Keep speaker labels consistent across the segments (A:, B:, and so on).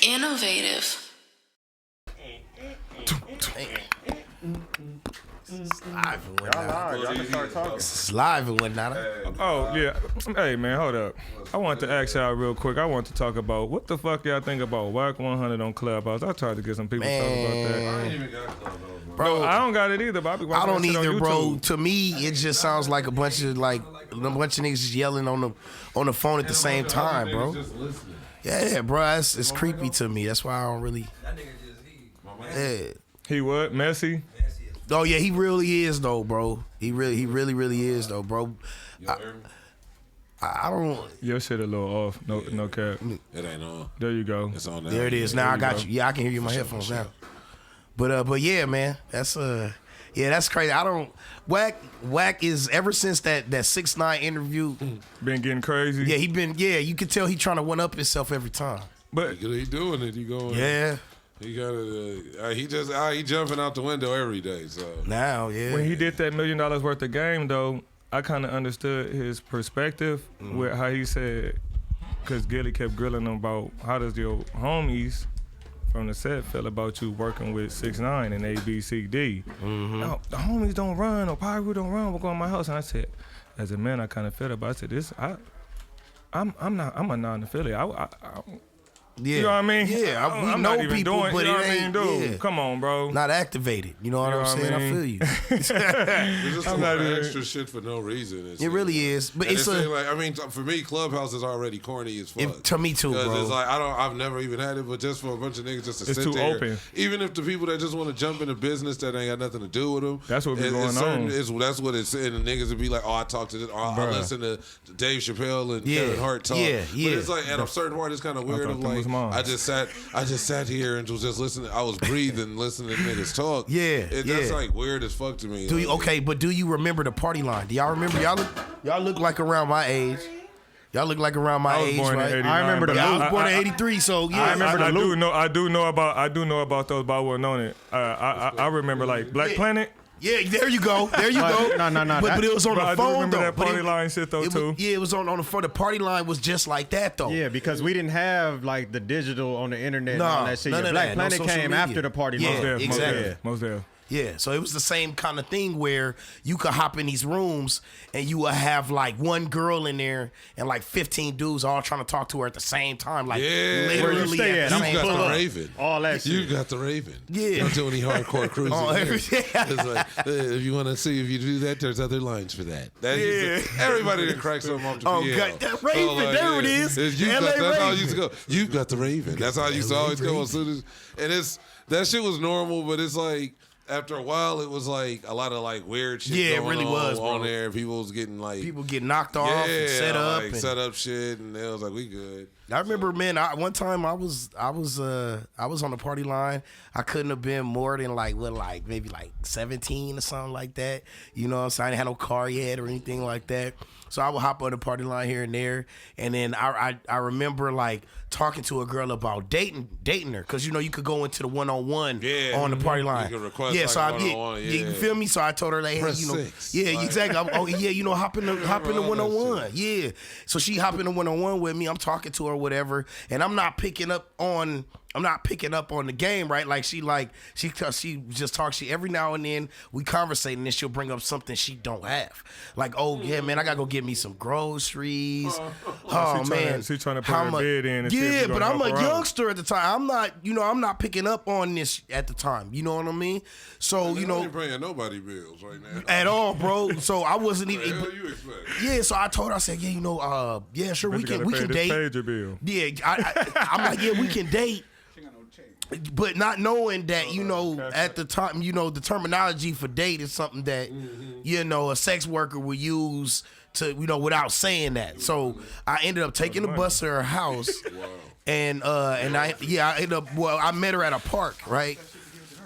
A: Innovative.
B: It's live and whatnot.
C: Y'all can start talking.
B: It's live and whatnot.
D: Oh, yeah. Hey, man, hold up. I want to ask y'all real quick. I want to talk about what the fuck y'all think about Whack 100 on Clubhouse. I tried to get some people to talk about that.
C: I ain't even got Clubhouse,
B: Bro,
D: I don't got it either, but I be
B: I
D: watching
B: don't
D: that shit
B: either,
D: on
B: bro.
D: YouTube.
B: To me, it just sounds like a bunch of niggas just yelling on the phone at the same time, bro.
C: Just listening.
B: Yeah, bro, it's creepy to me. That's why I don't really. Yeah.
D: He what? Messy?
B: Oh yeah, he really is though, bro. He really is though, bro. I don't.
D: Your shit a little off. No cap.
E: It ain't on.
D: There you go.
E: It's on now.
B: There it is. Now I got you. Yeah, I can hear you in my headphones now. But yeah, man, that's crazy. I don't. Whack is ever since that 6ix9ine interview.
D: Been getting crazy.
B: Yeah, you can tell he trying to one up himself every time.
D: But
E: He doing it. He going.
B: Yeah.
E: He got it. He jumping out the window every day. So
B: Now, yeah.
D: when he did that $1 million worth of game, though, I kind of understood his perspective with how he said, because Gilly kept grilling him about how does your homies from the set feel about you working with 6ix9ine and ABCD. No, the homies don't run, or Pyro don't run. We're going to my house, and I said, as a man, I kind of felt it, but I said, I'm a non-affiliate.
B: Yeah.
D: You know what I mean?
B: Yeah,
D: I'm
B: we
D: not
B: know
D: even
B: people,
D: doing,
B: but
D: you know
B: it
D: what I mean,
B: ain't.
D: dude.
B: Yeah.
D: Come on, bro.
B: Not activated. You know what I'm saying? I feel you.
E: it's just
D: I'm
E: a
D: not
E: lot of
D: even-
E: extra shit for no reason.
B: It really is, but it's
E: for me, Clubhouse is already corny as fuck.
B: to me too,
E: Because
B: bro.
E: it's like I've never even had it, but just for a bunch of niggas just to
D: It's
E: sit
D: too
E: there.
D: open.
E: Even if the people that just want to jump into business that ain't got nothing to do with them.
D: That's what be going on.
E: That's what it's saying. And niggas would be like, oh, I talked to this, or I
D: Bruh.
E: listen to Dave Chappelle and
B: Yeah.
E: Kevin Hart talk.
B: Yeah, yeah.
E: But it's like at a certain part, it's kind of weird.
D: thought
E: Of
D: them
E: like,
D: was mine.
E: I just sat here and was just listening. I was breathing, listening to niggas talk.
B: Yeah,
E: That's
B: yeah.
E: like weird as fuck to me.
B: Do you but do you remember the party line? Do y'all remember? Y'all look like around my age. Y'all look like around my
D: I was
B: age,
D: born in
B: right?
D: 89.
C: I remember the
D: but
B: Yeah, I was born in '83, so yeah.
C: I remember
D: I
C: the
D: do
C: loop.
D: know. I do know about those, but I wasn't on it. I remember like Black Planet.
B: Yeah, there you go. There you go.
C: No.
B: But it was on
D: But
B: the
D: I do
B: phone
D: remember
B: though.
D: that
B: But
D: party line shit though too.
B: It was on the phone. The party line was just like that though.
C: Yeah, because we didn't have like the digital on the internet and
B: No,
C: all that shit.
B: none
C: Yeah,
B: of
C: Black
B: that. No
C: Planet
B: social
C: came
B: media.
C: after the party
B: Yeah,
C: line.
D: Most
B: exactly.
D: deaf. Most deaf.
B: Yeah, so it was the same kind of thing where you could hop in these rooms and you would have like one girl in there and like 15 dudes all trying to talk to her at the same time. Like
E: Yeah.
B: literally
C: Where you stay
B: at
C: at?
B: the
E: You
B: same
E: got
B: time.
E: the Raven.
C: All that shit.
E: You got the Raven.
B: Yeah.
E: Don't do any hardcore cruising.
B: Oh,
E: here.
B: everything.
E: It's like, if you want to see if you do that, there's other lines for that. Everybody that cracks something off the
B: Oh,
E: PL.
B: God, that Raven, there it is.
E: You
B: LA
E: got, that's how it
B: Raven.
E: used to go. You got the Raven. That's how it used to always go. As soon as, and that shit was normal, but it's like, after a while, it was like a lot of like weird shit.
B: Yeah, it
E: going
B: really was,
E: on
B: bro.
E: there. People was getting like
B: People get knocked off and set up.
E: like
B: and-
E: set up shit, and they was like, "We good."
B: I remember, man. One time I was on the party line. I couldn't have been more than maybe 17 or something like that. You know what I'm saying? I didn't have no car yet or anything like that. So I would hop on the party line here and there. And then I remember like talking to a girl about dating her, because you know you could go into the one-on-one
E: Yeah.
B: on the party line.
E: You could request,
B: yeah,
E: like,
B: so
E: one-on-one,
B: you feel me? So I told her like, hey,
E: Press
B: you know,
E: 6.
B: yeah,
E: Like-
B: exactly. Hop in the
E: all that
B: one-on-one.
E: shit.
B: Yeah. So she hop in the one-on-one with me. I'm talking to her, whatever, and I'm not picking up on the game, right? Like she just talks. She every now and then we conversate, and then she'll bring up something she don't have. Like, oh yeah, man, I gotta go get me some groceries. Oh man,
D: she trying to put
B: How
D: her
B: much-
D: bid in and see if
B: yeah,
D: you
B: but
D: gonna
B: I'm
D: help
B: a
D: her out.
B: youngster at the time. I'm not picking up on this at the time. You know what I mean? So
E: You
B: you
E: know,
B: know.
E: ain't paying nobody bills right now.
B: At all, bro. So I wasn't
E: What the
B: even.
E: hell you expect?
B: Yeah, so I told her, I said, yeah, you know, yeah, sure, we
D: You gotta
B: can
D: pay this
B: date.
D: pager bill.
B: Yeah, I'm like, yeah, we can date. But not knowing that, you know, at the time, you know, the terminology for date is something that, you know, a sex worker would use to, you know, without saying that. So I ended up taking the bus to her house, and I ended up. Well, I met her at a park, right?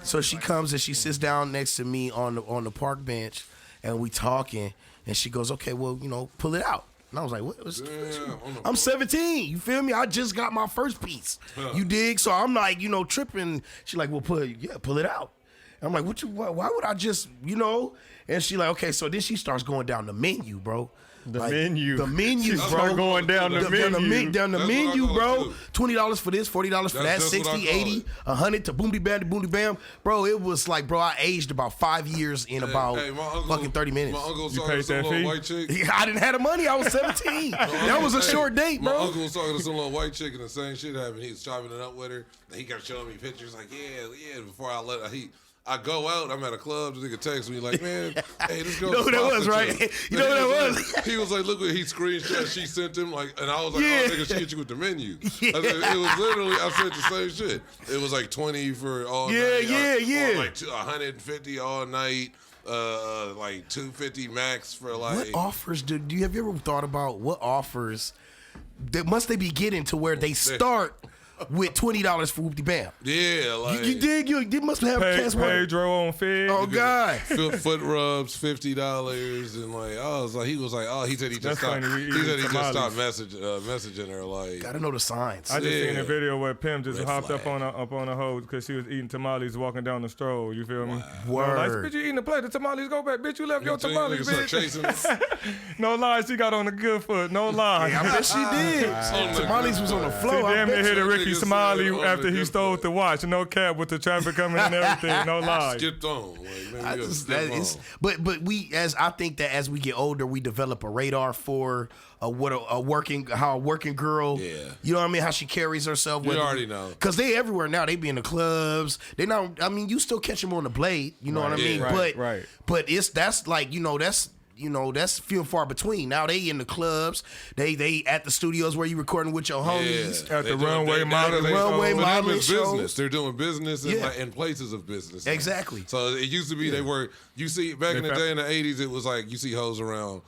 B: So she comes and she sits down next to me on the park bench, and we talking, and she goes, okay, well, you know, pull it out. And I was like, what? I'm 17. You feel me? I just got my first piece. You dig? So I'm like, you know, tripping. She like, well, pull it out. And I'm like, why would I just, you know? And she like, okay. So then she starts going down the menu, bro.
C: The menu.
B: The menu,
C: She
B: bro.
C: start going down the menu.
B: Down the
E: That's
B: menu,
E: what I go
B: bro.
E: to.
B: $20 for this, $40 for that,
E: That's what I
B: 60,
E: call
B: 80,
E: it.
B: 100 to boom de bam to boom de bam. Bro, it was like, bro, I aged about 5 years in about fucking 30 minutes.
E: My uncle was
D: You
E: talking
D: paid
E: to some
D: that
E: little
D: fee?
E: white chick.
B: I didn't have the money. I was 17. That was a short date,
E: My
B: bro.
E: uncle was talking to some little white chick and the same shit happened. He was chopping it up with her. And he kept showing me pictures like, yeah. Before I go out, I'm at a club, the nigga text me like, man, hey, this girl.
B: You know who that was, right? You know who that was?
E: He was like, look what he screenshot. She sent him like, and I was like,
B: Yeah.
E: oh, nigga, she hit you with the menu.
B: Yeah.
E: I said, it was literally, I said the same shit. It was like 20 for all night.
B: Yeah.
E: Or like 150 all night. Like 250 max for like.
B: What offers have you ever thought about what offers that must they be getting to where they start with $20 for whoop de bam?
E: Yeah, like
B: You dig? You must have cast one.
D: Pedro on Fed.
B: Oh God!
E: foot rubs, $50, and like he said he just
D: That's
E: stopped.
D: funny, we
E: He said
D: eating
E: he just stopped
D: tamales.
E: messaging her like.
B: Gotta know the signs.
D: I just seen
E: Yeah.
D: a video where Pim just
E: Red
D: hopped
E: flag.
D: up on a hoe because she was eating tamales walking down the stroll. You feel me?
B: Word.
D: Like, bitch, you eating a plate of tamales? Go back, bitch. You left your tamales,
E: Start
D: bitch.
E: chasing.
D: No lie, she got on the good foot. No lie.
B: I bet she did. Tamales was on the floor.
D: She
B: I
D: damn near
B: bet
D: hit a
B: you.
D: Ricky
E: Nigga said
D: Smiley
E: on
D: after
E: the
D: he
E: good
D: stole
E: foot.
D: the watch. No cap with the traffic coming and everything. No lie.
E: Skipped on. Like, man,
B: I
E: you gotta
B: just,
E: skip
B: that
E: on.
B: is, but I think that as we get older, we develop a radar for what a working girl.
E: Yeah.
B: You know what I mean? How she carries herself.
E: You already know.
B: Because they everywhere now. They be in the clubs. They not. I mean, you still catch them on the blade. You know what I
E: Right.
B: mean?
E: Yeah.
D: Right,
B: But
D: right.
B: But that's like that's few and far between. Now they in the clubs. They at the studios where you recording with your homies.
D: At
E: They
D: the
E: doing-
D: runway
E: they-
D: modeling
E: they-
D: shows.
B: Runway
E: for them,
B: modeling
E: it's
B: shows.
E: business. They're doing business in,
B: Yeah.
E: in places of business. now.
B: Exactly.
E: So it used to be they were. You see, back in the
D: found-
E: day in the '80s, it was like you see hoes around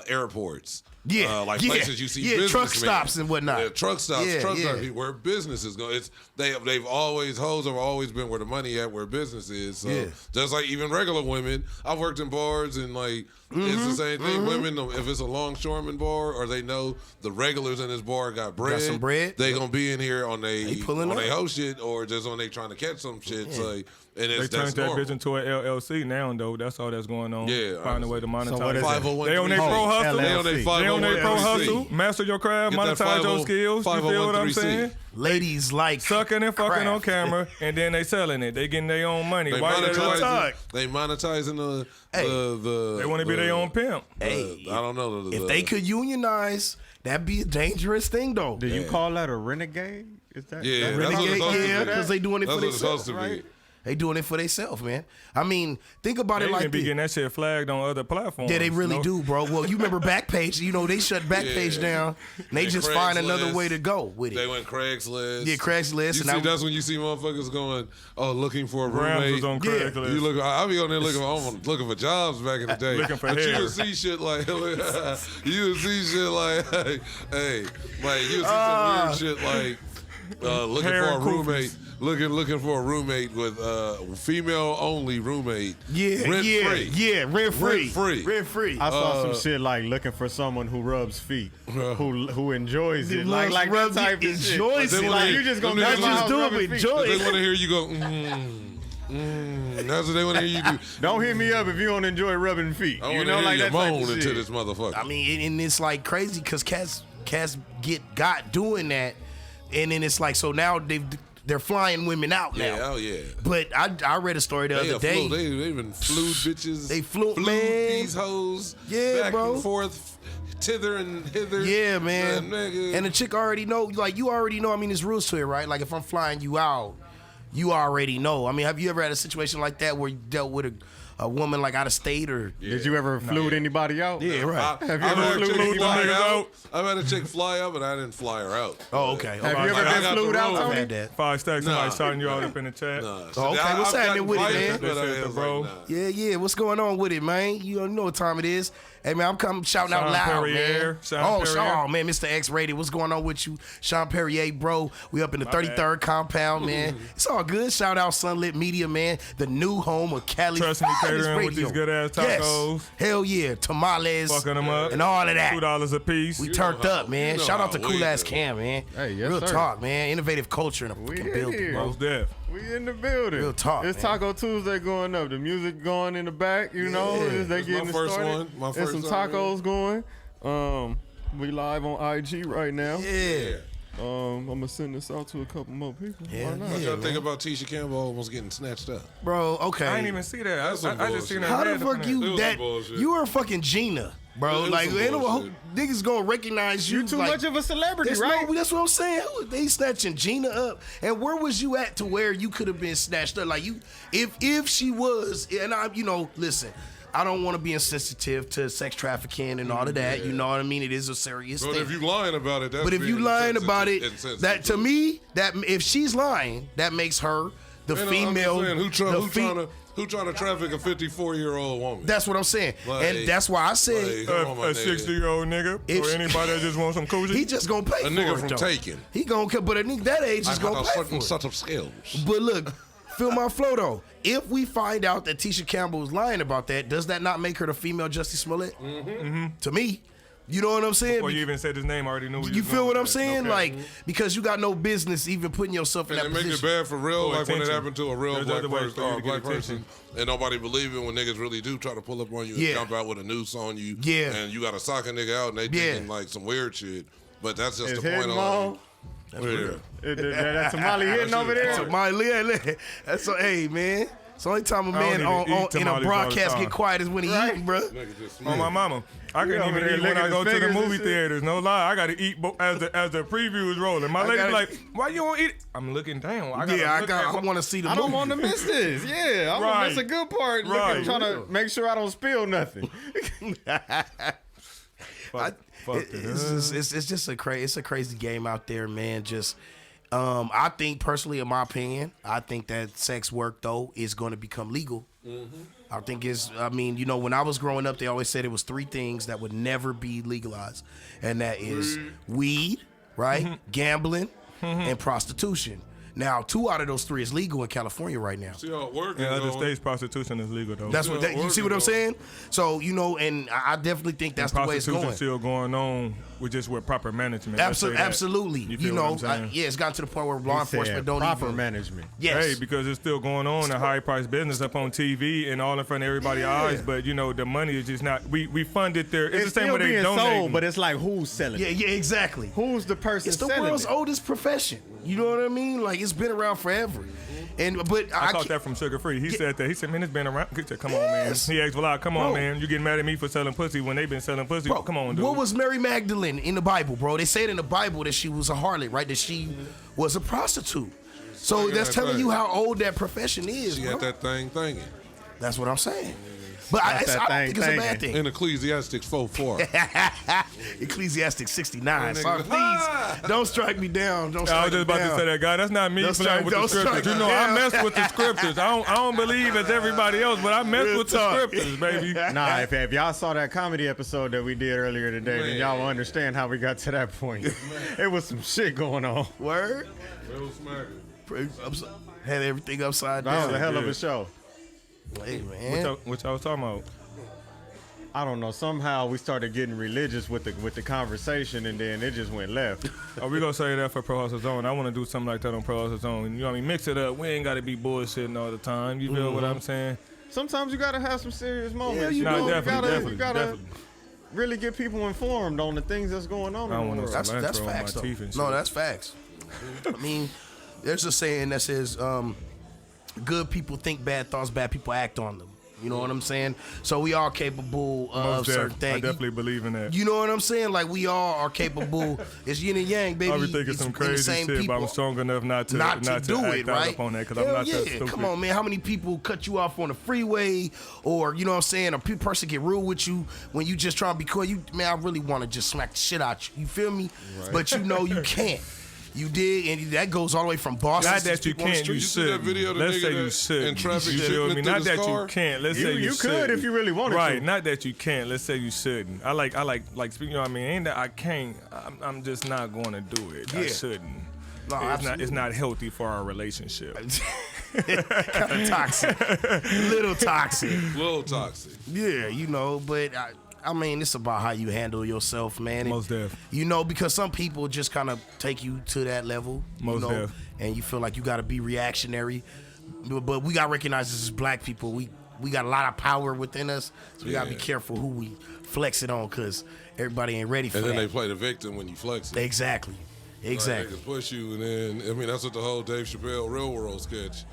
E: airports.
B: Yeah,
E: like
B: yeah,
E: places you see
B: yeah, truck
E: businessmen.
B: stops and whatnot.
E: Yeah, truck stops,
B: Yeah,
E: truck
B: yeah.
E: stops, where business is going. They've always hoes have always been where the money at, where business is. So
B: Yeah.
E: just like even regular women, I've worked in bars and like it's the same thing. Women, if it's a longshoreman bar or they know the regulars in this bar got bread,
B: some bread.
E: they gonna be in here on they
B: pulling up.
E: hoe shit or just on they trying to catch some shit. So and
D: They
E: that's
D: turned that
E: normal.
D: bitch into an LLC now, though. That's all that's going on.
E: Yeah,
D: Find a way to monetize.
C: So what is
D: it.
C: it?
E: 501
D: They on their pro hustle.
E: They on their
C: LLC.
D: They on their pro
E: 501c.
D: hustle. Master your craft.
E: Get that
D: Monetize your
E: 50
D: skills. You feel what I'm
E: 501c.
D: saying?
B: Ladies like
D: Sucking and fucking on
B: craft.
D: camera, and then they selling it. They getting their own money.
E: They
D: Why
E: monetizing, they monetizing the
D: They want to be their own pimp.
B: Hey,
E: I don't know.
B: if they could unionize, that'd be a dangerous thing, though.
C: Do you call that a renegade? Is that
E: Yeah,
C: that
E: that's what it's
B: Renegade,
E: supposed to
B: yeah,
E: be.
B: because they doing it
E: That's
B: for
E: what it's supposed
B: themselves,
E: to
B: right?
E: be.
B: They doing it for themselves, man. I mean, think about
D: They
B: it
D: even
B: like
D: be
B: this.
D: getting that shit flagged on other platforms.
B: Yeah, they really
D: no?
B: do, bro. Well, you remember Backpage? You know, they shut Backpage
E: Yeah.
B: down, and they
E: And
B: just find another
E: Craigslist.
B: way to go with
E: They
B: it.
E: went Craigslist.
B: Yeah, Craigslist.
E: You
B: and
E: see, that's when you see motherfuckers going, looking for a
D: Grams
E: roommate.
D: was on
B: Yeah.
D: Craigslist.
E: You look. I be on there looking for jobs back in the day.
D: Looking for
E: but you
D: hair.
E: would see shit like you would see shit like hey, like you would see some weird shit like looking
D: Hair
E: for a
D: and
E: roommate. Looking for a roommate with female only roommate. Rent free.
B: rent free,
E: Rent free.
C: I saw some shit like looking for someone who rubs feet, who enjoys it,
B: Who
C: like
B: loves
C: that
B: rub-
C: type of shit.
B: enjoys
E: it.
C: Like you just gonna
E: Them
C: go to
E: niggas
C: my
B: just
C: house
B: do it,
C: rubbing feet.
B: enjoy
E: They
B: it.
E: want to hear you go. That's what they want to hear you do.
C: Don't hit me up if you don't enjoy rubbing feet.
E: I
C: You
E: want to
C: know,
E: hear
C: like
E: you
C: that type
E: moan
C: of
E: into
C: shit.
E: this motherfucker.
B: I mean, and it's like crazy because cats got doing that, and then it's like so now they're flying women out now.
E: yeah, oh yeah.
B: But I read a story the
E: They
B: other day.
E: they even flew bitches.
B: They flew,
E: flew
B: man.
E: these hoes.
B: Yeah,
E: back
B: bro.
E: and forth, thither and hither.
B: Yeah, man.
E: nigga.
B: And the chick already know, like you already know. I mean, there's rules to it, right? Like if I'm flying you out, you already know. I mean, have you ever had a situation like that where you dealt with a woman like out of state or?
C: Did you ever flew anybody out?
B: Yeah, right.
C: Have you
E: I've
C: ever
E: had a
C: flew
E: chick
C: anybody
E: fly
C: out?
E: out. I've had a chick fly out, but I didn't fly her out.
B: Oh, okay.
C: Have you
E: Like,
C: ever
E: I
C: been
E: got the
C: flew out,
E: room.
B: I've
C: Tony?
B: had that.
D: 5Staxx,
E: Nah.
D: somebody shouting you all up in the chat.
E: Nah,
B: Oh, okay,
E: I've
B: what's happening
E: gotten
B: with it,
E: invited,
B: man?
E: but I
D: This is
E: was
D: the bro.
E: like, nah.
B: Yeah. What's going on with it, man? You know what time it is. Hey, man, I'm coming shouting out
D: Sean
B: loud,
D: Perrier.
B: man.
D: Sean Perrier.
B: Oh, man, Mr. X-Rated. What's going on with you? Sean Perrier, bro. We up in the 33rd compound, man. It's all good. Shout out Sunlit Media, man. The new home of Cali.
D: Trust me, cuz.
B: is
D: catering
B: radio.
D: with these good ass tacos.
B: Yes. Hell yeah, tamales,
D: Fucking them up.
B: and all of that.
D: $2 a piece.
B: We turned up, man.
E: you know
B: Shout out to
E: how we
B: Cool Ass
E: do.
B: Cam, man.
A: Hey, yes,
B: Real
A: sir.
B: talk, man. Innovative culture in a fucking
A: in
B: building,
A: here.
B: bro.
D: Most deaf.
A: We in the building.
B: Real talk,
A: It's
B: man.
A: Taco Tuesday going up. The music going in the back, you know.
B: Yeah.
A: As they
E: It's
A: getting
E: my
A: it
E: first
A: started.
E: one. My
A: There's
E: first
A: some
E: time,
A: tacos going. We live on IG right now.
B: Yeah.
A: I'm gonna send this out to a couple more people.
B: Yeah,
A: Why not?
E: What
B: yeah.
E: y'all think about Tisha Campbell almost getting snatched up?
B: Bro, okay.
D: I didn't even see that.
E: That's some
D: I just seen that.
B: How the
D: head
B: fuck
D: up in
B: you
E: It was
B: that?
E: some bullshit.
B: You were fucking Gina, bro.
E: It was
B: Like,
E: some
B: ain't no
E: bullshit.
B: niggas gonna recognize you.
A: You too
B: like,
A: much of a celebrity,
B: there's
A: right?
B: no, that's what I'm saying. They snatching Gina up, and where was you at to where you could have been snatched up? Like you, if she was, and I, listen. I don't want to be insensitive to sex trafficking and all of that. You know what I mean? It is a serious
E: But
B: thing.
E: if you lying about it, that's
B: But if you
E: being
B: lying about it,
E: insensitive.
B: that to me, that if she's lying, that makes her the
E: Man,
B: female.
E: I'm just saying,
B: the
E: who trying to traffic a 54-year-old woman?
B: That's what I'm saying,
E: Like-
B: and that's why I said
E: Come on, my
D: A
E: nigga.
D: 60-year-old nigga
B: If
D: or
B: she-
D: anybody that just wants some coochie.
B: he just gonna pay
E: A
B: for
E: nigga
B: it
E: from
B: though.
E: Taken.
B: He gonna, but a nigga that age
E: I
B: is
E: got
B: gonna
E: a
B: pay
E: certain
B: for it.
E: set of skills.
B: But look, feel my flow though. If we find out that Tisha Campbell was lying about that, does that not make her the female Jussie Smollett? Mm-hmm. To me, you know what I'm saying?
D: Before you even said his name, I already knew.
B: You feel what I'm saying? Like, because you got no business even putting yourself in
E: And
B: that
E: it make it
B: position.
E: bad for real,
D: Oh,
E: like when it
D: attention.
E: happened to a real
D: There's
E: black
D: other ways
E: person
D: for you
E: or
D: to
E: a
D: get
E: black
D: attention.
E: person, and nobody believe it when niggas really do try to pull up on you
B: Yeah.
E: and jump out with a noose on you.
B: Yeah.
E: And you got to sock a nigga out and they
B: Yeah.
E: thinking like some weird shit. But that's just
A: Is
E: the point
A: hitting
E: of
A: on?
E: like,
B: That's
E: yeah.
B: real.
A: That tamale hitting over there.
B: So my that's so. Hey man, it's the only time a man
D: don't even eat
B: in a
D: tamales all the
B: broadcast
D: time.
B: get quiet is when he eating, bro.
E: Nigga just
D: On my mama. I
A: You
D: can't
A: over
D: even
A: there
D: eat when
A: licking
D: I go
A: his
D: to the
A: fingers and
D: movie
A: shit?
D: theaters. No lie, I gotta eat as the preview is rolling. My lady
B: gotta-
D: like, why you don't eat it? I'm looking down. I
B: want to see the
A: I don't
B: movie.
A: want to miss this. Yeah, I want to
D: Right.
A: miss a good part.
D: Right.
A: Looking, trying to make sure I don't spill nothing.
B: It's just a crazy game out there, man. Just I think personally, in my opinion, I think that sex work though is going to become legal. I think when I was growing up, they always said it was 3 things that would never be legalized, and that is weed, right, gambling, and prostitution. Now, 2 out of those 3 is legal in California right now.
E: See how it works.
D: In other states, prostitution is legal though.
B: That's what you see what I'm saying. So and I definitely think that's the way it's
D: prostitution
B: going.
D: still going on with proper management. Let's say that.
B: Absolutely.
D: You feel what I'm saying?
B: It's gotten to the point where law enforcement don't
A: proper
B: even.
A: management.
B: Yes.
D: Hey, because it's still going on, a high-priced business up on TV and all in front of everybody's eyes. But the money is just not. We funded their. It's
A: It's
D: the same
A: still
D: way they
A: being
D: donate.
A: sold, but it's like who's selling it?
B: Yeah, exactly.
A: Who's the person
B: It's the
A: selling
B: world's
A: it?
B: oldest profession. You know what I mean? Like it's been around forever. But
D: I caught that from Sugar Free. He said that. He said, "Man, it's been around." He said, "Come on, man."
B: Yes.
D: He asked, "Well, come on,
B: Bro.
D: man. You getting mad at me for selling pussy when they've been selling pussy?
B: Bro,
D: Come on, dude."
B: what was Mary Magdalene in the Bible, bro? They said in the Bible that she was a harlot, right? That she was a prostitute. So
E: Slanging
B: that's
E: that
B: telling
E: thing.
B: you how old that profession is,
E: She
B: bro.
E: got that thing thinking.
B: That's what I'm saying. But I
A: that
B: don't
A: thing
B: think it's a bad
A: thinking.
B: thing.
E: In Ecclesiastes 4:4.
B: Ecclesiastes 69.
E: That
B: Sorry,
E: nigga-
B: please don't strike me down. Don't
D: I
B: strike
D: was just
B: me
D: about
B: down.
D: to say that, guy. That's not me
B: Don't
D: playing
B: strike-
D: with the
B: don't
D: scriptures.
B: strike
D: You
B: me
D: know, I
B: down.
D: mess with the scriptures. I don't believe as everybody else, but I mess
B: Real
D: with
B: talk.
D: the scriptures, baby.
A: Nah, if y'all saw that comedy episode that we did earlier today, then y'all will understand how we got to that point. It was some shit going on.
B: Word?
E: Real smacker.
B: Had everything upside
A: That was
B: down.
A: a hell of a show.
B: Hey, man.
D: What y'all was talking about?
A: I don't know. Somehow we started getting religious with the conversation, and then it just went left.
D: Are we gonna say that for Pro Hustle Zone? I want to do something like that on Pro Hustle Zone. You know what I mean? Mix it up. We ain't got to be bullshitting all the time. You feel what I'm saying?
A: Sometimes you gotta have some serious moments.
B: you
A: you
B: do.
A: know,
D: Definitely,
A: you gotta
D: definitely.
A: really get people informed on the things that's going on
D: I don't
A: in the
D: want
A: world.
D: no
B: That's
D: cilantro on my
B: facts, though.
D: teeth and
B: No,
D: shit.
B: that's facts. I mean, there's a saying that says, good people think bad thoughts, bad people act on them. You know what I'm saying? So we are capable of certain things.
D: I definitely believe in that.
B: You know what I'm saying? Like we all are capable. It's yin and yang, baby.
D: I be thinking
B: It's
D: some
B: when the
D: crazy
B: same
D: shit, but
B: people
D: I'm strong enough not to
B: do
D: act
B: it,
D: out
B: right?
D: upon that because I'm
B: Hell
D: not that
B: yeah.
D: stupid.
B: Come on, man. How many people cut you off on the freeway, or you know what I'm saying? A person get rude with you when you just try to be cool. Man, I really want to just smack the shit out you. You feel me? But you know you can't. You dig, and that goes all the way from Boston.
D: Not that
B: to
D: you
B: people on the
D: can't, you
B: street.
E: see that
D: should.
E: video of the
D: Let's
E: nigga
D: say you
E: that
D: should.
E: in traffic
D: You feel
E: shooting
D: me?
E: through
D: Not
E: his
D: that
E: car?
D: you can't. Let's say you
A: You could
D: shouldn't.
A: if you really wanted
D: Right,
A: to.
D: not that you can't. Let's say you shouldn't. I like, you know what I mean? Ain't that I can't. I'm just not going to do it. I
B: Yeah.
D: shouldn't.
B: No,
D: It's
B: absolutely.
D: not healthy for our relationship.
B: Kind of toxic. Little toxic.
E: Little toxic.
B: Yeah, you know, but I mean, it's about how you handle yourself, man.
D: Most def.
B: You know, because some people just kind of take you to that level.
D: Most
B: you know,
D: def.
B: and you feel like you got to be reactionary. But we got to recognize this as black people. We got a lot of power within us, so we got to be careful who we flex it on, because everybody ain't ready for
E: And
B: that.
E: then they play the victim when you flex it.
B: Exactly.
E: Like, niggas push you, and then, I mean, that's what the whole Dave Chappelle Real World sketch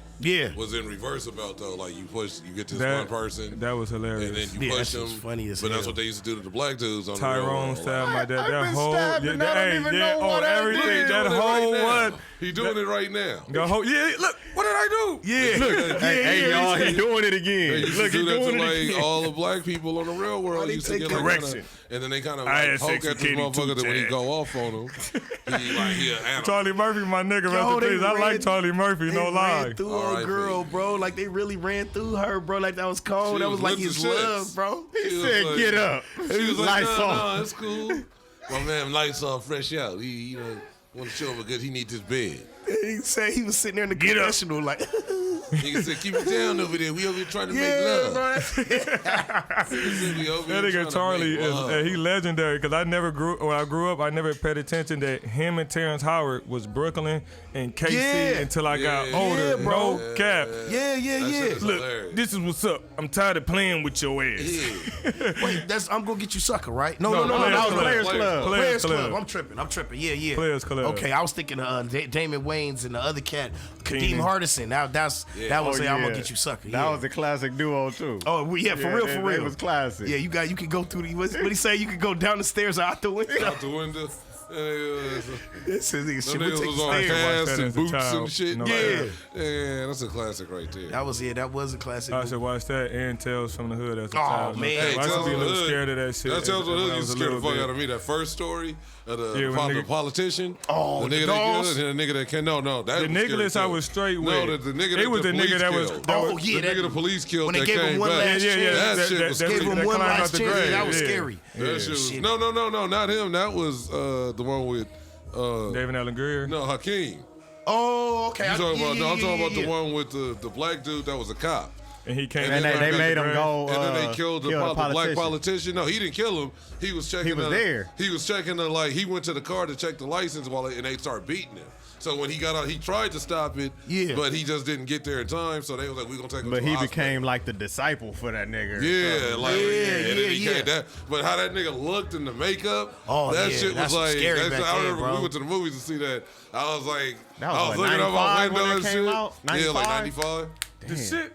E: was in reverse about, though. Like, you get this one person.
D: That was hilarious.
E: And then you push them.
B: Funny as
E: but
B: hell.
E: that's what they used to do to the black dudes on the Real
D: Tyrone
E: World.
D: stabbed my dad.
A: I've
D: That
A: been
D: whole,
A: stabbed and I don't even know what I
D: everything.
E: He
D: That
E: doing it
D: whole
E: right now.
D: one.
E: He doing it right now.
D: The whole, look, what did I do?
B: Yeah.
E: Look,
A: Hey, y'all, he doing it
E: They
A: again.
E: used
A: Look,
E: to
A: he
E: do that
A: doing
E: to
A: it
E: like
A: again.
E: all the black people on the Real World.
B: they
E: Used to
B: take
E: get like
B: correction?
E: and then they kind of
D: I had
E: like poke
D: sex
E: at
D: with
E: this
D: Katie
E: motherfucker. That when he
D: Two-Tad.
E: go off on him, he an animal.
D: Charlie Murphy, my nigga,
B: Yo,
D: rest in
B: they
D: peace. I
B: ran-
D: like Charlie Murphy,
B: They
D: no lie.
B: ran through
E: R.I.P.
B: a girl, bro. Like they really ran through her, bro. Like that was cold.
E: She
B: That
E: was
B: was like
E: lit
B: his
E: to shits.
B: love, bro.
E: He
A: Said,
E: was
A: get up.
E: He was like,
A: Lights
E: no,
A: off.
E: it's cool. My man, lights off, fresh out. He, you know, want to show him because he need this bed.
B: He said he was sitting there in the confessional, like,
E: Nigga said, keep it down over there. We over here trying to make
B: yeah,
E: love.
B: bro.
E: Nigga said, we over
D: That
E: here trying
D: nigga
E: to
D: Charlie
E: make love.
D: he legendary, because when I grew up, I never paid attention that him and Terrence Howard was Brooklyn and KC
B: Yeah.
D: until I got
E: Yeah,
D: older.
B: yeah, bro.
D: No cap.
B: Yeah,
E: That shit is
D: Look,
E: hilarious.
D: this is what's up. I'm tired of playing with your ass.
E: Yeah.
B: Wait, I'm gonna get you sucker, right? No,
D: No,
B: that was
D: Players
A: Club.
B: Players
D: Club.
B: Club. I'm tripping. Yeah.
D: Players Club.
B: Okay, I was thinking Damon Wayans and the other cat, Kadeem
D: Keenan.
B: Hardison. That was
A: Oh,
B: I'm gonna
A: yeah.
B: get you sucker.
A: That
B: yeah.
A: was a classic duo, too.
B: Oh, for real.
A: It was classic.
B: Yeah, you can go through the. What he say? You can go down the stairs or out the window.
E: Out the window.
B: This is
E: Them
B: shit.
E: niggas was on
D: stairs.
E: cast
D: Watch that
E: and
D: as a
E: boots
D: child.
E: and shit.
D: No,
E: Yeah, that's a classic right there.
B: That was a classic.
D: I should watch that and Tales from the Hood as a
B: Oh,
D: child.
B: man.
D: I
E: Hey,
D: used to
E: Tales
D: be a
E: from the
D: little
E: Hood.
D: scared of that shit.
E: That tells
D: when
E: me
D: I
E: you
D: was a
E: scared the
D: little
E: fuck
D: bit.
E: out of me. That first story of the,
D: Yeah, when
E: the
D: nigga-
E: politician.
B: Oh,
E: the
B: the
E: nigga
B: dolls?
E: that killed, and the nigga that can no. That
D: The
E: was scary
D: Nicholas I
E: too.
D: was straight with.
E: No, the nigga that
D: it was
E: the
D: the nigga
E: police
D: that was.
E: killed.
D: That
B: Oh,
D: was
B: yeah,
E: the nigga the police killed
B: when they
E: that
B: gave him
E: came
B: one
E: back.
B: last
D: yeah.
E: That shit was
B: Gave
E: scary.
B: him
D: that
B: one
D: climbed out
B: last
D: the
B: chance.
D: grave.
B: That was
D: Yeah.
B: scary.
E: That shit was
B: Shit.
E: no, not him. That was the one with
D: David Allen Greer.
E: no Hakeem.
B: Oh, okay.
E: I'm talking about
B: yeah.
E: the one with the black dude that was a cop.
D: And he came.
A: And
D: in
A: they
D: the
A: made him
D: grave.
A: go.
E: And then they killed the black
A: politician.
E: politician. No, he didn't kill him. He was checking.
A: He was there.
E: He was checking the he went to the car to check the license and they started beating him. So when he got out, he tried to stop it.
B: Yeah.
E: But he just didn't get there in time. So they was like, "We gonna take him."
A: But
E: to
A: he
E: the hospital.
A: became like the disciple for that nigga.
E: Yeah, like and then he
B: yeah.
E: came that. But how that nigga looked in the makeup,
B: Oh,
E: that
B: yeah,
E: shit
B: that's
E: was like.
B: scary back
E: I
B: then,
E: remember
B: bro.
E: we went to the movies to see that. I was like,
A: That was
E: I was
A: what,
E: looking out my
A: 95 when
E: window
A: that
E: and
A: came
E: shit.
A: out?
E: Yeah, like
A: 95?
E: 95.
D: The shit.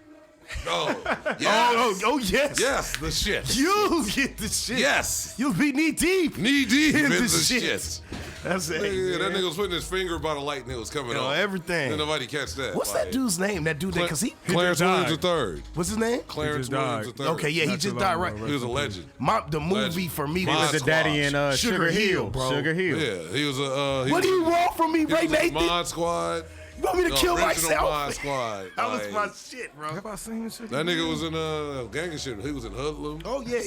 E: Oh, yes.
B: Oh, yes.
E: Yes, the shit.
B: You get the shit.
E: Yes.
B: You'll be knee deep.
E: Knee deep in
B: the
E: the
B: shit.
E: shit.
B: That's it.
E: Yeah, that nigga was putting his finger by the light and it was coming
B: Yo,
E: off.
B: everything.
E: Didn't nobody catch that.
B: What's that dude's name? That dude that, because he.
E: Clarence
D: just
E: Williams III.
B: What's his name?
E: Clarence
D: just
E: Williams
D: died.
E: III.
B: Okay, yeah, he
D: Not
B: just
D: too
B: died,
D: long
B: right?
D: ago,
E: He was a legend.
B: The movie
E: Legend.
B: for me
E: He
A: He was
B: was
A: the daddy in
B: Sugar
A: Sugar
B: Hill,
A: Hill,
B: bro.
A: Sugar Hill.
E: Yeah, he was a.
B: What do you want from me,
E: He
B: Ray
E: was a
B: Nathan?
E: Mod Squad.
B: You want me to
E: The
B: kill
E: original
B: myself?
E: Mod Squad.
B: That was
E: Like,
B: my shit, bro.
D: Have I seen this shit?
E: That nigga was in gang shit. He was in Hoodlum.
B: Oh yeah.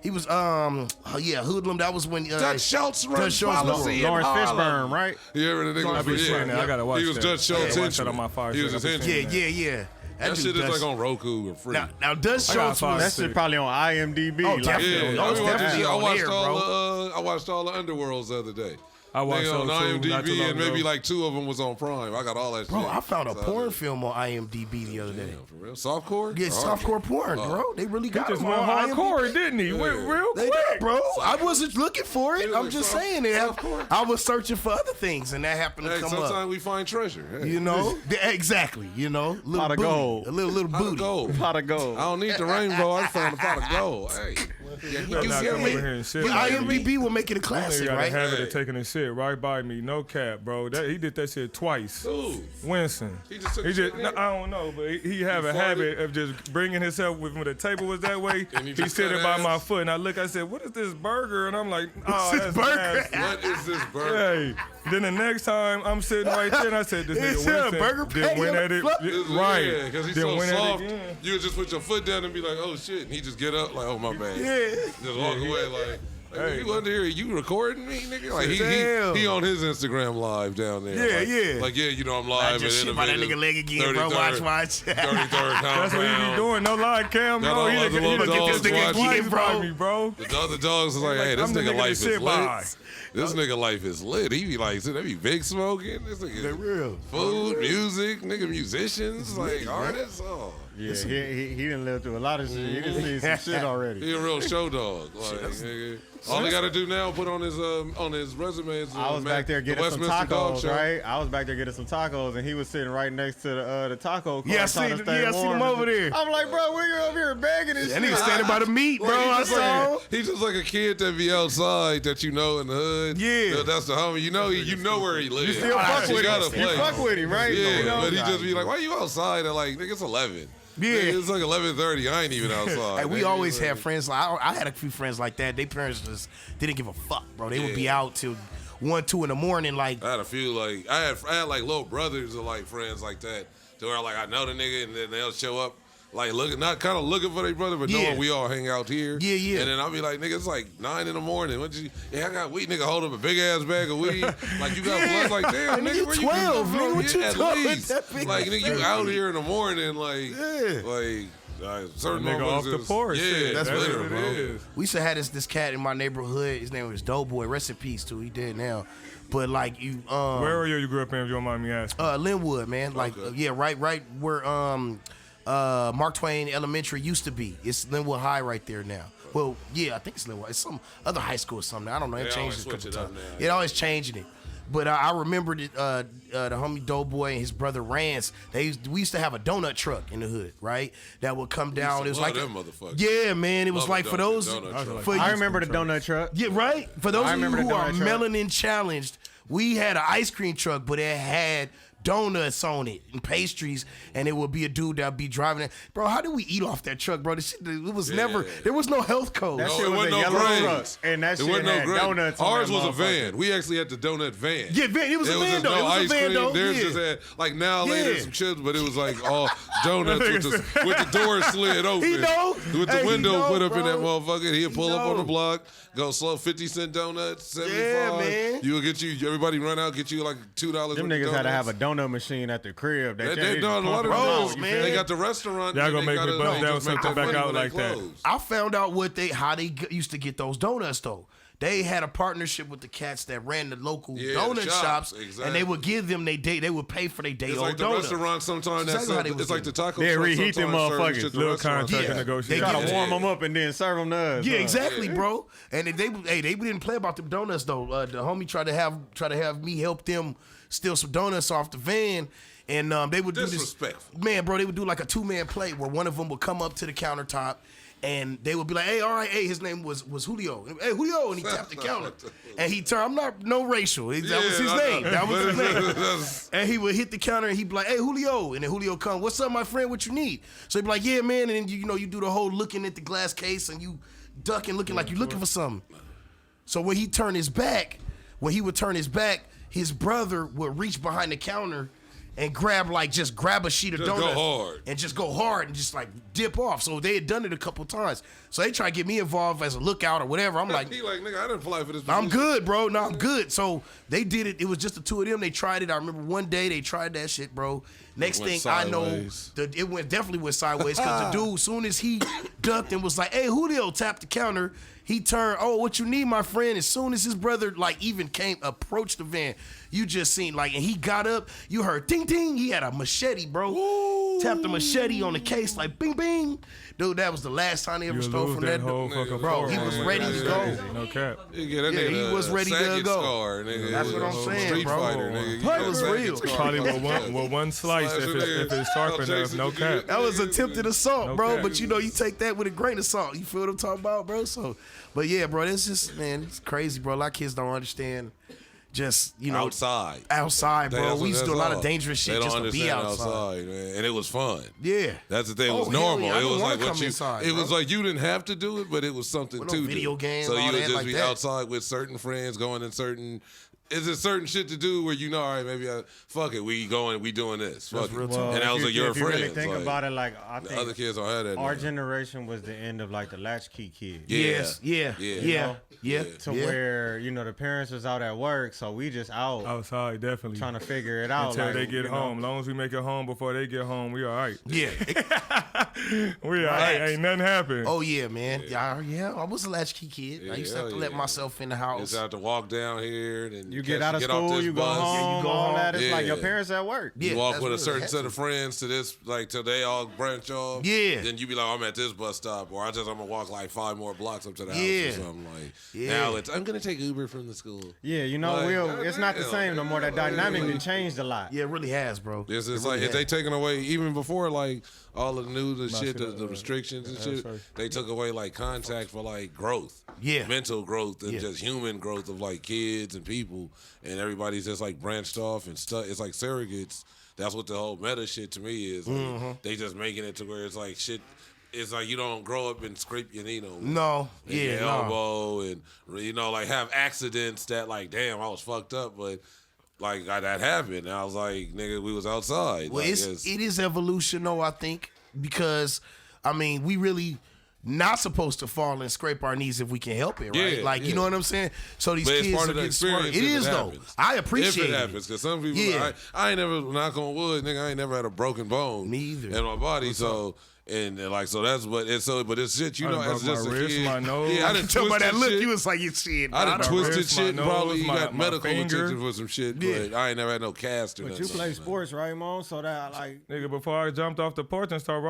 B: He was Hoodlum. That was when
E: Dutch Schultz runs
B: Dutch Schultz
E: policy in
A: Lawrence
E: Harlem.
A: Fishburne, right?
E: You ever the nigga
D: I be
E: was
D: seeing that. I gotta watch
E: He was
D: that.
E: Dutch Schultz
D: I watch that on
E: henchman.
D: my Fire
E: He was
D: Stick.
E: his
D: I be
E: henchman.
D: seeing
B: Yeah.
E: That shit
B: dude
E: is
B: does-
E: like on Roku or free.
B: Now Dutch
D: I got
B: Schultz
D: Fire
B: was
A: That shit probably on IMDb.
B: Oh,
A: like,
B: definitely.
E: Yeah,
B: That was
E: I, watched,
B: definitely
E: I
B: on
E: watched
B: air,
E: all I watched all the Underworlds the other day.
D: I watched
E: Nigga, on
D: those too, not too
E: IMDb,
D: long
E: and maybe
D: ago.
E: like 2 of them was on Prime. I got all that
B: Bro,
E: shit.
B: I found a
E: So,
B: porn film on IMDb the other day.
E: Damn, for real? Softcore?
B: Yeah,
E: Or
B: softcore porn,
E: Oh.
B: bro. They really
D: He
B: got
D: just
B: them
D: went
B: on
D: hardcore,
B: IMDb.
D: didn't he? Went real
B: They
D: quick.
B: did, bro. I wasn't looking for it.
E: was
B: I'm
E: like
B: just
E: soft-
B: saying it.
E: softcore.
B: I was searching for other things, and that happened to
E: Hey,
B: come
E: sometimes
B: up.
E: we find treasure. Hey.
B: You know, exactly. You know, little
A: Pot of
B: booty,
A: gold.
B: a little
E: Pot of
B: booty.
E: gold.
A: Pot of gold.
E: I don't need the rainbow. I found a pot of gold. Hey. Yeah,
D: better not come over here and shit
B: But
D: like
B: IMDb will make it a
D: Nigga
B: classic,
D: got a
B: right?
D: habit of taking his shit right by me. No cap, bro. He did that shit twice.
E: Ooh.
D: Winston.
E: He just took shit,
D: no,
E: nigga?
D: I don't know, but he have a
E: farted?
D: habit of just bringing himself when the table was that way.
E: And he
D: He's
E: just
D: sitting
E: cut
D: by
E: ass?
D: my foot, and I said, "What is this burger?" And I'm like, "Oh,
B: this
D: that's
B: burger?"
D: nasty."
E: What is this burger?
D: Hey, then the next time I'm sitting right there, and I said, "This
B: It's
D: nigga
B: a
D: Winston
B: burger
D: did
B: patty
D: win
B: on
D: at
B: the
D: it,
B: floor.
E: Yeah, because he's
D: Then
E: so
D: win at it
E: soft.
D: again.
E: You would just put your foot down and be like, oh shit. And he just get up like, oh my bad.
B: Yeah.
E: Just walk away like, Like, you under here, you recording me, nigga? Like
B: Damn.
E: he on his Instagram live down there.
B: Yeah.
E: Like, you know, I'm
B: I
E: live.
B: just shit by that nigga leg again, bro. Watch.
E: 33rd
D: That's what he be doing. No lie, Cam.
E: Got
D: No,
E: all
D: he
E: other
D: done
E: little
D: get this
E: dogs
D: nigga
E: watching.
D: twice by me, bro.
E: The other dogs is like, hey, this
D: I'm the
E: nigga
D: nigga
E: life
D: that
E: is
D: sit
E: lit.
D: by.
E: This nigga life is lit. He be like, they be big smoking. This nigga
B: They real.
E: food, music, nigga, musicians, like artists. Oh,
C: Yeah, he didn't live through a lot of shit. He done seen some shit already.
E: he a real show dog. Like, nigga. All he got to do now, put on his resume is
C: I was back there getting some
E: Westminster Dog
C: tacos,
E: Show.
C: right? I was back there getting some tacos, and he was sitting right next to the taco car.
B: Yeah, I
C: trying to
B: seen-
C: stay
B: yeah, I seen
C: warm
B: him
C: and
B: over
C: shit.
B: there.
C: I'm like, bro, where you over here begging and
B: That
C: shit?
B: nigga standing by the meat, bro.
E: Like,
B: I
E: he's just
B: saw.
E: like, he's just like a kid that be outside that you know in the hood.
B: Yeah.
E: That's the homie. You know where he lives.
C: You still fuck
E: You
C: with
E: gotta
C: him.
E: play.
C: You fuck with him, right?
E: Yeah,
C: You know?
E: but he just be like, why you outside at like, nigga, it's 11.
B: Yeah.
E: Nigga, it's like 11:30. I ain't even outside.
B: Hey, we
E: nigga.
B: always
E: Like,
B: had friends like I had a few friends like that. Their parents just didn't give a fuck, bro. They would be out till 1, 2 in the morning. Like,
E: I had a few like I had like little brothers or like friends like that to where like I know the nigga and then they'll show up like looking not kind of looking for their brother but
B: Yeah.
E: knowing we all hang out here.
B: Yeah.
E: And then I'll be like, nigga, it's like 9 in the morning. What you? Yeah, I got weed. Nigga, hold up a big ass bag of weed. Like you got blood. Like damn,
B: Like,
E: nigga,
B: nigga,
E: where
B: 12,
E: you get
B: nigga,
E: from?
B: what you
E: At
B: talking
E: least.
B: that big
E: Like
B: ass
E: nigga, you
B: bag
E: out
B: of
E: here in the morning like certain
D: Nigga off the
E: motherfuckers.
D: porch.
E: Yeah,
D: shit.
E: that's
D: what
E: literal,
D: it
E: bro.
D: is.
B: we used to have this cat in my neighborhood. His name was Doughboy. Rest in peace too. He dead now. But like you,
D: Where were you grew up in, if you don't mind me asking?
B: Linwood, man. Like yeah, right where Mark Twain Elementary used to be. It's Linwood High right there now. Well, yeah, I think it's Linwood. It's some other high school or something. I don't know. It
E: They
B: changed
E: always
B: a couple
E: switch it up
B: times.
E: now.
B: It always changing it. But I remember the homie Doughboy and his brother Rance. We used to have a donut truck in the hood, right? That would come down. It was
E: love
B: like
E: them motherfuckers.
B: yeah, man. It was
E: Love
B: like
E: a
B: for those.
E: donut truck.
B: For
C: I
B: you-
C: remember the donut truck.
B: Yeah, right. For those
C: I
B: of you
C: remember
B: who
C: the
B: are
C: donut truck.
B: melanin challenged, we had an ice cream truck, but it had donuts on it and pastries, and it would be a dude that'd be driving it. Bro, how did we eat off that truck, bro? This shit, it was never. There was no health code.
C: That
E: No,
C: shit
E: it
C: was
E: wasn't
C: a
E: no
C: yellow
E: grains.
C: truck, and that
E: It
C: shit
E: wasn't no
C: had
E: grains.
C: donuts on
E: Ours
C: that
E: was a
C: motherfucker.
E: van. We actually had the donut van.
B: Yeah, van. It was a
E: There
B: van
E: just
B: though.
E: no
B: It was a
E: ice
B: van
E: cream.
B: though.
E: Theirs
B: Yeah.
E: just had like now later
B: Yeah.
E: some chips, but it was like all donuts with the door slid open.
B: He know.
E: With the
B: Hey, he
E: window
B: know,
E: put up in that
B: bro.
E: motherfucker. He'd pull up on the
B: know.
E: block, go slow 50-cent donuts, 75.
B: Yeah, man.
E: You would get everybody run out, get you like $2.
C: Them niggas had to have a donut machine at the crib.
E: They done a lot of
B: Bro,
E: those,
B: man.
E: They got the restaurant.
D: Y'all
E: and
D: gonna
E: they
D: make me
E: gotta-
D: bust
E: they
D: down
E: just make
D: something
E: that
D: back
E: money
D: out
E: when they
D: like that.
E: close.
B: I found out how they used to get those donuts though. They had a partnership with the cats that ran the local
E: Yeah,
B: donut
E: the shops,
B: shops,
E: exactly.
B: and they would give them they would pay for their day
E: It's
B: old
E: like the
B: donuts.
E: restaurant sometimes.
B: Exactly how they was
E: It's like the taco
C: They
E: truck
C: reheat them
E: sometimes serve
C: motherfuckers.
E: shit the
D: Little
E: restaurants
D: contract
E: do.
D: negotiation.
C: Gotta
B: Yeah.
C: warm them up and then serve them to us.
B: Yeah,
C: huh?
B: exactly, bro. And they didn't play about them donuts though. The homie tried to have me help them steal some donuts off the van, and they would do this.
E: Disrespectful.
B: Man, bro, they would do like a 2-man play where one of them would come up to the countertop. And they would be like, hey, all right, hey, his name was Julio. Hey, Julio, and he tapped the counter. And he turned, I'm not no racial. That was his name. That was his name. And he would hit the counter and he'd be like, hey, Julio. And then Julio come, what's up, my friend? What you need? So he'd be like, yeah, man. And then, you do the whole looking at the glass case and you ducking, looking like you looking for something. So when he would turn his back, his brother would reach behind the counter and grab a sheet of
E: Just go
B: donuts
E: hard.
B: and just go hard and just like dip off. So they had done it a couple times. So they try to get me involved as a lookout or whatever. I'm like,
E: He like, nigga, I didn't apply for this.
B: I'm
E: position.
B: good, bro. No, I'm good. So they did it. It was just the two of them. They tried it. I remember one day they tried that shit, bro. Next
E: went
B: thing I know,
E: sideways.
B: it definitely went sideways because the dude, as soon as he ducked and was like, hey, Julio, tapped the counter, he turned, oh, what you need, my friend? As soon as his brother even approached the van, you just seen and he got up, you heard ding ding, he had a machete, bro.
E: Woo.
B: Tapped a machete on the case like bing bing. Dude, that was the last time they ever
D: You
B: stole
D: lose
B: from
D: that
B: that
D: whole
B: dude.
D: fucking
B: Bro, he
D: floor,
B: was
D: man.
B: ready to go.
D: Crazy. No cap.
E: You get that
B: Yeah,
E: nigga
B: he was
E: a
B: ready to
E: Saget
B: go.
E: Scar, nigga.
B: That's what I'm saying,
E: Street
B: bro.
E: Fighter, nigga.
B: That
E: You
B: was
E: got a Saget
B: real.
E: Scar.
D: Probably with one slice
E: Slash
D: if
E: it in.
D: it's sharp
E: I'll
D: enough.
E: chase
D: No
E: it.
D: cap.
B: That was attempted assault, bro.
D: Okay.
B: But you take that with a grain of salt. You feel what I'm talking about, bro? So, but yeah, bro, this just it's crazy, bro. A lot of kids don't understand. Just
E: Outside.
B: bro.
E: That's
B: We used to do a lot of
E: all.
B: dangerous shit
E: They don't
B: just to be
E: understand
B: outside.
E: man. And it was fun.
B: Yeah,
E: That's the thing. It
B: Oh,
E: was
B: hell
E: normal.
B: yeah. I
E: It
B: didn't
E: was
B: wanna
E: like what
B: come
E: you.
B: inside,
E: It
B: bro.
E: was like you didn't have to do it, but it was something
B: With
E: to
B: no
E: do.
B: video games,
E: So
B: all
E: you would
B: that
E: just
B: like
E: be
B: that.
E: outside with certain friends, going in certain is it certain shit to do where you know, all right, maybe fuck it, we doing this. Fuck it.
A: Well,
E: and those are your
A: if you
E: friends.
A: really think
E: like,
A: about it, like I
E: the
A: think
E: other kids don't have that.
A: our
E: now.
A: generation was the end of like the latchkey kids.
B: Yes. Yeah.
A: To where the parents was out at work, so we just out
D: Outside, definitely.
A: trying to figure it out
D: Until
A: like,
D: they get home. As long as we make it home before they get home, we all right.
B: Yeah.
D: We all right. Ain't nothing happened.
B: Oh yeah, man. Yeah. I was a latchkey kid. I used to have to let myself in the house.
E: Just have to walk down here, and
A: You get out of school, you go home,
B: you go
A: all
B: home.
A: that. It's like your
E: Yeah.
A: parents at work.
B: Yeah,
E: you walk
B: that's
E: with a
B: what
E: certain
B: it
E: set
B: has
E: of friends to this, like till they all branch off.
B: Yeah.
E: Then you be like, I'm at this bus stop, or I'm gonna walk like 5 more blocks up to the house
B: Yeah.
E: or something. Like
B: Yeah.
E: now I'm gonna take Uber from the school.
A: Yeah,
E: Like,
A: it's not the
E: goddamn,
A: same no more. That dynamic
E: man.
A: did changed a lot.
B: Yeah, it really has, bro.
E: It's
B: It
E: like
B: really
E: if they
B: has.
E: taking away even before like all of the shit,
D: shit,
E: the restrictions and shit.
D: sorry.
E: They took away like contact for like growth,
B: Yeah.
E: mental growth and
B: Yeah.
E: just human growth of like kids and people, and everybody's just like branched off and stuff. It's like surrogates. That's what the whole meta shit to me is. Like, They just making it to where it's like shit. It's like you don't grow up and scrape your knee
B: No.
E: and
B: Yeah.
E: your
B: No.
E: elbow and like have accidents that like damn I was fucked up, but like that happened. And I was like, nigga, we was outside.
B: Well,
E: Like,
B: it is evolution, though, I think, because I mean, we really not supposed to fall and scrape our knees if we can help it, right?
E: Yeah,
B: like, you
E: yeah.
B: know what I'm saying? So these
E: But it's
B: kids
E: part
B: are
E: of the
B: getting smart.
E: experience.
B: It
E: if
B: is, though.
E: happens.
B: I appreciate
E: if it happens, because some people,
B: Yeah.
E: I ain't never, knock on wood, nigga, I ain't never had a broken bone.
B: Me either.
E: In my body, so. And like so that's but it's shit you
D: I
E: know
D: done
E: as
D: broke
E: just
D: my
E: a
D: wrist,
E: kid.
D: my nose.
E: Yeah, I done
B: Tell by
E: twisted
B: that look,
E: shit.
B: you was like, you shit.
E: I done
D: my
E: twisted
D: wrist, my
E: shit.
D: nose,
E: Probably you got
D: my
E: medical
D: finger.
E: attention for some shit,
B: Yeah.
E: but I ain't never had no cast or
A: But
E: nothing.
A: you play sports, right, Mon? So that like
D: Nigga, before I jumped off the porch and started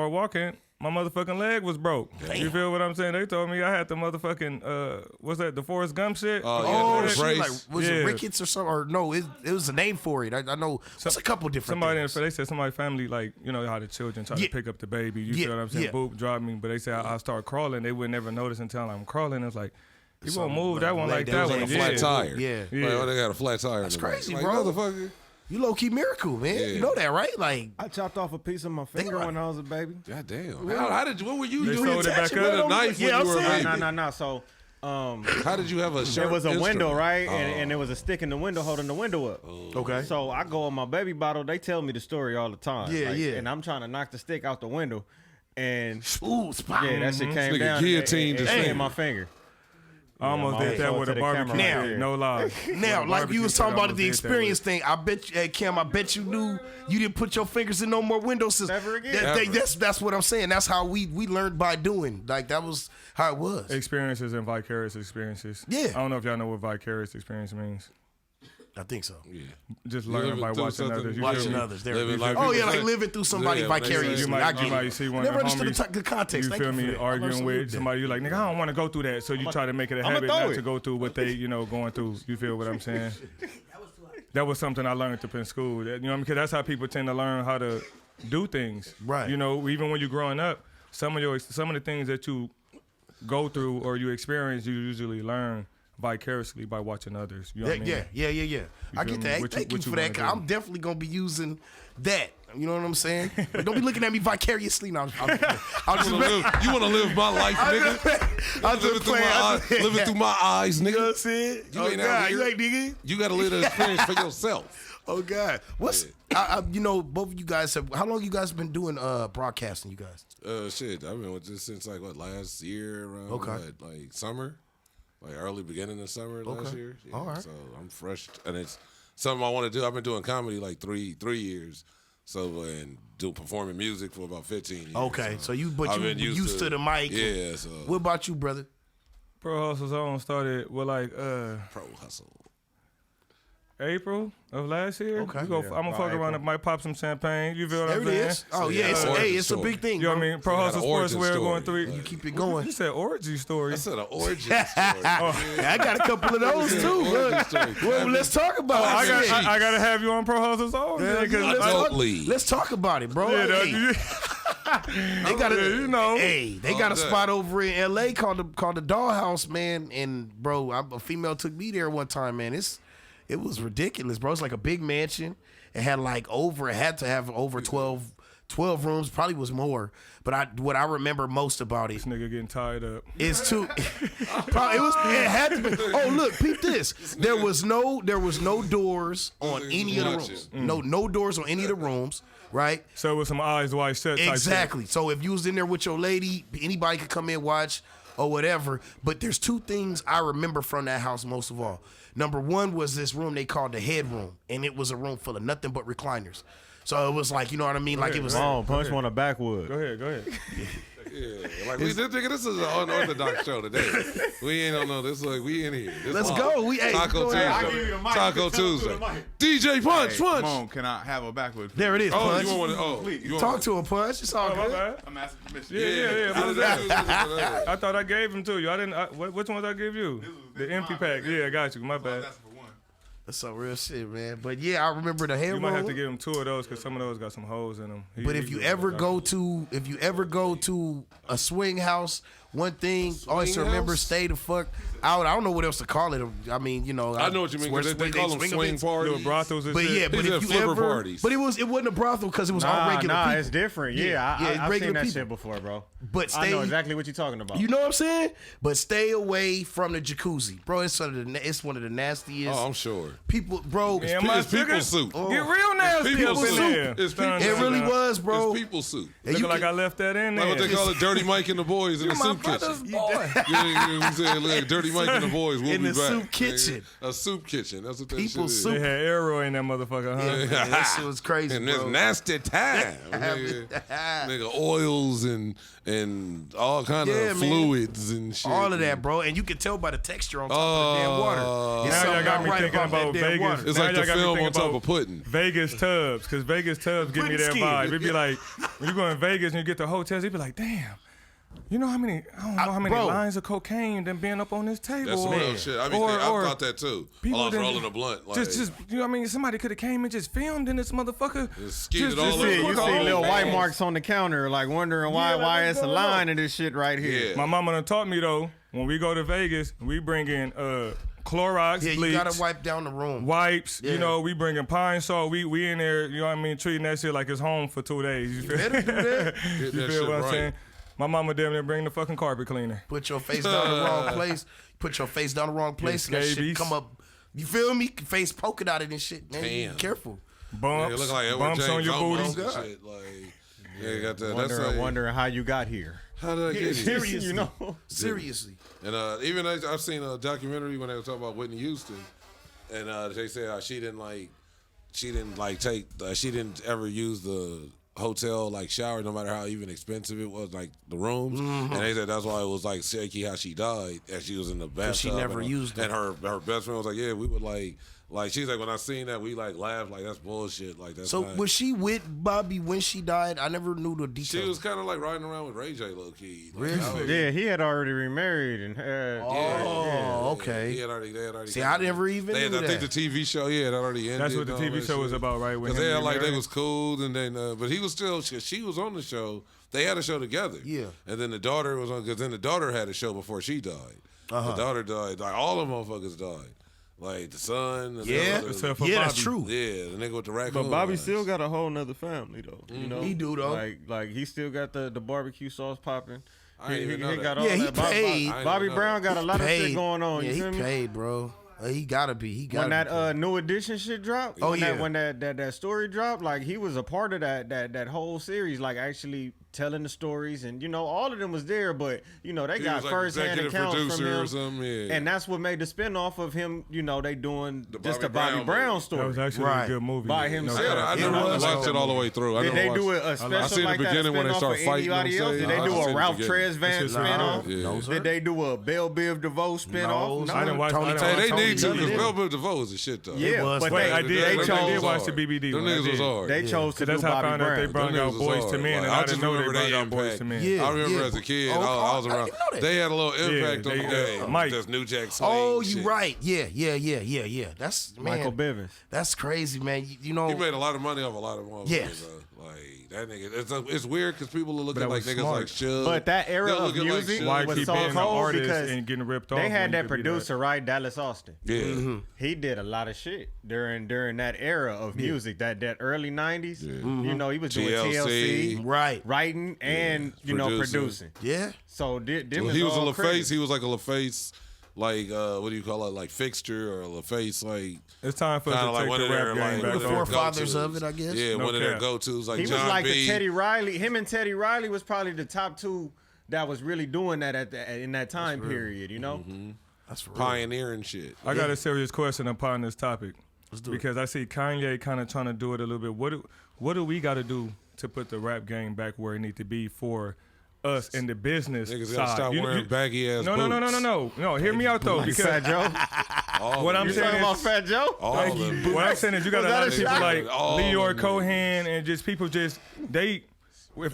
D: walking, my motherfucking leg was broke. You feel what I'm saying? They told me I had the motherfucking what's that? The Forrest Gump shit.
E: Oh, yeah,
B: Oh,
E: the
B: shit,
E: brace.
B: like, was it
D: Yeah.
B: rickets or something? Or no, it was a name for it. I know it's a couple different
D: Somebody
B: things.
D: they said somebody family like how the children try
B: Yeah.
D: to pick up the baby. You
B: Yeah,
D: feel what I'm saying?
B: yeah.
D: Boop, drop me. But they said I start crawling. They would never notice until I'm crawling. It's like you won't
B: Something
D: move that one
B: like
D: like
B: that
D: that
B: was
D: one.
B: like
E: a flat
D: Yeah.
E: tire.
B: Yeah.
D: Yeah.
E: Like, oh, they got a flat tire.
B: That's
E: in the back.
B: crazy,
E: like,
B: bro.
E: Motherfucker.
B: You low-key miracle, man.
E: Yeah.
B: You know that, right? Like,
A: I chopped off a piece of my finger
B: about
A: when I was a baby.
E: God damn. How did you? What were you
D: They
E: doing?
D: sewed it back
B: Attach it,
D: up.
B: man.
E: A knife
B: Yeah,
E: when
B: I'm
E: you were a
B: saying.
E: baby.
A: No. So
E: How did you have a sharp
A: it was a window,
E: instrument?
A: right? And there was a stick in the window holding the window up.
B: okay.
A: So I go on my baby bottle. They tell me the story all the time.
B: Yeah, yeah.
A: And I'm trying to knock the stick out the window, and
B: Ooh, spot.
A: yeah, that shit came
E: Nigga
A: down.
E: guillotined
A: and
E: the
A: hit
E: finger.
A: my finger.
D: I almost
A: Yeah,
D: did that
A: show it
D: with
A: to
D: a
A: the
D: barbecue
A: camera.
D: pit. No lie.
B: Now,
D: With a
B: like
D: barbecue
B: you was
D: pit,
B: talking
D: I
B: about
D: almost
B: the
D: did that
B: experience
D: with.
B: thing, I bet you, Cam, I bet you knew you didn't put your fingers in no more windowsills.
A: Never again.
B: That's what I'm saying. That's how we learned by doing. Like that was how it was.
D: Experiences and vicarious experiences.
B: Yeah.
D: I don't know if y'all know what vicarious experience means.
B: I think so.
E: Yeah.
D: Just
E: You
D: learning
E: living
D: by
E: through
D: watching
E: something-
D: others. You
B: Watching
D: feel me?
B: others. There.
E: Living like
B: Oh
E: people
B: yeah, like
E: say.
B: living through somebody
E: Yeah, when they say-
B: vicariously.
D: You
B: I
D: might,
B: get
D: you might
B: it.
D: see one
B: Never
D: of the
B: understood
D: homies.
B: the context.
D: You
B: Thank
D: feel
B: for
D: me?
B: that. I learned
D: Arguing
B: something
D: with
B: new today.
D: somebody, you like, nigga, I don't want to go through that. So you try to make it a habit
A: throw
D: not
A: it.
D: to go through what they, going through. You feel what I'm saying? That was something I learned up in school. That, because that's how people tend to learn how to do things.
B: Right.
D: Even when you're growing up, some of the things that you go through or you experience, you usually learn vicariously by watching others. You know what I mean?
B: Yeah. I
D: feel
B: get
D: me?
B: that. Hey,
D: What you-
B: thank you
D: what you
B: for that.
D: wanna
B: 'Cause
D: do.
B: I'm definitely gonna be using that. You know what I'm saying? But don't be looking at me vicariously. No, I'm just
E: You want to live my life, nigga?
B: I'm
E: living through my eyes, living through my eyes, nigga.
B: You know what I'm saying?
E: You
B: Oh
E: ain't out
B: God,
E: here.
B: you ain't nigga.
E: You got to live the experience for yourself.
B: Oh God, what's both of you guys have? How long you guys been doing broadcasting? You guys?
E: Shit, I've been with this since like last year around like summer, like early beginning of summer last year. Yeah,
B: All right.
E: So I'm fresh, and it's something I want to do. I've been doing comedy like three years, so and performing music for about 15 years.
B: Okay, so you
E: I've
B: you
E: been
B: used to the mic.
E: Yeah. So
B: What about you, brother?
D: Pro Hustle Zone started with
E: pro hustle.
D: April of last year.
B: Okay.
D: I'm gonna fuck around and might pop some champagne. You feel what I'm
B: There it
D: saying?
B: is. Oh
E: Yeah,
B: yeah, it's
E: origin
B: it's a
E: story.
B: big thing.
D: You know what I
B: bro.
D: mean? Pro
E: got
D: Hustle
E: an origin
D: Sportswear
E: story.
D: going through.
E: Like-
B: Keep it going.
D: You said orgy story.
E: I said an origin story.
B: I got a couple of those too.
E: Origin story.
B: Well, let's talk about
D: I
B: it.
D: gotta have you on Pro Hustle Zone.
B: Yeah,
D: man, 'cause
B: let's,
D: let's-
E: Adultly.
B: let's talk about it, bro.
D: yeah,
B: Hey, they got
D: yeah,
B: Hey, they got a spot over in LA called the Dollhouse, man. And bro, a female took me there one time, man. It was ridiculous, bro. It's like a big mansion. It had to have over 12 12 rooms, probably was more. But what I remember most about it
D: This nigga getting tied up.
B: is it had to be. Oh, look, peep this. There was no doors on any of the rooms. No doors on any of the rooms, right?
D: So with some eyes wide shut type
B: Exactly. So if you was in there with your lady, anybody could come in, watch, or whatever. But there's two things I remember from that house most of all. Number one was this room they called the headroom, and it was a room full of nothing but recliners. So it was like, you know what I mean? Like it was.
C: Oh, punch one a backwood.
D: Go ahead.
E: Yeah, like this is an unorthodox show today. We ain't on no. This like we in here. This
B: Let's
E: live.
B: go. We
E: Taco Tuesday.
C: I'll give you the mic.
E: Taco
C: Tell him to
E: Tuesday.
C: the
E: DJ Punch.
F: Come
E: Punch.
F: on, can I have a backwood?
B: There it is,
E: Oh,
B: Punch.
E: you want one? Oh, you want
B: Talk
E: one?
B: to him, Punch. It's all
D: Oh, my
B: good.
D: bad.
F: I'm asking permission.
D: Yeah.
E: What is that?
D: I thought I gave him to you. I didn't. Which ones I give you?
F: This
D: The empty pack. Yeah, I got you. My
F: Well,
D: bad.
F: that's for one.
B: That's some real shit, man. But yeah, I remember the headroom.
D: You might have to give him 2 of those because some of those got some holes in them.
B: But if you ever go to a swing house, one thing always
E: Swing
B: remember,
E: house?
B: stay the fuck out. I don't know what else to call it. I mean, you know,
E: I know what you mean. 'Cause they call them swing
B: events.
E: parties.
D: little brothels and
B: But
D: shit.
B: yeah, but
E: These are
B: if you
E: flipper
B: ever,
E: parties.
B: but it wasn't a brothel because it was all regular
C: Nah,
B: people.
C: it's different.
B: Yeah,
C: Yeah,
B: yeah, it's
C: I've
B: regular
C: seen that
B: people.
C: shit before, bro.
B: But
C: I know
B: stay-
C: exactly what you're talking about.
B: You know what I'm saying? But stay away from the jacuzzi, bro. It's one of the nastiest.
E: Oh, I'm sure.
B: People, bro.
D: Yeah, my
E: It's people
D: nigga,
E: soup.
B: Oh.
D: Get real nasty
E: people
D: up in
E: soup.
D: there.
E: It's people
B: It really was, bro.
E: It's people soup.
B: And
D: Looking
B: you
D: like
B: can-
D: I left that in
E: Like
D: there.
E: what they call it, Dirty Mike and the boys in the
D: My
E: soup
D: brother's
E: kitchen.
D: boy.
E: Yeah, we said, look, Dirty Mike and the boys. We'll
B: In
E: be
B: the
E: back.
B: soup kitchen.
E: A soup kitchen. That's what that
B: People
E: shit is.
B: soup.
D: They had arrow in that motherfucker, huh?
B: Yeah, that shit was crazy,
E: And this
B: bro.
E: nasty time, nigga, oils and all kind
B: Yeah,
E: of
B: man.
E: fluids and shit.
B: All of that, bro. And you can tell by the texture on top of the damn water. It's
D: Now y'all
B: something
D: got
B: not
D: me
B: right
D: thinking
B: that
D: about
B: damn
D: Vegas.
B: water.
E: It's
D: Now
E: like the
D: y'all got me
E: film
D: thinking
E: on top
D: about
E: of pudding.
D: Vegas tubs, because Vegas tubs give me that
B: Pudding
D: vibe.
B: skin.
D: It'd be like, when you go in Vegas and you get the hotels, it'd be like, damn, you know how many, I don't know how many
B: bro.
D: lines of cocaine than being up on this table.
E: That's some real shit. I mean, I thought that too.
D: people
E: I was
D: done-
E: rolling a blunt. Like,
D: Just, you know what I mean? Somebody could have came and just filmed in this motherfucker.
E: Just skeeted all
C: You
E: over
C: see,
E: the
C: you
E: whole
C: see little white
E: face.
C: marks on the counter, like wondering why
D: Yeah, like, what's
C: it's a
D: going
C: line
D: on?
C: in this shit right here.
E: Yeah.
D: My mama done taught me though, when we go to Vegas, we bring in Clorox,
B: Yeah,
D: bleach,
B: you gotta wipe down the room.
D: wipes.
B: Yeah.
D: You know, we bringing pine salt. We in there, you know what I mean, treating that shit like it's home for 2 days. You feel,
B: Better do that.
E: Get
D: you
E: that
D: feel
E: shit
D: what I'm
E: right.
D: saying? My mama damn near bring the fucking carpet cleaner.
B: Put your face down the wrong place. Put your face down the wrong place, and that shit
D: scabies.
B: come up. You feel me? Face poking out of this shit, man.
E: Damn.
B: Be careful.
E: Yeah,
D: Bumps,
E: it look like Edward
D: bumps
E: James
D: on your
E: almost
D: booty.
E: and shit. Like, yeah, you got that. That's like,
C: Wondering how you got here.
E: how did I get here?
B: Seriously.
C: You know?
B: Seriously.
E: And even I've seen a documentary when they were talking about Whitney Houston, and they said how she didn't ever use the hotel like shower, no matter how even expensive it was, like the rooms.
B: Mm-hmm.
E: And they said that's why it was like shaky how she died, and she was in the bathtub.
B: she never
E: and,
B: used
E: And her best friend was like, yeah, we would like she's like, when I seen that, we like laughed like that's bullshit, like that's.
B: So
E: not.
B: was she with Bobby when she died? I never knew the details.
E: She was kind of like riding around with Ray J low key. Like,
B: Really?
E: that was-
C: Yeah, he had already remarried and had.
B: Oh, okay.
E: They had already.
B: See, I never even knew
E: I think
B: that.
E: the TV show, yeah, that already ended.
D: That's what the
E: and all
D: TV
E: that
D: show was
E: shit.
D: about, right? When
E: Because
D: him
E: they had
D: and
E: like they
D: Mary?
E: was cool, and then but he was still she was on the show. They had a show together.
B: Yeah.
E: And then the daughter was on because then the daughter had a show before she died. The daughter died. Like all the motherfuckers died. Like the son. And
B: Yeah,
E: the
D: Except for
B: yeah, that's
D: Bobby.
B: true.
E: yeah, the nigga with the raccoon.
C: But Bobby
E: eyes.
C: still got a whole nother family though. You know,
B: He do, though.
C: Like he still got the barbecue sauce popping.
E: I didn't even know that.
C: got all
B: Yeah, he
C: that. Bobby-
B: paid.
E: I
C: Bobby
E: didn't know
C: Brown got a lot of shit
B: Paid.
C: going on.
B: Yeah,
C: You
B: he
C: feel me?
B: paid, bro. He gotta be. He gotta
C: When
B: be.
C: that new edition shit dropped,
B: Oh,
C: when
B: yeah.
C: when that story dropped, like he was a part of that whole series, like actually telling the stories, and you know all of them was there, but you know they
E: He
C: got
E: was like
C: first hand
E: executive
C: accounts from
E: producer or
C: him,
E: something, yeah.
C: and that's what made the spinoff of him. You know they doing just
E: Bobby
C: the Bobby
E: Brown
C: Brown
E: movie.
D: That
C: story.
D: was actually
B: Right.
D: a good movie.
C: By
D: No
C: himself.
E: Yeah, I
C: It
E: never
C: was.
E: watched it all the way through. I
C: Did
E: never
C: they
E: watched
C: do
E: it.
C: a
E: I
C: special
E: seen the
C: like that
E: beginning when they
C: spinoff
E: start
C: for
E: fighting
C: anybody else? Did they
E: themselves.
C: do
E: I
C: a
E: seen the
C: Ralph
E: beginning.
C: Tresvant
D: That's
C: spinoff?
E: Yeah.
B: No, sir.
C: Did they do a Belle Biv DeVoe spinoff?
B: No,
D: I didn't watch.
B: Tony
D: I didn't
E: Hey,
D: watch
E: they
D: Tony
E: need to
C: Tony
E: because
C: did.
E: Bell Biv DeVoe is a shit though.
C: Yeah,
B: was,
C: but
B: but
C: they
D: I did
E: Them niggas
D: watch
E: was
D: the
E: hard.
D: BBD
E: Them
D: one. I
E: niggas was
D: did.
E: hard.
C: They chose to
D: That's
C: do
D: how I
C: Bobby
D: found out they
C: Brown.
D: brought
E: Them
D: out
E: niggas was
D: Boys to
E: hard.
D: Men, and
E: Like,
D: I
E: I just
D: didn't know they
E: remember
D: brought
E: they
D: out Boys
E: impact.
D: to Men.
B: Yeah.
E: I remember
B: yeah.
E: as a kid,
B: Oh,
E: I was
B: I
E: around.
B: didn't know that.
E: They had a little impact on the
D: they-
E: game.
D: Mike.
E: Just New Jack Swing.
B: Oh, you
E: shit.
B: right. Yeah. That's man.
C: Michael Bivins.
B: That's crazy, man. You know.
E: He made a lot of money off a lot of motherfuckers.
B: Yes.
E: Like that nigga. It's weird because people are looking
D: that
E: like
D: was
E: niggas
D: smart.
E: like Suge.
C: But that era
E: They're
C: of
E: looking like
C: music
E: Suge.
D: Why
C: was
D: keep
C: so
D: being an
C: cold
D: artist
C: because
D: and getting ripped off?
C: they
D: when
C: had
D: you
C: that
D: could be
C: producer, right, Dallas Austin.
E: Yeah.
C: He did a lot of shit during that era of music, that early '90s. You know, he was doing
E: TLC.
C: TLC,
B: Right.
C: writing, and producing.
B: Yeah.
C: So them
E: Well,
C: is
E: he was a
C: all
E: LaFace.
C: credit.
E: He was like a LaFace, like what do you call it? Like fixture or a LaFace, like
D: It's time for us
E: kind
D: to
E: of like
D: take
E: one
D: the
E: of
D: rap
E: their
D: game
E: like
D: back
B: The
E: one of their
D: up.
B: forefathers
E: go-tos.
B: of it, I guess.
E: Yeah,
D: No
E: one of their
D: cap.
E: go-tos like
C: He was
E: John
C: like
E: B.
C: the Teddy Riley. Him and Teddy Riley was probably the top two that was really doing that in that time period. You know.
B: That's for real.
E: pioneering shit.
D: I got a serious question upon this topic
B: Let's do it.
D: because I see Kanye kind of trying to do it a little bit. What do we got to do to put the rap game back where it need to be for us in the business
E: Niggas
D: side?
E: gotta stop wearing baggy ass
D: No,
E: boots.
D: no. Hear me out though, because
C: Fat Joe.
E: All
D: what
E: of
D: I'm
E: them.
C: You talking
D: saying
C: about
D: is,
C: Fat Joe?
E: All of them.
D: what I'm saying is you got a
C: Was
D: lot
C: that
D: of
C: a
D: people
C: shot?
D: like
E: All
D: Leor
E: of them.
D: Cohen and just people just when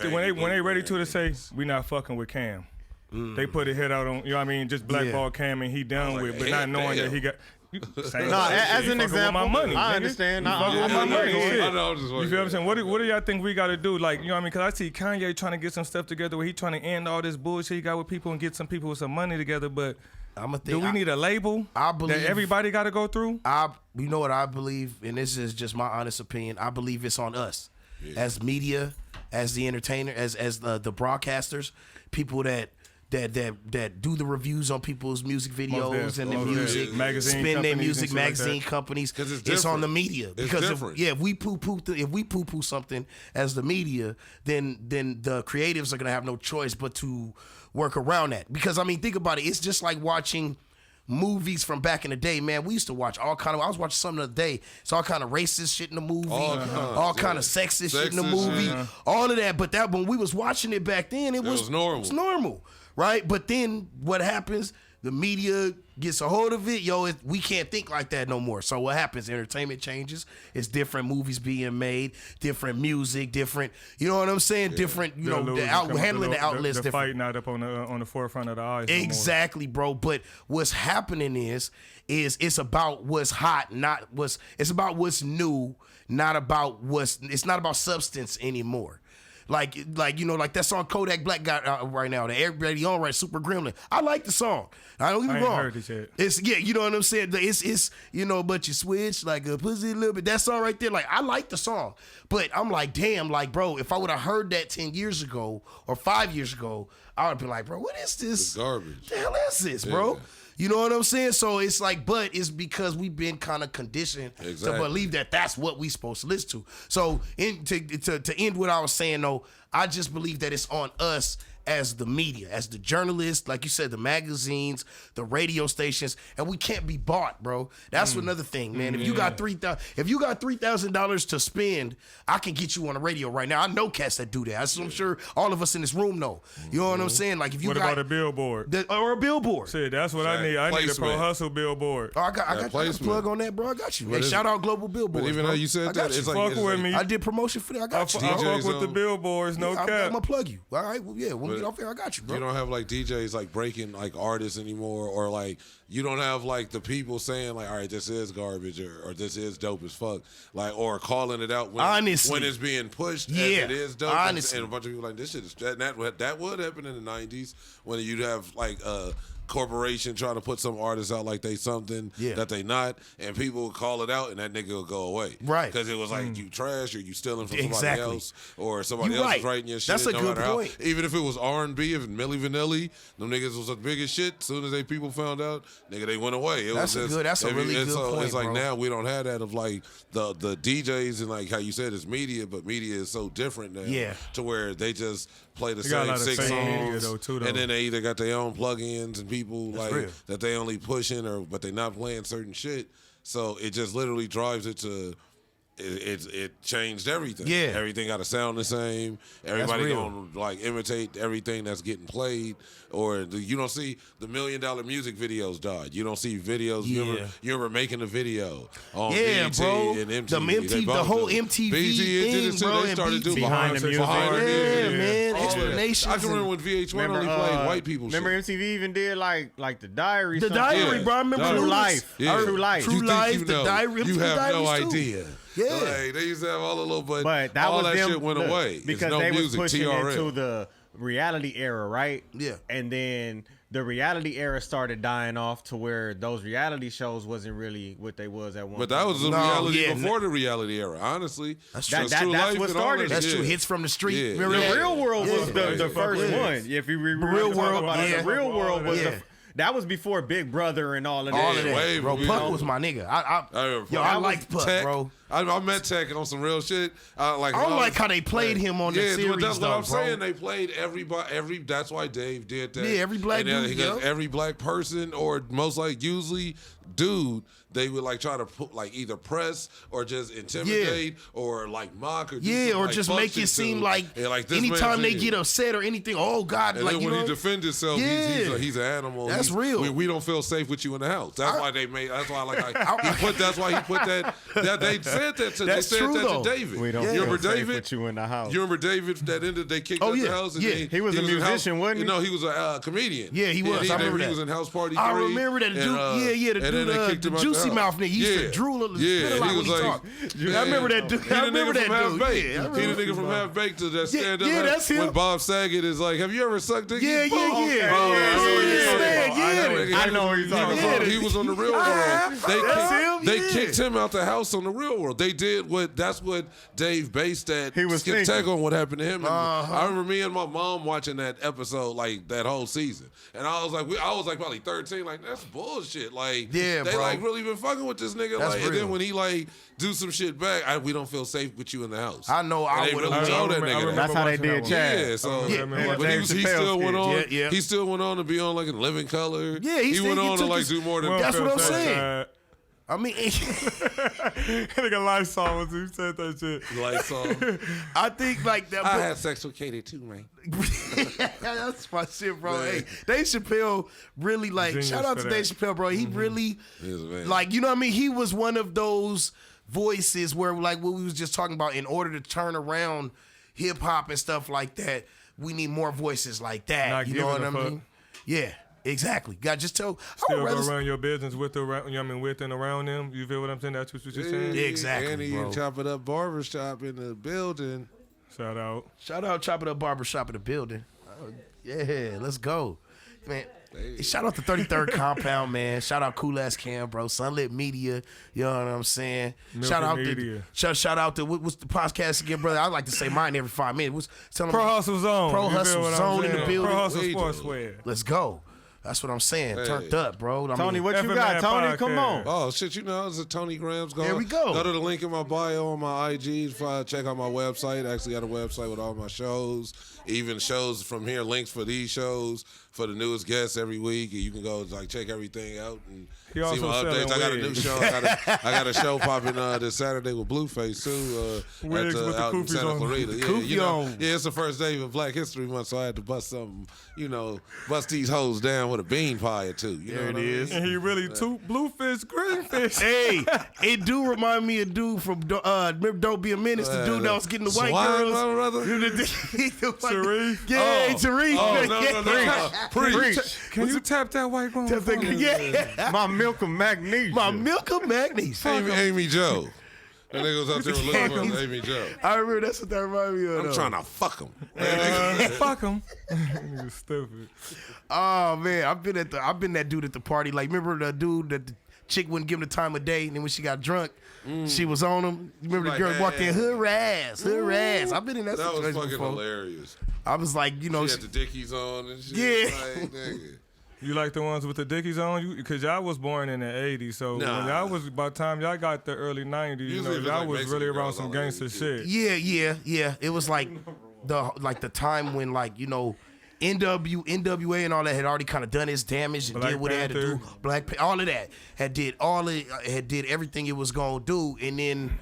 D: they ready to say we not fucking with Cam. They put a hit out on, you know what I mean, just blackball Cam and he done
E: like,
D: with, but not knowing that
E: damn.
D: he got. Same
C: No,
D: shit.
C: as
D: You
C: an
D: fucking with
C: example,
D: my money,
C: I
D: nigga.
C: understand.
D: You
C: I-
D: fucking
C: I-
D: with my
C: I-
D: money.
C: I-
D: Shit.
E: I know, I'm just
D: You feel what I'm
E: fucking-
D: saying? What do y'all think we got to do? Like, you know what I mean? Because I see Kanye trying to get some stuff together where he trying to end all this bullshit he got with people and get some people with some money together. But
B: I'm a
D: do we need a label
B: I believe-
D: that everybody got to go through?
B: You know what I believe, and this is just my honest opinion. I believe it's on us, as media, as the entertainer, as the broadcasters, people that do the reviews on people's music videos and the music,
D: magazine
B: spin their
D: companies
B: music,
D: and shit like
B: magazine
D: that.
B: companies.
E: 'Cause it's
B: It's on
E: different.
B: the media
E: It's
B: because
E: different.
B: if we poo-poo something as the media, then the creatives are gonna have no choice but to work around that. Because I mean, think about it. It's just like watching movies from back in the day, man. We used to watch all kind of. I was watching something the other day. It's all kind of racist shit in the movie, all kind of sexist shit in the
E: Sexist
B: movie,
E: shit.
B: all of that. But that when we was watching it back then, it was
E: normal.
B: It's normal, right? But then what happens? The media gets a hold of it, we can't think like that no more. So what happens? Entertainment changes. It's different movies being made, different music, different. You know what I'm saying? Different. You know, handling the outlets
D: The
B: different.
D: fight not up on the forefront of the eyes. no more.
B: Exactly, bro. But what's happening is it's about what's hot, not what's. It's about what's new, not about what's. It's not about substance anymore. Like you know, like that song Kodak Black got out right now. That everybody on right, Super Gremlin. I like the song. I don't get
D: I
B: me
D: ain't
B: wrong.
D: heard this yet.
B: It's you know what I'm saying. It's you know, but you switch like a pussy a little bit. That song right there, like I like the song, but I'm like, damn, like bro, if I would have heard that 10 years ago or 5 years ago, I would have been like, bro, what is this?
E: It's garbage.
B: The hell is this, bro?
E: Yeah.
B: You know what I'm saying? So it's like, but it's because we've been kind of conditioned to
E: Exactly.
B: believe that that's what we supposed to listen to. So to end what I was saying though, I just believe that it's on us as the media, as the journalists, like you said, the magazines, the radio stations, and we can't be bought, bro. That's another thing, man. If you got $3,000 to spend, I can get you on the radio right now. I know cats that do that. I'm sure all of us in this room know. You know what I'm saying? Like if you
D: What
B: got
D: about a billboard?
B: or a billboard.
D: Shit, that's what I need. I need a
E: Placement.
D: Pro Hustle billboard.
B: Oh, I got a
E: placement.
B: plug on that, bro. I got you. Hey,
E: it's-
B: shout out Global Billboards.
E: But even
B: bro.
E: though you said
B: I got
E: that,
B: you.
E: it's like
D: Fuck
E: it's
D: with
E: like-
D: me.
B: I did promotion for that. I
D: I
B: got you.
D: fuck
E: DJs
D: with the
E: on-
D: billboards, no
B: I'm
D: cap.
B: gonna plug you. All right. Well, yeah. When we get off here, I got you, bro.
E: You don't have like DJs like breaking like artists anymore, or like you don't have like the people saying like, all right, this is garbage or this is dope as fuck, like or calling it out when
B: Honestly.
E: when it's being pushed.
B: Yeah.
E: as it is dope.
B: Honestly.
E: And a bunch of people like this shit is that would happen in the '90s when you'd have like corporation trying to put some artists out like they something that they not, and people would call it out, and that nigga will go away,
B: Right.
E: Because it was like you trash or you stealing from somebody
B: Exactly.
E: else, or somebody
B: You
E: else
B: right.
E: is writing your shit.
B: That's a
E: no
B: good
E: matter
B: point.
E: Even if it was R&B, if Milli Vanilli, them niggas was the biggest shit. As soon as people found out, nigga, they went away. It
B: That's
E: was
B: a
E: just,
B: good- that's a
E: if
B: really
E: it's,
B: good
E: so,
B: point,
E: It's like
B: bro.
E: now we don't have that of like the DJs and like how you said it's media, but media is so different now.
B: Yeah.
E: To where they just play the
D: They got a
E: same
D: lot of
E: 6
D: fake media,
E: songs,
D: though, too, though.
E: and then they either got their own plugins and people like
B: real.
E: that they only pushing but they not playing certain shit. So it just literally drives it to. It changed everything.
B: Yeah.
E: Everything got to sound the same. Everybody
B: real.
E: gonna like imitate everything that's getting played. Or you don't see the $1 Million Music videos died. You don't see videos.
B: Yeah.
E: You remember making a video on
B: Yeah,
E: BET
B: bro.
E: and MTV.
B: The MTV
E: They both
B: the whole
E: do it.
B: MTV
E: BET did
B: thing,
E: it too.
B: bro,
E: They
B: and
E: started doing
B: BET.
C: Behind the music.
E: behind the
B: Yeah,
E: music.
B: man.
E: All that.
B: Explanations.
E: I can remember when VH1 only played white people
C: Remember
E: shit.
C: MTV even did like the diary.
B: The
C: something?
B: diary,
E: Yeah.
B: bro. I remember
E: Diary.
C: True
B: Lewis.
C: Life.
E: Yeah.
C: True Life.
B: True
E: You think
B: Life,
E: you
B: the
E: know.
B: diary.
E: You
B: the
E: have no
B: diaries, too.
E: idea.
B: Yeah.
E: Like, they used to have all the little,
C: But that
E: all
C: was
E: that
C: them,
E: shit went
C: look,
E: away.
C: because
E: It's no
C: they
E: music,
C: was pushing
E: TRL.
C: into the reality era, right?
B: Yeah.
C: And then the reality era started dying off to where those reality shows wasn't really what they was at one.
E: But that was the
B: No,
E: reality
B: yeah,
E: before the reality era, honestly.
B: That's
C: true.
E: Just
C: That-
E: True
C: that's
E: Life
C: what
E: and all
C: started
E: that
B: That's
E: shit.
B: true. Hits from the street.
E: Yeah.
B: Remember
C: The
B: that?
C: Real World was
B: Yeah.
C: the first
E: Yeah.
C: one. If you
B: Real World, yeah.
C: the Real World was
B: Yeah.
C: that was before Big Brother and all of that.
B: All of that,
E: way
B: bro.
E: before.
B: Puck was my nigga. I
E: remember
B: yo,
E: Puck.
B: I liked Puck,
E: Tech.
B: bro.
E: I met Tech on some real shit. I
B: don't like how they played him on the
E: but
B: series,
E: that's
B: though,
E: what I'm
B: bro.
E: saying. They played everybody. That's why Dave did that.
B: Yeah, every black
E: and then
B: dude,
E: he goes,
B: yeah.
E: every black person, or most like usually dude, they would like try to put like either press or just intimidate or like mock or do
B: Yeah,
E: some,
B: or
E: like,
B: just
E: fuck
B: make
E: shit
B: it seem
E: to.
B: like,
E: Yeah, like this
B: anytime
E: man's
B: they
E: in.
B: get upset or anything, oh God,
E: And
B: like
E: then
B: you
E: when
B: know,
E: he defends himself,
B: Yeah.
E: he's an animal.
B: That's real.
E: We don't feel safe with you in the house. That's why they made. That's why that's why he put that. That they said that to.
B: That's
E: they said
B: true,
E: that
B: though.
E: to David.
C: We don't
E: You
C: feel
E: remember
C: safe
E: David?
C: with you in the house.
E: You remember David that ended? They kicked
B: Oh,
E: out
B: yeah,
E: the house. And
B: yeah.
C: He was a
E: in
C: musician,
E: house,
C: wasn't he?
E: No, he was a comedian.
B: Yeah, he was. I remember
E: He
B: that.
E: was in House Party 3.
B: I remember that dude. The
E: and then
B: dude,
E: they kicked him
B: the
E: out
B: juicy
E: house.
B: mouth nigga. He used to drool a
E: Yeah,
B: spit a lot
E: he
B: when
E: was
B: he
E: like,
B: talked. I remember that dude.
E: He
B: I
E: the
B: remember
E: nigga
B: that
E: from Half
B: dude.
E: Baked.
B: Yeah, I
E: He the
B: remember
E: nigga from Half Baked to that
B: Yeah,
E: stand up.
B: yeah, that's him.
E: When Bob Saget is like, "Have you ever sucked dick?"
B: Yeah,
E: He's
B: yeah,
E: boom.
B: yeah.
E: Oh,
B: Yeah,
E: I know what you're talking
B: yeah,
E: about.
B: yeah.
C: I know what you're talking
B: about.
E: He was on the Real World.
B: That's him,
E: They
B: yeah.
E: kicked him out the house on the Real World. They did what. That's what Dave based that.
C: He was
E: Skip
C: thinking.
E: Tech on what happened to him. And I remember me and my mom watching that episode, like that whole season, and I was like probably 13. Like that's bullshit. Like
B: Yeah,
E: they
B: bro.
E: like really been fucking with this nigga.
B: That's
E: Like, and then
B: real.
E: when he like do some shit back, we don't feel safe with you in the house.
B: I know.
E: And
B: I
E: they
B: would
E: really
B: have.
E: told that nigga that.
C: That's how they
D: watching that
C: did
D: one.
C: Chad.
E: Yeah, so
B: Yeah,
E: but
C: Dave
E: he
C: Chappelle
E: still went
C: skit.
E: on.
B: Yeah.
E: He still went on to be on like in Living Color.
B: Yeah, he
E: went
B: still- he
E: on to
B: took
E: like
B: his-
E: do more than.
B: That's what I'm
D: Welcome,
B: saying.
D: Chad.
B: I mean,
D: Nigga life song was who said that shit.
E: Like so.
B: I think like that.
E: I had sex with Katie too, man.
B: That's my shit, bro.
E: Man.
B: Hey, Dave Chappelle really like.
D: Genius
B: Shout out
D: for
B: to
D: that.
B: Dave Chappelle, bro. He really
E: He's a man.
B: like. You know what I mean? He was one of those voices where like what we was just talking about. In order to turn around hip hop and stuff like that, we need more voices like that.
D: Not
B: you know what
D: giving
B: I
D: a fuck.
B: mean? Yeah, exactly. God, just tell. I
D: Still
B: would
D: go
B: rather.
D: run your business with and around them. You feel what I'm saying? That's what you're saying.
B: Yeah. Exactly,
E: And he
B: bro.
E: Chop It Up barbershop in the building.
D: Shout out.
B: Shout out Chop It Up Barbershop in the building. Yeah, let's go. Man, shout out to 33rd Compound, man. Shout out Cool Ass Cam, bro. Sunlit Media, you know what I'm saying?
D: Milky
B: Shout out
D: Media.
B: to shout out to what's the podcast again, brother? I like to say mine every 5 minutes. Tell them,
D: Pro Hustle Zone.
B: Pro
D: You feel
B: Hustle
D: what I'm
B: Zone in the
D: saying?
B: building.
D: Pro Hustle
E: We do.
D: Sportswear.
B: let's go. That's what I'm saying.
E: Hey.
B: Turned up, bro. I
C: Tony,
B: mean,
C: what you
D: FMI
C: got? Tony, come
D: podcast.
C: on.
E: Oh shit, you know it's a Tony Grams.
B: There we go.
E: Go to the link in my bio on my IG. Check out my website. I actually got a website with all my shows, even shows from here. Links for these shows for the newest guests every week. And you can go like check everything out and
D: He
E: see
D: also
E: my updates.
D: selling
E: I got a new
D: wigs.
E: show. I got a show popping this Saturday with Blueface too.
D: Wigs with the
E: out in
D: koofies
E: Santa
D: on.
E: Clarita. Yeah,
B: Koofy
E: you know,
B: on.
E: yeah, it's the first day of Black History Month, so I had to bust something. You know, bust these hoes down with a bean pie or two. You know
B: There
E: what
B: it
E: I mean?
B: is.
D: And he really took bluefish, greenfish.
B: hey, it do remind me of dude from remember Don't Be a Menace, the dude that was getting the white
E: Swine,
B: girls.
E: my brother.
B: Sharif?
D: Sharif?
B: Yeah, Sharif.
E: Oh, no. Preach.
D: Can you tap that white girl?
B: Tap that- yeah.
C: My milk of magnesia.
B: My milk of magnesium.
E: Amy Joe. That nigga was out there looking for Amy Joe.
B: I remember that's what that reminded me of.
E: I'm trying to fuck him.
D: Fuck him. Nigga stupid.
B: Oh man, I've been that dude at the party. Like, remember the dude that the chick wouldn't give him the time of day, and then when she got drunk, she was on him. You remember
E: Like,
B: the girl walked in,
E: yeah.
B: her ass. I've been in that,
E: That was
B: situation
E: fucking
B: before.
E: hilarious.
B: I was like, you know,
E: She had the dickies on and shit.
B: Yeah.
E: Like, nigga.
D: You like the ones with the dickies on? You because y'all was born in the 80s, so
E: Nah.
D: when y'all was by the time y'all got the early 90s, you
E: Usually
D: know,
E: if it's
D: y'all
E: like
D: was
E: Mexican
D: really around
E: girls,
D: some
E: all
D: gangster
E: 80s.
D: shit.
B: yeah. It was like the time when, like, you know, NWA and all that had already kind of done its damage and
D: Black
B: did what it had to do.
D: Panther.
B: All of that had did everything it was gonna do, and then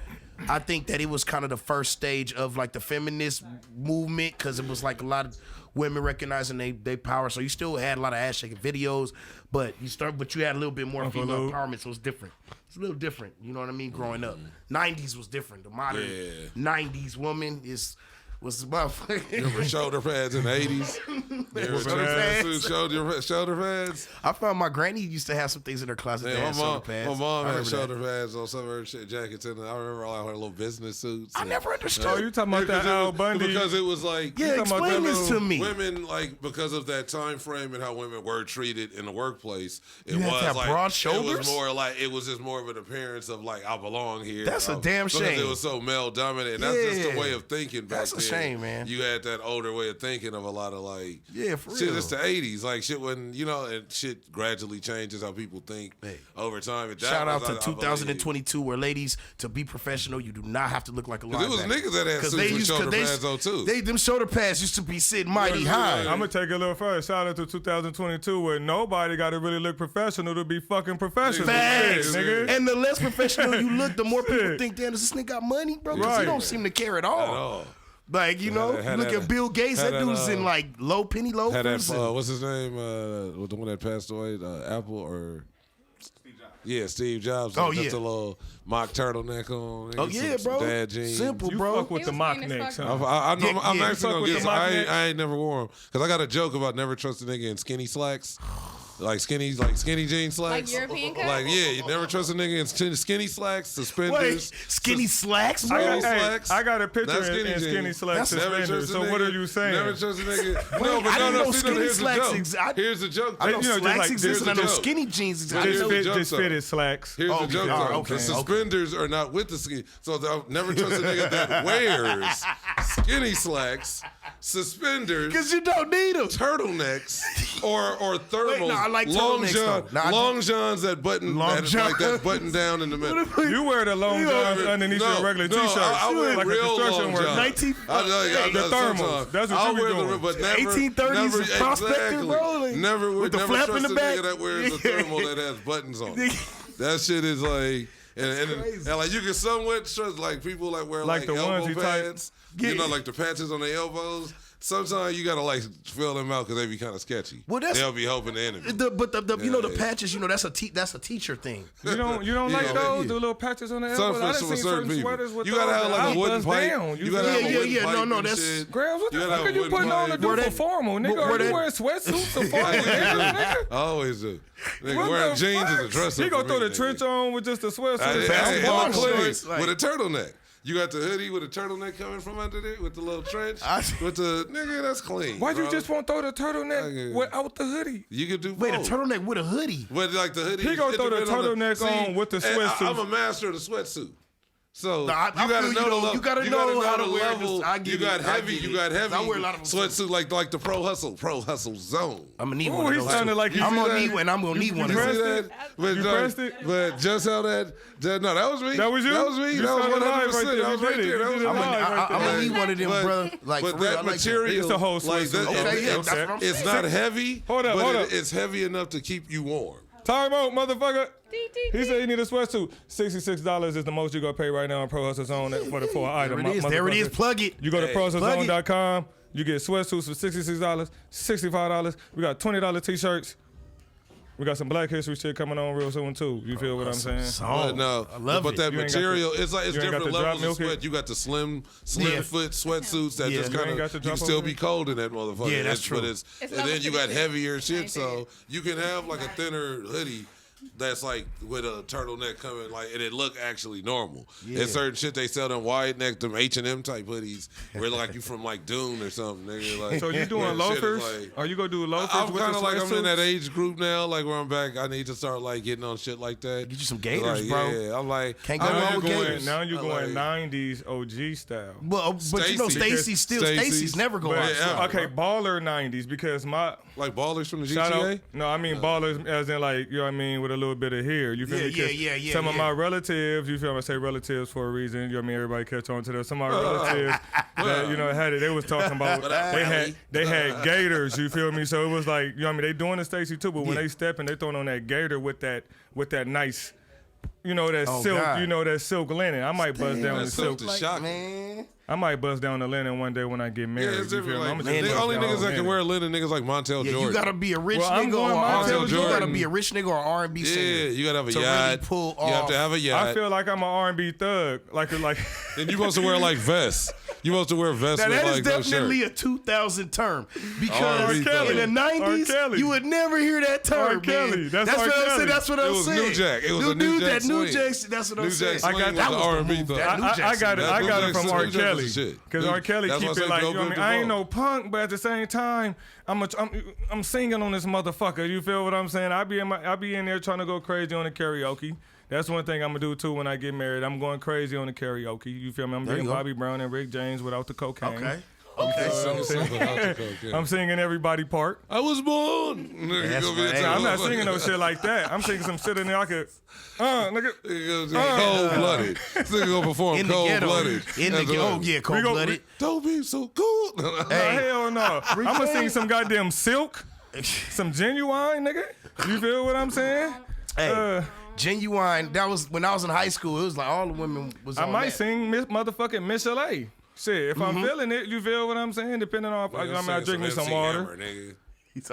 B: I think that it was kind of the first stage of like the feminist movement, because it was like a lot of women recognizing they power. So you still had a lot of ass shaking videos, but you had a little bit more
D: Uncle
B: female
D: Luke.
B: empowerment, so it's different. It's a little different, you know what I mean? Growing up, 90s was different. The modern
E: Yeah.
B: 90s woman is Was the motherfucker.
E: You remember shoulder pads in the 80s? Shoulder pads?
B: I found my granny used to have some things in her closet that had shoulder pads.
E: My mom
B: I
E: had
B: remember
E: shoulder pads on some of her jackets, and I remember all her little business suits.
B: I never understood.
D: Oh, you talking about that Al Bundy?
E: Because it was like,
B: Yeah, explain this to me.
E: Women, like, because of that time frame and how women were treated in the workplace, it
B: You have
E: was
B: to have
E: like
B: broad
E: It
B: shoulders?
E: was more like it was just more of an appearance of like I belong here.
B: That's a damn shame.
E: Because it was so male dominant, and that's just the
B: Yeah.
E: way of thinking back
B: That's a
E: then.
B: shame, man.
E: You had that older way of thinking of a lot of like
B: For
E: shit.
B: real.
E: It's the 80s, like shit when and shit gradually changes how people think over time. And that
B: Shout out
E: was,
B: to
E: I believe,
B: 2022, where ladies, to be professional, you do not have to look like a linebacker.
E: It was niggas that had suits with shoulder pads on too.
B: Them shoulder pads used to be sitting mighty high.
D: I'm gonna take it a little further. Shout out to 2022, where nobody got to really look professional to be fucking professional.
B: Facts.
D: Shit, nigga.
B: And the less professional you look, the more people think, damn, does this nigga got money, bro? Because he
D: Right.
B: don't seem to care at
E: At
B: all.
E: all.
B: Like, you know,
E: Had
B: you look
E: that-
B: at Bill Gates,
E: had
B: that
E: that,
B: dude's in like low penny
E: Had that,
B: loafers.
E: what's his name? The one that passed away, Apple or Steve Jobs. Yeah, Steve Jobs.
B: Oh,
E: Just
B: yeah.
E: a little mock turtleneck on.
B: Oh, yeah, bro.
E: Some dad jeans.
B: Simple,
D: You
B: bro.
D: fuck with
F: He
D: the
F: was
D: mock
F: mean as
D: necks,
F: fuck.
D: huh?
E: I'm
B: Yeah,
E: actually
B: yeah.
E: gonna
D: Fuck
E: get
D: with
E: some.
D: the mock
E: I
D: necks.
E: ain't never wore them because I got a joke about never trust a nigga in skinny slacks. Like skinny jean slacks.
F: Like European cut?
E: Like, yeah, you never trust a nigga in skinny slacks, suspenders.
B: Wait, skinny slacks, bro?
E: Slacks.
D: I got a picture
E: Not
D: in
E: skinny
D: skinny
E: jeans.
D: slacks
E: Never trust
D: suspenders.
E: a
D: So what
E: nigga.
D: are you saying?
E: Never trust a nigga. No,
B: I
E: but
B: didn't know
E: no. See,
B: skinny
E: here's the
B: slacks
E: joke. Here's the joke.
B: I know
D: You know, just
B: slacks
D: like-
B: exist, and I
E: here's
B: know
E: the joke.
B: skinny jeans exist. I
E: Here's
B: know-
E: the
D: Just,
E: joke,
D: just
E: though.
D: fitted slacks.
E: Here's
B: Oh,
E: the joke,
B: okay.
E: though.
B: Okay,
E: The
B: okay.
E: suspenders are not with the skinny. So I'll never trust a nigga that wears skinny slacks, suspenders,
B: Because you don't need them.
E: turtlenecks, or thermals.
B: Wait, no, I like
E: long
B: turtlenecks,
E: john,
B: though. No, I
E: long johns that button,
B: Long
E: like that
B: johns.
E: button down in the middle.
D: You wear the long johns underneath your regular t-shirts.
E: I wear
D: like a
E: real
D: construction
E: long
D: worker.
E: johns.
B: 19
D: the thermals. That's what
E: I'll
D: you be
E: wear
D: doing.
E: but never,
B: 1830s
E: never,
B: prospector,
E: exactly.
B: bro, like,
E: Never
B: with the
E: never
B: flap
E: trust
B: in the
E: a
B: back.
E: nigga that wears a thermal that has buttons on it. That shit is like, and like you can somewhat trust like people like wear
D: Like
E: like,
D: the
E: elbow
D: onesie type.
E: pads. You know, like the patches on their elbows. Sometimes you gotta like fill them out because they be kind of sketchy.
B: Well, that's-
E: They'll be hoping the enemy.
B: But you know the
E: Yeah.
B: patches, you know that's a teacher thing.
D: You don't like
E: Yeah.
D: those? The little patches on the
E: Some
D: elbows? I
E: for
D: done seen
E: certain people.
D: sweaters with
E: You gotta
D: those
E: have
D: that
E: like a
D: I'll
E: wooden
D: bust
E: pipe.
D: down.
E: You gotta
D: feel
E: have
D: me?
E: a wooden
B: Yeah,
E: pipe
B: no,
E: and
B: that's-
E: shit.
D: Grams, what the
E: You gotta
D: fuck
E: have
D: are you
E: wooden
D: putting on to
E: pipe.
D: do
B: Where
D: for
B: that-
D: formal, nigga?
B: where
D: Are you
B: that-
D: wearing sweatsuits to
E: I
D: formal?
E: always do. I always do. Nigga,
D: What
E: wearing
D: the
E: jeans
D: fuck?
E: is a dress up.
D: He gonna
E: for
D: throw
E: me,
D: the
E: nigga.
D: trench on with just a sweatsuit.
E: Hey,
B: basketball
E: and the clean
B: shorts, like-
E: with a turtleneck. You got the hoodie with a turtleneck coming from under there with the little trench. With the nigga, that's clean.
D: Why you
E: bro.
D: just won't throw the turtleneck
E: Okay.
D: without the hoodie?
E: You could do
B: Wait, a
E: both.
B: turtleneck with a hoodie.
E: But like the hoodie,
D: He gonna
E: it
D: throw the
E: depends on
D: turtleneck on with the
E: and
D: sweatsuit.
E: I'm a master of the sweatsuit. So
B: No, I
E: you
B: feel
E: gotta
B: you,
E: know the
B: though.
E: level.
B: You gotta
E: you
B: know
E: gotta
B: how to
E: the
B: wear this.
E: level.
B: I get
E: You
B: it.
E: got
B: I
E: heavy.
B: get
E: You
B: it.
E: got heavy.
B: I wear a lot of them
E: sweatsuit like the Pro Hustle zone.
B: I'm gonna need
D: Ooh,
B: one of
D: he
B: those.
D: sounded like he
B: I'm
D: see
B: gonna
E: that?
B: need one. I'm gonna need one of
D: pressed
E: See
B: those.
D: it?
E: that? But,
D: You pressed it?
E: but just how that no, that was me.
D: That was you?
E: That was me.
D: You
E: That was
D: sounded live
E: 100%.
D: right there.
E: That was
D: You
E: right
D: did it.
E: there.
D: You
E: That was
D: did it
E: me.
D: live right
B: I'm
D: there.
B: gonna need one of them,
E: But-
B: brother. Like
E: but
B: for real,
E: that
B: I like
E: material,
D: It's a whole
E: like
D: sweatsuit.
E: that,
B: Okay, yeah, that's
E: it's,
B: what I'm
E: it's
B: saying.
E: not heavy,
D: Hold up,
E: but
D: hold up.
E: it's heavy enough to keep you warm.
D: Time out, motherfucker.
F: Dee, dee,
D: He
F: dee.
D: said he need a sweatsuit. $66 is the most you gonna pay right now on Pro Hustle Zone for an item.
B: There it is. There it is.
D: motherfucker.
B: Plug it.
D: You go to
B: plug it.
D: ProHustleZone.com. You get sweatsuits for $66, $65. We got $20 t-shirts. We got some Black History shit coming on real soon too. You feel what I'm saying?
E: But no,
B: I love
E: but
B: it.
E: that
D: You ain't got
E: material, it's like it's
D: you ain't got
E: different
D: the drop
E: levels of
D: milk
E: sweat.
D: it?
E: You got the slim
B: Yeah.
E: foot sweatsuits that
B: Yeah.
E: just
B: You
E: kind
D: ain't got
E: of
D: the
E: you
D: drop
E: can still
D: over
E: be
D: it?
E: cold in that motherfucker.
B: Yeah, that's true.
E: But
F: It's
E: and
F: level
E: then you
F: to
E: got
F: the
E: heavier
F: same
E: shit, so you can have like a thinner hoodie. That's like with a turtleneck coming, like, and it look actually normal. There's certain shit they sell them wide neck, them H&M type hoodies, where like you from like Dune or something, nigga. Like,
D: So you
E: where
D: doing
E: the shit is
D: loafers?
E: like-
D: Are you gonna do loafers
E: I'm
D: with
E: kind
D: the
E: of like I'm in that
D: sweatsuits?
E: age group now, like where I'm back. I need to start like getting on shit like that.
B: Get you some gators, bro.
E: Yeah, I'm like,
B: Can't go
E: I'm
B: wrong
E: like
B: with
E: going-
B: gators.
D: Now you're
E: I'm
D: going
E: like-
D: 90s OG style.
B: But you know,
E: Stacy.
B: Stacy's never go
D: But,
B: outside.
D: okay, baller 90s because my
E: like ballers from the
D: shout
E: GTA.
D: out. No, I mean ballers as in like, you know what I mean, with a little bit of hair. You feel
B: Yeah,
D: me? 'Cause
B: yeah,
D: Some of
B: yeah.
D: my relatives, you feel me? I say relatives for a reason. You know what I mean? Everybody catch on to that. Some of my relatives that, you know, had it. They was talking about they had gators. You feel me? So it was like, you know what I mean? They doing the Stacy too, but when they stepping, they throwing on that gator with that nice, you know, that
B: Oh,
D: silk,
B: God.
D: you know, that silk linen. I might bust down the
E: That's
D: silk.
E: something shocking.
B: Man,
D: I might bust down the linen one day when I get
E: Yeah,
D: married.
E: it's
D: you
E: different.
D: feel me?
E: Like,
D: I'ma
B: man,
E: the
D: just
E: only
D: bust
E: niggas
D: down
E: that can
D: linen.
E: wear linen niggas like Montel
B: yeah,
E: Jordan.
B: you gotta be a rich
D: Well, I'm
B: nigga
D: going
B: or
D: Montel
B: You gotta
E: Jordan.
B: be a rich nigga or R&B singer.
E: Yeah, you gotta have a
B: to
E: yacht.
B: really pull
E: You have
B: off.
E: to have a yacht.
D: I feel like I'm an R&B thug. Like
E: and you supposed to wear like vests. You supposed to wear vests
B: Now
E: with
B: that is
E: like no
B: definitely
E: shirt.
B: a 2000 term because
E: R&B
B: in
E: Kelly.
B: the 90s
D: Kelly.
B: you would never hear that term.
D: R. Kelly.
B: Man.
D: That's
B: what
D: R.
B: I'm saying.
D: Kelly.
B: That's what
E: It
B: I'm
E: was
B: saying.
E: New Jack. It was a New Jack
B: that New
E: swing.
B: Jack. That's what I'm
E: New
B: saying.
E: Jack swing
D: I got-
E: was
D: that
E: the
D: was
E: R&B
B: move.
E: thing.
B: That New Jack
D: I got it.
E: That
D: I
E: New
D: got
E: Jack
D: it from
E: New
D: R.
E: Jack
D: Kelly.
E: was the shit.
D: Because
E: New-
D: R. Kelly
E: that's
D: keep
E: why I
D: it
E: say
D: like,
E: Go
D: you know what I
E: Good
D: mean? I ain't
E: Devon.
D: no punk, but at the same time, I'm singing on this motherfucker. You feel what I'm saying? I be in there trying to go crazy on the karaoke. That's one thing I'm gonna do too when I get married. I'm going crazy on the karaoke. You feel me? I'm
B: There you
D: being
B: go.
D: Bobby Brown and Rick James without the cocaine.
B: Okay.
D: I'm singing everybody part.
E: I was born. Nigga,
B: That's
E: gonna be a
B: right.
D: Nah, I'm not
E: motherfucker.
D: singing no shit like that. I'm singing some shit in there I could, nigga.
E: Cold blooded. Nigga gonna perform
B: In the
E: cold
B: ghetto.
E: blooded.
B: In the ghetto. Oh yeah, cold blooded.
E: Don't be so cool.
D: Nah, hell no. I'm gonna sing some goddamn Silk, some Genuine, nigga. You feel what I'm saying?
B: Hey, Genuine. That was when I was in high school. It was like all the women was.
D: I
B: on
D: might
B: that.
D: sing motherfucking Miss LA. Shit, if I'm feeling it, you feel what I'm saying? Depending on, I drink me some water.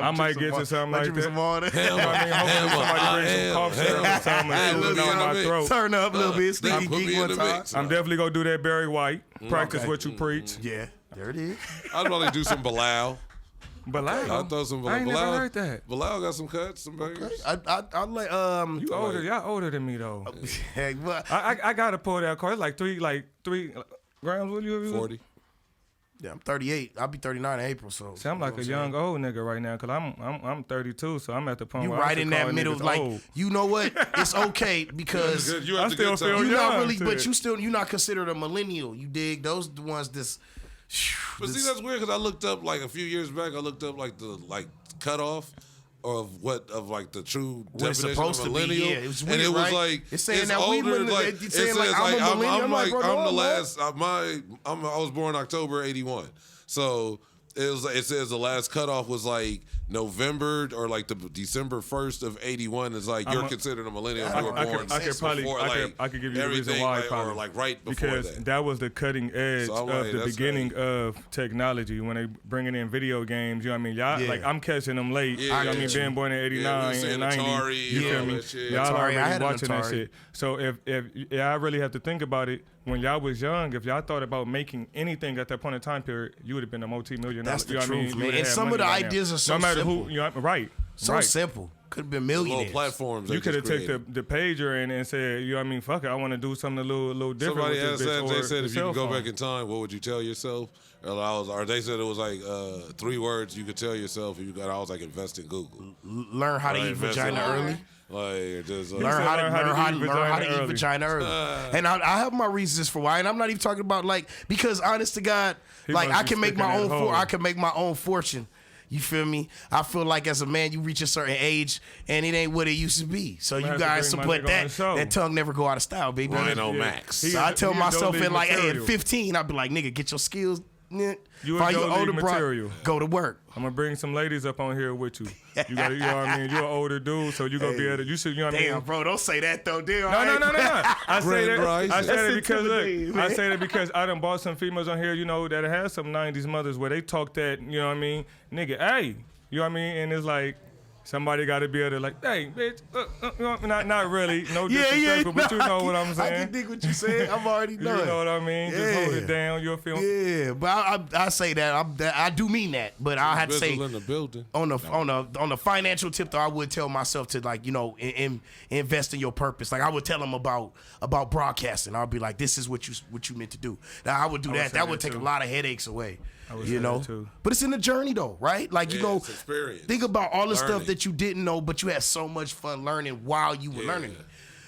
D: I might get to something like that.
B: Some water.
D: You know what I mean? Hopefully somebody bring some cough syrup or something and
E: Look
D: put it
E: at
D: on my
E: me.
D: throat.
B: Turn up a little bit. Sneaky
E: put
B: geek
E: me in
B: one
E: the
B: time.
E: mix.
D: I'm definitely gonna do that Barry White. Practice
B: Okay.
D: what you preach.
B: Yeah, there it is.
E: I'd probably do some Bilal.
D: Bilal.
E: I'd throw some Bilal.
D: I ain't never heard that.
E: Bilal got some cuts, some bangers.
B: I like
D: You older, y'all older than me though.
B: Hey, but
D: I gotta pull that card. It's like three grams. What you?
E: 40.
B: yeah, I'm 38. I'll be 39 in April. So
D: See, I'm like a young old nigga right now, cause I'm 32, so I'm at the point
B: You
D: where I
B: right
D: should
B: in that
D: call
B: middle,
D: niggas
B: like
D: old.
B: you know what? It's okay because
E: You
D: I
E: have the
D: still
E: good
D: feel
E: time.
B: you're
D: young.
B: not really,
D: to
B: but
D: it.
B: you're not considered a millennial. You dig? Those the ones that's.
E: But see, that's weird because I looked up like a few years back. I looked up like the cutoff of like the true
B: What it's
E: definition
B: supposed
E: of
B: to be,
E: millennial.
B: yeah. It was
E: and
B: weird,
E: it was
B: right?
E: like
B: It's saying that we
E: older.
B: millennial-
E: Like
B: it's
E: it
B: saying,
E: says
B: like, I'm a millennial.
E: I'm
B: I'm like,
E: like
B: bro,
E: I'm
B: no,
E: the
B: I'm
E: last. I was born October '81, so. It says the last cutoff was like November or like the December 1st of '81 is like you're considered a millennial. You were born
D: I could probably
E: before,
D: I could give you the reason
E: everything,
D: why
E: like,
D: probably.
E: or like right before
D: because
E: that.
D: was the cutting edge
E: So I'm
D: of
E: like,
D: the
E: that's
D: beginning
E: crazy.
D: of technology when they bringing in video games. You know what I mean? Y'all
B: Yeah.
D: like I'm catching them late.
E: Yeah,
D: you know what I
E: yeah.
D: mean? Being born in
E: Yeah,
D: '89
E: we was saying
D: and '90.
E: Atari
D: You
E: and
D: feel
E: all
D: me?
E: that shit.
D: Y'all
B: Atari, I
D: already
B: had an
D: watching that
B: Atari.
D: shit. So if I really have to think about it, when y'all was young, if y'all thought about making anything at that point in time period, you would have been a multi-millionaire.
B: That's the
D: you know what I mean?
B: truth,
D: You
B: man.
D: would've
B: And
D: had
B: some of
D: money
B: the
D: right now.
B: ideas are so
D: no matter
B: simple.
D: who, you know, right?
B: So
D: right.
B: simple. Could have been
E: Little
B: millionaires.
E: platforms.
D: You
E: they
D: could have
E: just
D: taken
E: created.
D: the pager and said, you know what I mean, fuck it, I want to do something a little different.
E: Somebody
D: with
E: asked
D: this
E: that.
D: bitch,
E: They
D: or
E: said
D: the
E: if you
D: cell
E: could go
D: phone.
E: back in time, what would you tell yourself? Or they said it was like 3 words you could tell yourself. If you got, I was like invest in Google.
B: Learn how to
E: Like,
B: eat
E: invest
B: vagina
E: in-
B: early.
E: Like just
B: Learn how to
D: eat
B: eat
D: vagina early.
B: vagina early. And I have my reasons for why. And I'm not even talking about like because honest to God, like
D: must
B: I
D: be
B: can make
D: sticking
B: my
D: that
B: own
D: hole.
B: I can make my own fortune. You feel me? I feel like as a man, you reach a certain age and it ain't what it used to be. So you
D: have to
B: guys
D: bring my
B: support
D: nigga on the
B: that.
D: show.
B: That tongue never go out of style, baby.
E: Rhino
D: Yeah.
E: Max.
D: He
B: So
D: is-
B: I tell
D: he is
B: myself
D: Joe
B: in like, hey, at
D: material.
B: 15, I'd be like, nigga, get your skills.
D: You a
B: Find
D: Joe
B: your
D: League
B: older brother.
D: material.
B: Go to work.
D: I'm gonna bring some ladies up on here with you. You got, you know what I mean? You're an older dude, so you gonna be able to. You should, you know what I mean?
B: Damn, bro, don't say that though. Damn.
D: No. I say
E: Grand
D: that.
E: Rising.
D: I say that
B: That's
D: because
B: intimidating,
D: look,
B: man.
D: I say that because I done bought some females on here, you know, that has some '90s mothers where they talk that, you know what I mean, nigga, hey, you know what I mean, and it's like. Somebody got to be able to like, hey, bitch, not really, no disrespectful, but you know what I'm
B: I
D: saying.
B: can dig what you said. I'm already
D: You
B: done.
D: know what I mean? Just hold
B: Yeah.
D: it down. You'll feel.
B: Yeah, but I say that I do mean that, but I have to say
E: Bizzle in the building.
B: on the financial tip though, I would tell myself to like invest in your purpose. Like I would tell them about broadcasting. I'll be like, this is what you meant to do. Now I would do that.
D: say
B: That would
D: that
B: take
D: too.
B: a lot of headaches away.
D: would
B: You
D: say
B: know,
D: that too.
B: but it's in the journey though, right? Like you
E: Yeah,
B: know,
E: it's experience.
B: think about all the stuff
E: Learning.
B: that you didn't know, but you had so much fun learning while you were learning it.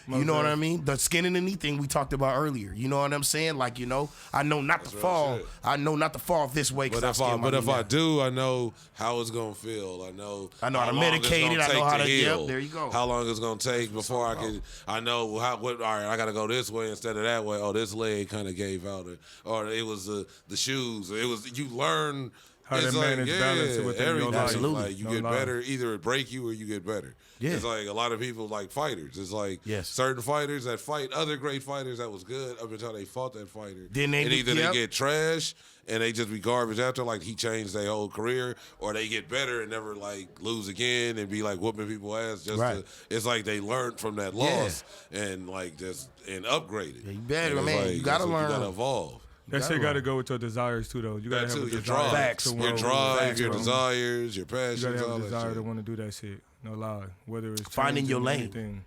B: You know what I mean? The skin in the knee thing we talked about earlier. You know what I'm saying? Like, you know, I know not to fall.
E: shit.
B: I know not to fall this way because
E: But if I do, I know how it's gonna feel. I know
B: how to
E: long it's
B: medicate
E: gonna
B: it. I know
E: take
B: how
E: to
B: to
E: heal.
B: yep, there you go.
E: How long it's gonna take before I can. I know what. All right, I gotta go this way instead of that way. Oh, this leg kind of gave out, or it was the shoes. It was you learn.
D: How to
E: it's
D: manage balance within your
E: everything.
D: life.
B: Absolutely.
E: Like you
D: No
E: get
D: lie.
E: better. Either it break you or you get better.
B: Yeah.
E: It's like a lot of people like fighters. It's like
B: Yes.
E: certain fighters that fight other great fighters that was good up until they fought that fighter.
B: Then they
E: and
B: be-
E: either
B: yep.
E: they get trash and they just be garbage after, like he changed their whole career, or they get better and never like lose again and be like whooping people ass. Just
B: Right.
E: it's like they learned from that loss and like just and upgraded.
B: Yeah, you better,
E: And it's
B: man.
E: like,
B: You gotta
E: that's what
B: learn.
E: You gotta evolve.
D: That shit got to go with your desires too, though. You got to have a
E: your
D: desire.
E: drive,
B: Facts.
D: to
E: your
D: want-
E: drive,
B: Facts,
E: your
B: bro.
E: desires, your
D: You got
E: passions,
D: to have
E: all
D: a
E: that
D: desire
E: shit.
D: to want to do that shit. No lie. Whether it's
B: Finding your
D: changing
B: lane.
D: anything.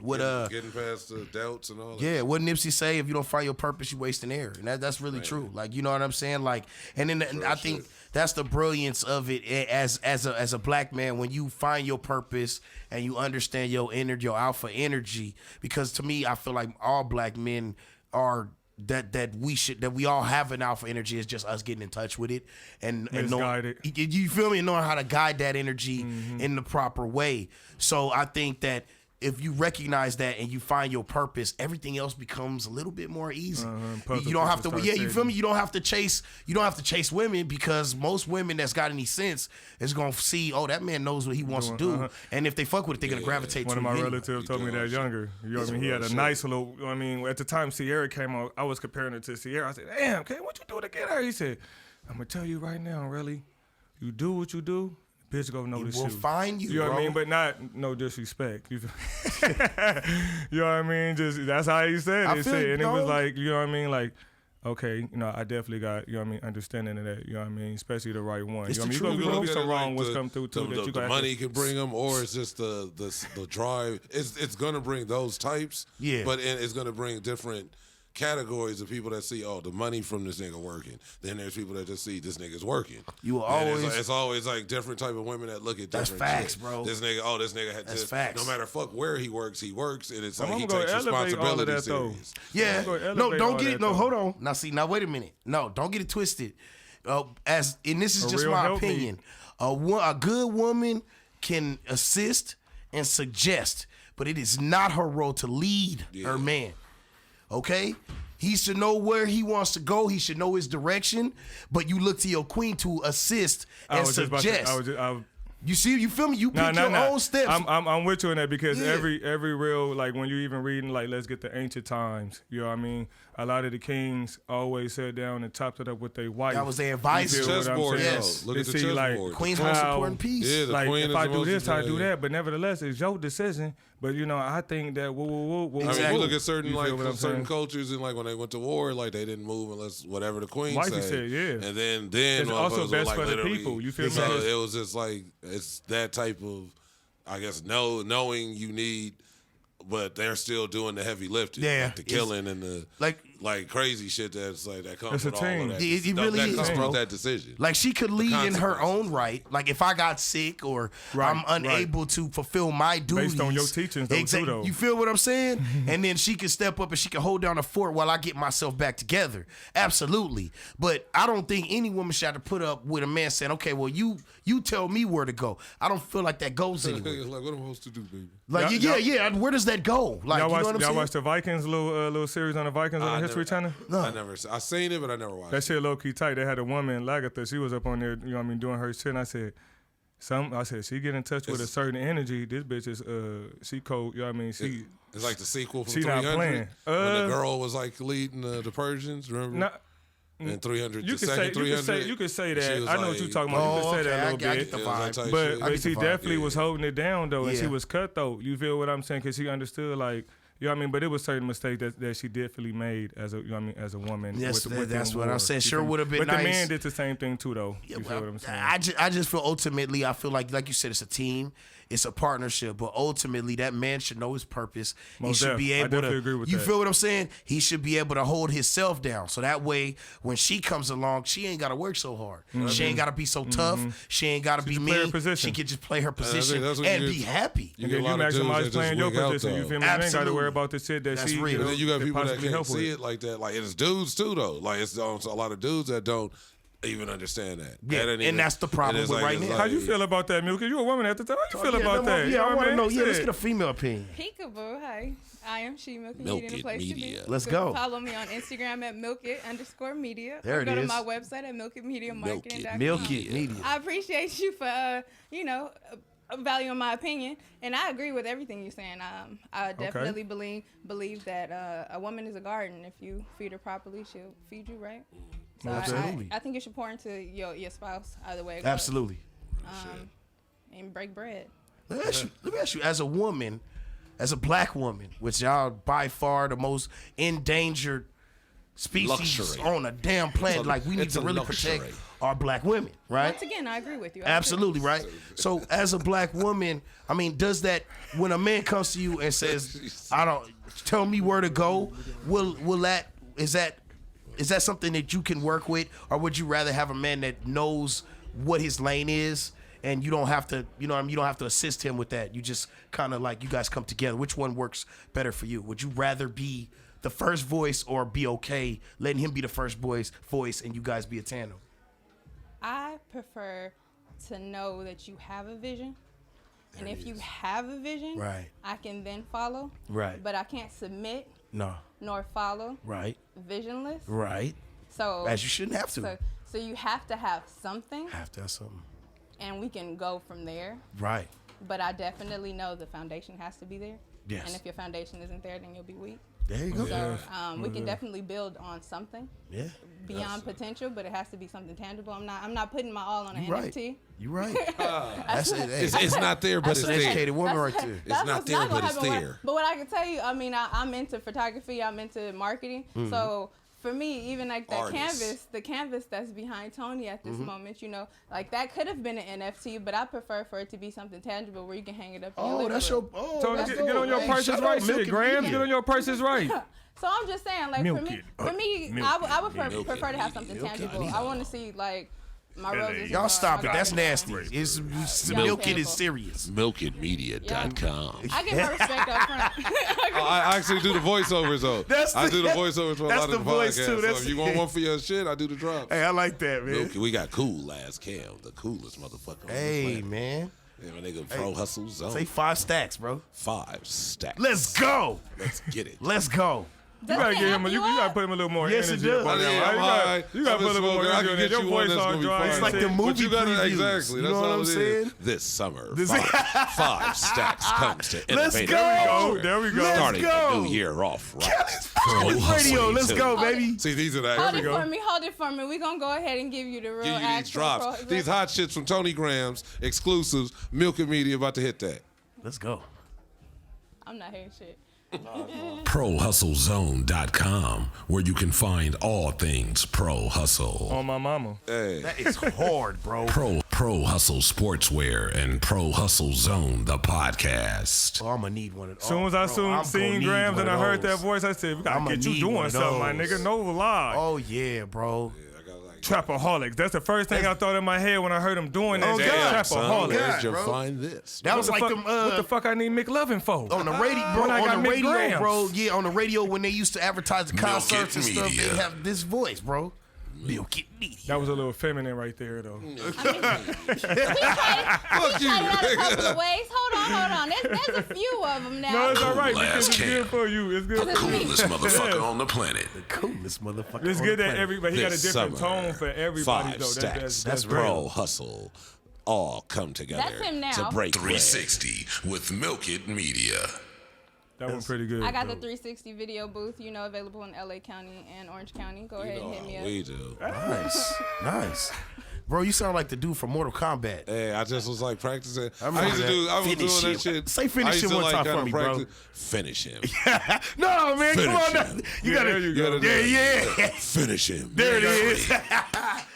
B: What
E: Getting past the doubts and all that.
B: Yeah, what Nipsey say? If you don't find your purpose, you wasting air, and that's really true. Like, you know what I'm saying? Like, and then I think that's the brilliance of it as a black man, when you find your purpose and you understand your your alpha energy. Because to me, I feel like all black men are that we all have an alpha energy. It's just us getting in touch with it and knowing, you feel me, knowing how to guide that energy in the proper way. So I think that if you recognize that and you find your purpose, everything else becomes a little bit more easy. You don't have to, you feel me? You don't have to chase women, because most women that's got any sense is gonna see, oh, that man knows what he wants to do, and if they fuck with it, they're gonna gravitate to it.
D: One of my relatives told me that younger. You know what I mean? He had a nice little. You know what I mean, at the time Sierra came out, I was comparing her to Sierra. I said, "Damn, okay, what you do to get her?" He said, "I'm gonna tell you right now, really. You do what you do." Bitch gonna know this shit.
B: Will find you,
D: You know
B: bro.
D: what I mean? But not no disrespect. You know what I mean? Just that's how he said it. And it was like, you know what I mean? Like, okay, you know, I definitely got, you know what I mean, understanding of that. You know what I mean? Especially the right one.
B: It's
D: You know
B: the
D: what I mean?
B: truth,
D: You're gonna be
E: bro.
D: some wrong
E: Like
D: what's come through too. That you
E: the
D: got
E: money can bring them, or it's just the drive. It's gonna bring those types.
B: Yeah.
E: But it's gonna bring different categories of people that see, oh, the money from this nigga working. Then there's people that just see this nigga's working.
B: You will
E: And
B: always.
E: it's always like different type of women that look at
B: That's
E: different
B: facts,
E: shit.
B: bro.
E: This nigga had
B: That's
E: to.
B: facts.
E: No matter where he works, and it's like
D: I'm
E: he
D: gonna
E: takes
D: elevate all of
E: responsibility
D: that, though.
E: serious.
B: Yeah.
D: I'm gonna
B: No,
D: elevate
B: don't
D: all
B: get
D: that,
B: it. No,
D: though.
B: hold on. Now wait a minute. No, don't get it twisted. And this is
D: A
B: just
D: real
B: my
D: help me.
B: opinion. A good woman can assist and suggest, but it is not her role to lead her man. Okay? He should know where he wants to go. He should know his direction. But you look to your queen to assist and suggest. You see, you feel me? You pick your own steps.
D: I'm with you on that, because every real, like, when you even reading, like, let's get the ancient times, you know what I mean? A lot of the kings always sat down and topped it up with their wife.
B: That was their advice.
D: You feel what I'm
E: Chessboard,
D: saying?
B: Yes.
E: Look at
D: They
E: the
D: see, like,
E: chessboard.
B: Queen's most
D: how-
B: important piece.
E: Yeah, the
D: Like,
E: queen
D: if
E: is
D: I
E: the
D: do
E: most
D: this, I do
E: important.
D: that, but nevertheless, it's your decision. But, you know, I think that,
E: I mean,
B: Exactly.
E: you look at certain
D: You feel what I'm
E: certain
D: saying?
E: cultures, and like when they went to war, like they didn't move unless whatever the queen
D: Wifey
E: said.
D: said, yeah.
E: And then
D: It's also
E: motherfuckers
D: best
E: were, like,
D: for the
E: literally-
D: people. You feel me?
E: So it was just like it's that type of, I guess, knowing you need, but they're still doing the heavy lifting,
B: Yeah,
E: like the killing and the
B: like
E: crazy shit that's like that comes
D: It's a
E: with all
D: team.
E: of that.
B: It really
E: that
B: is,
E: comes
B: bro.
E: with that decision.
B: Like, she could lead in her
E: consequences.
B: own right. Like, if I got sick or
D: Right,
B: I'm unable to fulfill my duties.
D: Based on your teachings, though, too, though.
B: You feel what I'm saying? And then she can step up and she can hold down the fort while I get myself back together. Absolutely. But I don't think any woman should have to put up with a man saying, okay, well, you tell me where to go. I don't feel like that goes anywhere.
E: Like, what am I supposed to do, baby?
B: Like, yeah, where does that go? Like,
D: y'all
B: you know what I'm saying?
D: watch the Vikings little series on the Vikings on the History Channel?
E: I seen it, but I never watched
D: That
E: it.
D: shit low key tight. They had a woman, Lagatha. She was up on there, you know what I mean, doing her shit. And I said, she get in touch with a certain energy. This bitch is she cold. You know what I mean?
E: It's like the sequel from
D: she not
E: 300
D: playing.
E: when the girl was like leading the Persians. Remember?
D: Not,
E: And 300.
D: you
E: the
D: could say
E: second 300.
D: you could say
E: she
D: that.
E: was
D: I know what
E: like-
D: you're talking about. You could say that a little
B: I
D: bit.
B: get the
E: It was that
B: vibe.
E: type
D: But
E: shit.
B: I get
D: she
B: the vibe.
D: definitely was holding it down though, and she
B: Yeah.
D: was cutthroat. You feel what I'm saying? Because she understood, like, you know what I mean. But it was certain mistakes that she definitely made as a, you know what I mean, as a woman.
B: Yes,
D: with
B: that's
D: them
B: what I'm
D: wars.
B: saying.
D: You
B: Sure
D: feel me?
B: would have been
D: But
B: nice.
D: the man did the same thing too, though.
B: Yeah,
D: You feel what I'm saying?
B: I just feel ultimately, I feel like you said, it's a team, it's a partnership, but ultimately that man should know his purpose.
D: Most
B: he should be
D: def. I
B: able
D: definitely
B: to.
D: agree with
B: you
D: that.
B: feel what I'm saying? He should be able to hold himself down, so that way when she comes along, she ain't got to work so hard. She ain't got to be so tough. She ain't got to be
D: just play her
B: mean.
D: position.
B: She can just play her
E: think
B: position
E: that's what
B: and
E: you
B: be
E: get-
B: happy.
E: You
D: And
E: get
D: then
E: a
D: you
E: lot of dudes
D: maximize
E: that
D: playing
E: just
D: your
E: wig out,
D: position. You
E: though.
D: feel me? You ain't got to
B: Absolutely.
D: worry about the shit that
B: That's
D: she.
B: real.
D: You
E: And
D: know,
E: then you got
D: could
E: people that
D: possibly
E: can't
D: help with.
E: see it like that. Like, it's dudes too, though. Like, it's a lot of dudes that don't even understand that.
B: Yeah,
E: That ain't
B: and
E: even-
B: that's the problem
E: it's
B: with right
E: it's
B: now.
D: How you feel about that, Milky? You a woman at the time. How you feel about that?
B: Yeah, I want to know. Yeah, let's
D: Shit.
B: get a female opinion.
F: Peekaboo, hi. I am She Milk It
E: Milk
F: Media, the
E: It
F: place
E: Media.
F: to be.
B: Let's
F: So
B: go.
F: Follow me on Instagram at milkit_media.
B: There
F: or
B: it
F: go
B: is.
F: to my website at milkitmediamarketing.com.
B: Milk it, media.
F: I appreciate you for, valuing my opinion, and I agree with everything you're saying. I definitely believe that a woman is a garden. If you feed her properly, she'll feed you right. So
B: Absolutely.
F: I think you should pour into your spouse either way it goes.
B: Absolutely.
F: And break bread.
B: Let me ask you, as a woman, as a black woman, which y'all by far the most endangered species
E: luxury.
B: on a damn planet. Like, we need to really protect our black women, right?
F: Once again, I agree with you.
B: Absolutely, right? So as a black woman, I mean, does that, when a man comes to you and says, tell me where to go, is that something that you can work with, or would you rather have a man that knows what his lane is and you don't have to, you know what I mean, you don't have to assist him with that. You just kind of like, you guys come together. Which one works better for you? Would you rather be the first voice or be okay letting him be the first voice and you guys be a tandem?
F: I prefer to know that you have a vision. And if you have a vision,
B: right,
F: I can then follow.
B: Right.
F: But I can't submit nor follow.
B: Right.
F: Visionless.
B: Right.
F: So
B: as you shouldn't have to.
F: So you have to have something.
B: Have to have something.
F: And we can go from there.
B: Right.
F: But I definitely know the foundation has to be there.
B: Yes.
F: And if your foundation isn't there, then you'll be weak.
B: There you go.
F: So we can definitely build on something.
B: Yeah.
F: Beyond potential, but it has to be something tangible. I'm not putting my all on an NFT.
B: You're right. That's it. Hey.
E: It's not there, but
B: That's
E: it's
B: an
E: there.
B: educated woman right there.
E: It's not there, but it's there.
F: But what I can tell you, I mean, I'm into photography. I'm into marketing.
B: Mm-hmm.
F: So for me, even like that
E: Artists.
F: the canvas that's behind Tony at this moment, you know, like that could have been an NFT, but I prefer for it to be something tangible where you can hang it up in your living room.
D: So get on your purses right, shit. Grams, get on your purses right.
F: So I'm just saying, like, for me, I would prefer to have something tangible. I want to see, like, my roses.
B: Y'all stop it. That's nasty. Milk It is
F: careful.
B: serious.
E: MilkItMedia.com.
F: I get my respect up front.
E: I actually do the voiceovers though. I do the voiceovers for a lot of the
B: voice
E: podcasts.
B: too.
E: So if you want one for your shit, I do the drops.
B: Hey, I like that, man.
E: We got Cool Last Cam, the coolest motherfucker on the
B: Hey,
E: planet.
B: man.
E: Yeah, my nigga Pro Hustle Zone.
B: Say 5Staxx, bro.
E: 5Staxx.
B: Let's go.
E: Let's get it.
B: Let's go.
D: You gotta give him. You gotta put him a little more
B: Yes, it
D: energy
B: does.
D: up on
E: Yeah,
D: there, right? You gotta put a little more
E: I
D: energy
E: can
D: on
E: get
D: there. Your
E: you one
D: voice
E: that's
D: all
E: gonna be
D: dry.
E: fire.
B: It's like the
E: But
B: movie
E: you gotta,
B: previews.
E: exactly.
B: You
E: That's
B: know what
E: all
B: I'm
E: it
B: saying?
E: is. This summer, 5Staxx comes to
B: Let's
E: innovative
B: go.
E: culture.
D: There we go.
E: Starting
B: Let's go.
E: the new year off right.
B: Cali's radio. Let's go, baby.
E: See, these are the
F: Hold it for me. We're going to go ahead and give you the real
E: give you these
F: actual
E: drops. These hot shits from Tony Grams, exclusives, Milk and Media about to hit that.
B: Let's go.
F: I'm not hearing shit.
G: ProHustleZone.com, where you can find all things Pro Hustle.
D: On my mama.
E: Hey.
B: That is hard, bro.
G: Pro Hustle Sportswear and Pro Hustle Zone, the podcast.
B: Oh, I'm going to need one of those.
D: As soon as I seen Grams and I heard that voice, I said, we gotta
B: I'ma
D: get you
B: need
D: doing
B: one of
D: something, my
B: those.
D: nigga. No lie.
B: Oh, yeah, bro.
D: Trapaholics. That's the first thing I thought in my head when I heard him doing that.
B: Oh,
D: shit.
B: God.
D: Trapaholics.
E: Where'd you
B: bro.
E: find this?
B: That was
D: What
B: like
D: the
B: them,
D: fuck- what the fuck I need McLovin for?
B: on the radio, bro.
D: When I got
B: On the radio,
D: McGrams.
B: bro. Yeah, on the radio when they used to advertise the
G: Milk
B: concerts
G: It
B: and stuff,
G: Media.
B: they have this voice, bro. Milk It Media.
D: That was a little feminine right there, though.
E: Fuck
F: Tried it out a couple of ways. Hold on. There's a few of them now.
D: No, it's all right
G: Last
D: because it's good
G: camp.
D: for you. It's good for you.
G: Coolest motherfucker on the planet.
B: Coolest motherfucker.
D: It's
B: on
D: good
B: the
D: that
B: planet.
D: everybody, he got a
E: This
D: different
E: summer,
D: tone for everybody,
E: 5
D: though.
E: Stacks.
D: That's
E: Pro
D: real.
E: Hustle. All come together
F: That's him now.
E: to break
G: 360 with Milk It Media.
D: That one pretty good.
F: I got the
D: though.
F: 360 video booth, available in LA County and Orange County. Go ahead and hit me up.
E: We do.
B: Nice. Bro, you sound like the dude from Mortal Kombat.
E: Hey, I just was like practicing. I
B: remember
E: used to
B: that.
E: do. I was
B: Finish
E: doing that
B: him.
E: shit.
B: Say finish
E: I used
B: him
E: to
B: one time
E: kinda
B: for me, bro.
E: practice- Finish him.
B: No, man, come on.
E: Finish
B: Now.
E: him.
B: You
D: Yeah,
B: gotta.
D: there you go.
B: Yeah.
E: Finish him.
B: There it is.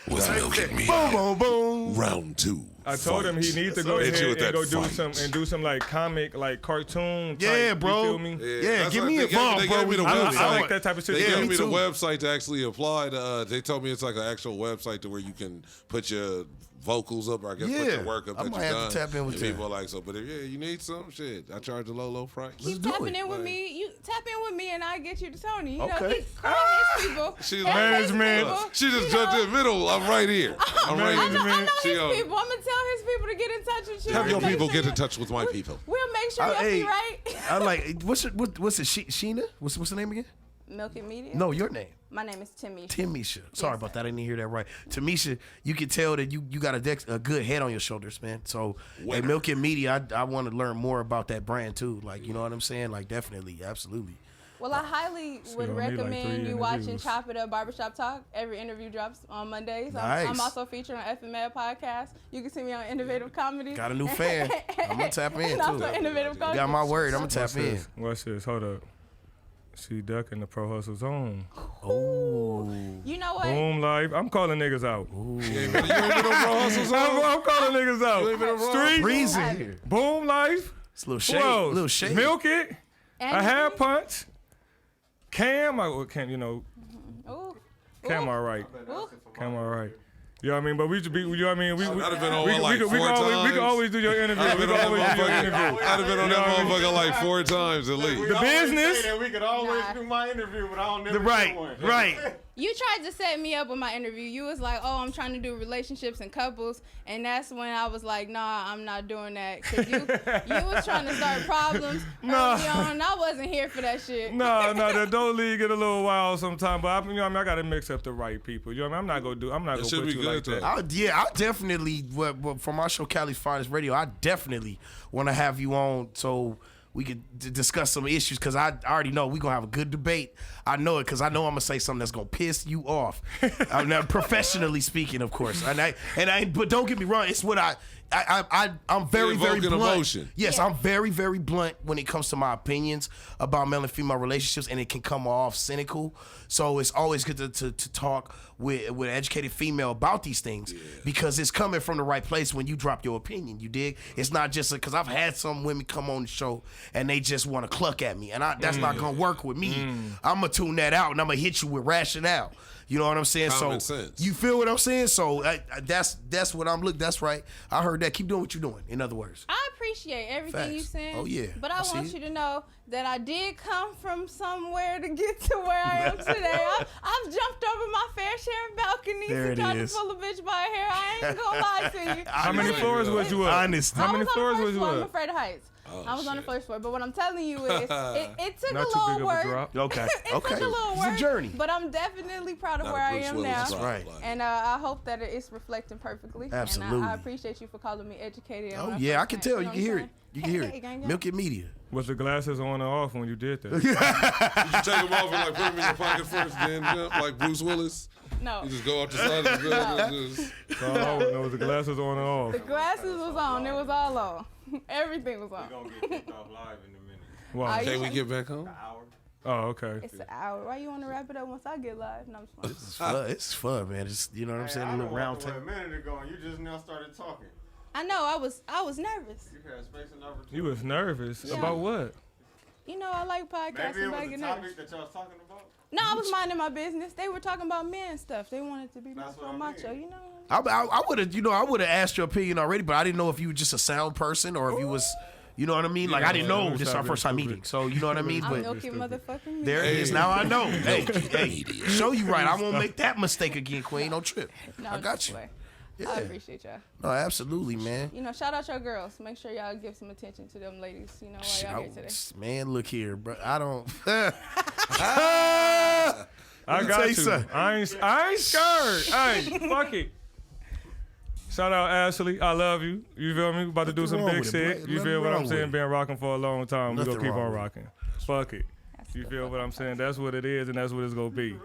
G: With Milk It
B: Boom,
G: Media.
B: boom, boom.
E: Round 2.
D: I told him he needs to go
E: Hit
D: ahead
E: you with
D: and
E: that
D: go do
E: fight.
D: some like comic, like cartoon.
B: Yeah,
D: type,
B: bro.
D: You feel me?
B: Yeah,
E: that's
B: get
E: what
B: me
E: they
B: involved,
E: gave
B: bro.
E: me the
B: I
E: website.
D: I like that type of shit.
E: They
B: Yeah,
E: gave
B: me
E: me the
B: too.
E: website to actually apply to. They told me it's like an actual website to where you can put your vocals up, or I guess put
B: Yeah,
E: your work up
B: I
E: that
B: might
E: you've
B: have
E: done.
B: to tap in with
E: and
B: that.
E: people are like, so, but if you need some shit, I charge a low price.
F: Keep
B: do
F: tapping
B: it.
F: in with me. You tap in with me, and I get you to Tony. You know,
B: Okay.
F: he call his people.
E: She's
F: Tell his
D: management.
F: people,
E: She just
F: you
E: jumped
F: know.
E: in the middle. I'm right here. I'm right
F: I
E: here.
F: know
E: She,
F: his people. I'm gonna tell his people to get in touch with you.
E: Have
F: We'll
E: your
F: make
E: people
F: sure
E: get
F: you-
E: in touch with my people.
F: We'll make sure you'll
B: Hey,
F: be right.
B: I like. What's it? Sheena? What's the name again?
F: Milk and Media.
B: No, your name.
F: My name is Timmy.
B: Tamisha. Sorry
F: Yes,
B: about
F: sir.
B: that. I didn't hear that right. Tamisha, you can tell that you got a good head on your shoulders, man. So, at Milk and Media, I want to learn more about that brand too. Like, you know what I'm saying? Like, definitely, absolutely.
F: Well, I highly would
D: you'll need, like,
F: recommend
D: 3
F: you watching
D: interviews.
F: Chop It Up Barbershop Talk. Every interview drops on Mondays.
B: Nice.
F: I'm also featured on FML Podcast. You can see me on Innovative Comedy.
B: Got a new fan. I'm gonna tap in
F: and also
B: too.
F: Innovative Comedy.
B: Got my word. I'm gonna tap
D: Watch
B: in.
D: this. Watch this. Hold up. She ducking the Pro Hustle Zone.
B: Oh.
F: You know what?
D: Boom Life. I'm calling niggas out.
E: You ain't been on Pro Hustle Zone?
D: I'm calling niggas out.
E: You ain't been on Pro
D: Street.
B: Breezy here.
D: Boom Life.
B: It's a little
D: Who
B: shade.
D: else?
B: Little shade.
D: Milk It.
F: And
D: I have Punch. Cam. Cam, you know.
F: Ooh.
D: Cam all right.
F: Ooh.
D: Cam all right. You know what I mean? But we should be, you know what I mean? We
E: I'd have been on
D: we,
E: one
D: we,
E: like
D: we,
E: four
D: can always, we can
E: times.
D: always do your interview.
E: I'd
D: We
E: have
D: can
E: been on
D: always do your
E: that
D: interview.
E: motherfucker. I'd have been on that motherfucker like 4 times at least.
D: The business.
C: That we could always
F: Nah.
C: do my interview, but I don't never
B: Right,
C: do one.
B: right.
F: You tried to set me up with my interview. You was like, "Oh, I'm trying to do relationships and couples," and that's when I was like, "Nah, I'm not doing that." Cause you was trying to start problems
D: Nah.
F: early on. And I wasn't here for that shit.
D: No, the dough league get a little wild sometimes, but you know what I mean? I gotta mix up the right people. You know what I mean? I'm not gonna
E: should
D: put
E: be
D: you
E: good,
D: like that.
E: though.
B: I definitely, for my show, Cali's Finest Radio, I definitely want to have you on so we could discuss some issues, because I already know we're going to have a good debate. I know it because I know I'm going to say something that's going to piss you off. Now, professionally speaking, of course. But don't get me wrong, it's what I'm very, very
E: Evoking
B: blunt.
E: emotion.
B: Yes,
F: Yeah.
B: I'm very, very blunt when it comes to my opinions about male and female relationships, and it can come off cynical. So it's always good to talk with an educated female about these things, because it's coming from the right place when you drop your opinion. You dig? It's not just because I've had some women come on the show and they just want to cluck at me, and that's not gonna work with me. I'm gonna tune that out and I'm gonna hit you with rationale. You know what I'm saying?
E: Common
B: so
E: sense.
B: you feel what I'm saying? So that's what I'm looking. That's right. I heard that. Keep doing what you're doing. In other words.
F: I appreciate everything you
B: Facts.
F: saying.
B: Oh, yeah.
F: But
B: I
F: I
B: see
F: want
B: it.
F: you to know that I did come from somewhere to get to where I am today. I've jumped over my fair share of balconies
B: There
F: and
B: it
F: tried to
B: is.
F: pull a bitch by her hair. I ain't gonna lie to you.
D: How many floors was you up?
B: Honest.
D: How many
F: I was on
D: floors
F: the
D: was
F: first
D: you
F: floor. I'm
D: up?
F: afraid of heights. I was on the first floor, but what I'm telling you is, it took
D: Not
F: a
D: too
F: little
D: big of a
F: work.
D: drop.
B: Okay.
F: It
B: Okay.
F: took a little
B: It's
F: work.
B: a journey.
F: But I'm definitely proud of
E: Not
F: where
E: a
F: I
E: Bruce
F: am
E: Willis
F: now.
E: drop,
B: Right.
E: like.
F: And I hope that it's reflecting perfectly.
B: Absolutely.
F: And I appreciate you for calling me educated.
B: Oh yeah, I can tell. You can hear it. You can hear
F: Gang,
B: it.
F: gang.
B: Milk It Media.
D: Was the glasses on or off when you did that?
E: You take them off and like put them in your pocket first, then jump like Bruce Willis.
F: No.
E: You just go up the side of the building. And just,
D: So I always know was the glasses on or off.
F: The glasses was on. It was all on. Everything was on.
C: We're gonna get kicked off live in a minute.
D: Wow.
E: can we get back home?
D: Oh, okay.
F: It's an hour. Why you want to wrap it up once I get live? No, I'm just playing.
B: It's fun. It's fun, man. It's, you know what I'm saying? A little round
C: table.
B: table.
C: A minute ago, and you just now started talking.
F: I know. I was nervous.
C: You had space and opportunity.
D: You was nervous
F: Yeah.
D: about what?
F: You know, I like
C: Maybe
F: podcasting,
C: it
F: but I
C: was
F: get
C: the
F: nervous.
C: topic that y'all was talking about.
F: No, I was minding my business. They were talking about men stuff. They wanted to be
C: That's what
F: more
C: I
F: macho,
C: mean.
F: you know.
B: I would have, I would have asked your opinion already, but I didn't know if you were just a sound person or if you was, you know what I mean? Like I didn't know this is our first time meeting, so you know what I mean.
F: I'm
B: But
F: milking motherfucking
B: there
F: me.
B: it is. Now I know. Hey, show you right. I won't make that mistake again, Queen. Don't trip.
F: No,
B: I got
F: just
B: you.
F: play.
B: Yeah.
F: I appreciate y'all.
B: No, absolutely, man.
F: You know, shout out your girls. Make sure y'all give some attention to them ladies. You know, while y'all here today.
B: Man, look here, bro. I don't.
D: I
B: tell
D: got
B: you
D: you.
B: something.
D: I ain't scared. Hey, fuck it. Shout out Ashley. I love you. You feel me? We about to do
B: Nothing
D: some
B: wrong
D: big
B: with it,
D: shit.
B: bro.
D: You
B: Nothing
D: feel what
B: wrong
D: I'm
B: with
D: saying?
B: it.
D: Been rocking for a long time. We
B: Nothing
D: gonna keep
B: wrong
D: on
B: with it.
D: rocking. Fuck it. You feel what I'm saying? That's what it is, and that's what it's gonna be.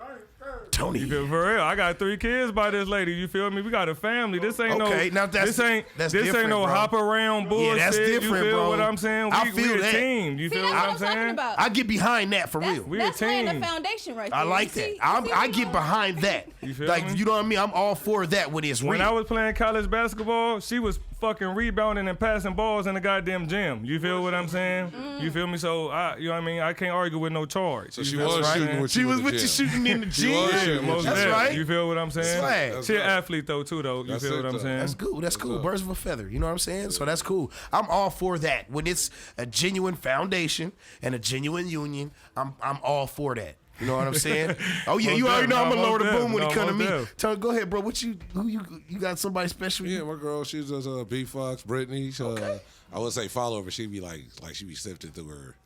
B: Tony.
D: You feel for real? I got 3 kids by this lady. You feel me? We got a family. This ain't
B: Okay, now
D: this ain't
B: different,
D: no
B: bro.
D: hop around bullshit.
B: that's
D: You
B: different,
D: feel
B: bro.
D: what I'm saying?
B: I feel
D: we a
B: that.
D: team. You
F: See,
D: feel
F: that's
D: what
F: what
D: I'm
F: I'm talking
D: saying?
F: about.
B: I get behind that for
F: That's,
B: real.
D: We a
F: that's laying the
D: team.
F: foundation right there.
B: I like that. I get behind that.
D: You feel
B: Like,
D: me?
B: you know what I mean? I'm all for that when it's
D: When
B: real.
D: I was playing college basketball, she was fucking rebounding and passing balls in the goddamn gym. You feel what I'm saying? You feel me? So you know what I mean? I can't argue with no charge.
E: So
D: You
E: she
D: feel
E: was
D: right?
E: shooting with
B: She
E: you
B: was
E: in the
B: with you
E: gym.
B: shooting in the
E: She was
B: gym.
E: shooting
D: Most
E: with
B: That's
E: you.
D: definitely.
B: right.
D: You feel what I'm saying?
B: Swag.
D: She an athlete though too though. You
E: That's
D: feel
E: it,
D: what I'm
E: though.
D: saying?
B: That's cool. That's cool. Birds of a feather. You know what I'm saying? So that's cool. I'm all for that. When it's a genuine foundation and a genuine union, I'm all for that. You know what I'm saying? Oh yeah,
D: Most
B: you already know I'm
D: def.
B: gonna lower the
D: Most
B: boom when
D: def.
B: it come to
D: Most
B: me.
D: def.
B: Tell go ahead, bro. Who you got somebody special?
E: Yeah, my girl, she's just B Fox, Brittany. I would say follow her, but she be like she be sifting through her.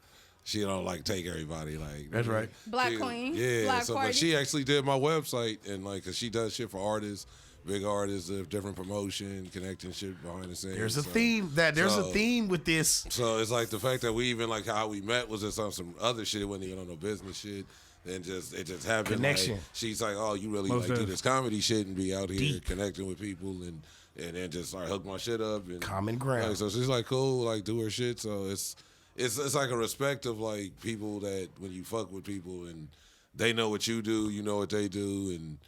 E: She don't like take everybody like.
B: That's right.
F: Black
E: she-
F: Queen,
E: Yeah,
F: Black
E: so
F: Party.
E: but she actually did my website and like, cause she does shit for artists, big artists, different promotion, connecting shit behind the scenes.
B: There's a
E: so-
B: theme there's a
E: so-
B: theme with this.
E: So it's like the fact that we even like how we met was just on some other shit. It wasn't even on no business shit. Then it just happened.
B: Connection.
E: Like, she's like, oh, you really
D: Most
E: like do
D: def.
E: this comedy shit and be out here
B: Deep.
E: connecting with people and then just start hook my shit up and
B: Common ground.
E: Like, so she's like cool, like do her shit. So it's it's like a respect of like people that when you fuck with people and they know what you do, you know what they do, and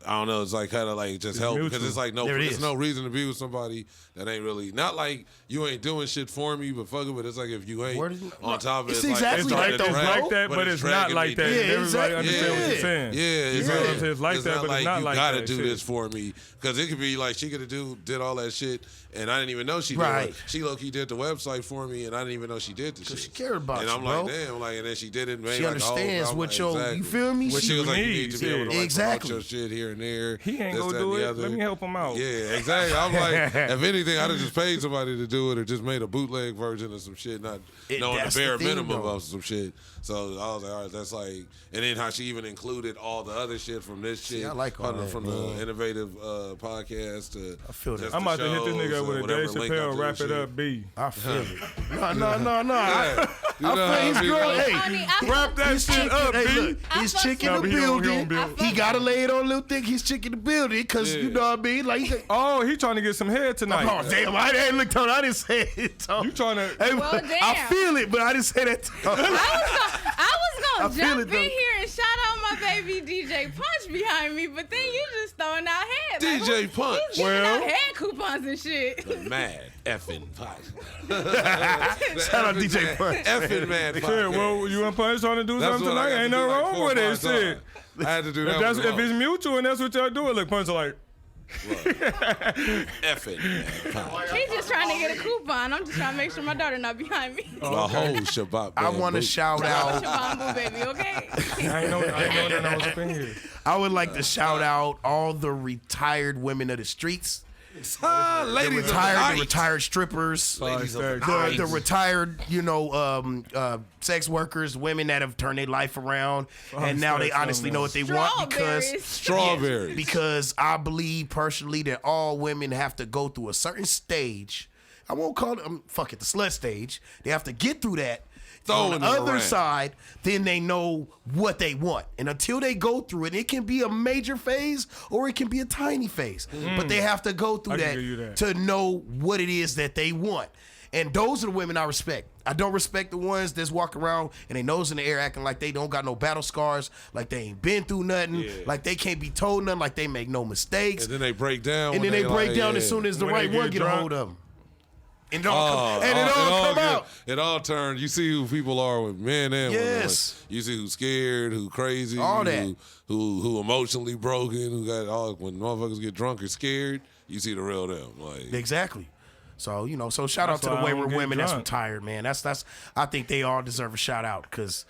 E: I don't know. It's like kind of like just help because it's like there's no reason to be with somebody that ain't really not like you ain't doing shit for me, but fuck it. But it's like if you ain't on top of it,
B: it's exactly
D: like that, but it's not like that.
B: Yeah,
D: Everybody understand what you're saying.
E: Yeah,
D: you know what I'm saying? It's like that, but it's not like that.
E: You gotta do this for me because it could be like she could have did all that shit. And I didn't even know she did it. She low-key did the website for me, and I didn't even know she did the shit.
B: She cared about
E: and
B: you,
E: I'm
B: bro.
E: like, damn, like, and then she did it. And
B: she understands what you feel me?
E: What she was like, you need to be able to
B: exactly.
E: promote your shit here and there.
D: He ain't gonna do it. Let me help him out.
E: Yeah, exactly. I'm like, if anything, I'd have just paid somebody to do it or just made a bootleg version of some shit, not knowing the bare minimum of some shit. So I was like, all right, that's like, and then how she even included all the other shit from this shit.
B: See, I like all that,
E: from the innovative podcast to.
B: I feel that.
D: I'm about to hit this nigga up with a Dave Chappelle wrap it up B.
B: I feel it. No.
E: Yeah.
B: I feel his girl. Hey,
D: wrap that shit up, B.
B: Look, he's chick in the building. He gotta lay it on Lil Thick. He's chick in the building because you know what I mean. Like,
D: he trying to get some head tonight.
B: Oh damn! I didn't look on. I didn't say it.
D: You trying to?
B: Hey,
F: well, damn.
B: I feel it, but I didn't say that.
F: I was gonna jump in
B: though.
F: here and shout out my baby DJ Punch behind me, but then you just throwing out head.
E: DJ Punch.
F: He's giving out head coupons and shit.
E: The mad effing Punch.
B: Shout out DJ Punch.
E: Effing mad Punch.
D: Shit, well, you and Punch trying to do something tonight? Ain't nothing wrong with it, shit.
E: I had to do that.
D: If it's mutual and that's what y'all doing, look, Punch like.
E: Effing mad.
F: He's just trying to get a coupon. I'm just trying to make sure my daughter not behind me.
E: The whole Shabbat.
B: I want to shout out.
F: Shabambo, baby, okay?
D: I ain't know that I was up in here.
B: I would like to shout out all the retired women of the streets.
E: Ladies
B: The retired strippers, the retired, sex workers, women that have turned their life around, and now they honestly know what they want because I believe personally that all women have to go through a certain stage. I won't call it the slut stage. They have to get through that. On the other side, then they know what they want. And until they go through it can be a major phase or it can be a tiny phase. But they have to go through that to know what it is that they want. And those are the women I respect. I don't respect the ones that's walking around and they nose in the air acting like they don't got no battle scars, like they ain't been through nothing, like they can't be told nothing, like they make no mistakes.
E: And then they break down.
B: And then they break down as soon as the right one get a hold of them. And it all come out.
E: It all turned. You see who people are with men and women. Like, you see who's scared, who crazy,
B: all that.
E: Who emotionally broken, who got all. When motherfuckers get drunk or scared, you see the real them. Like
B: exactly. So shout out to the wayward women that's retired, man. That's I think they all deserve a shout out because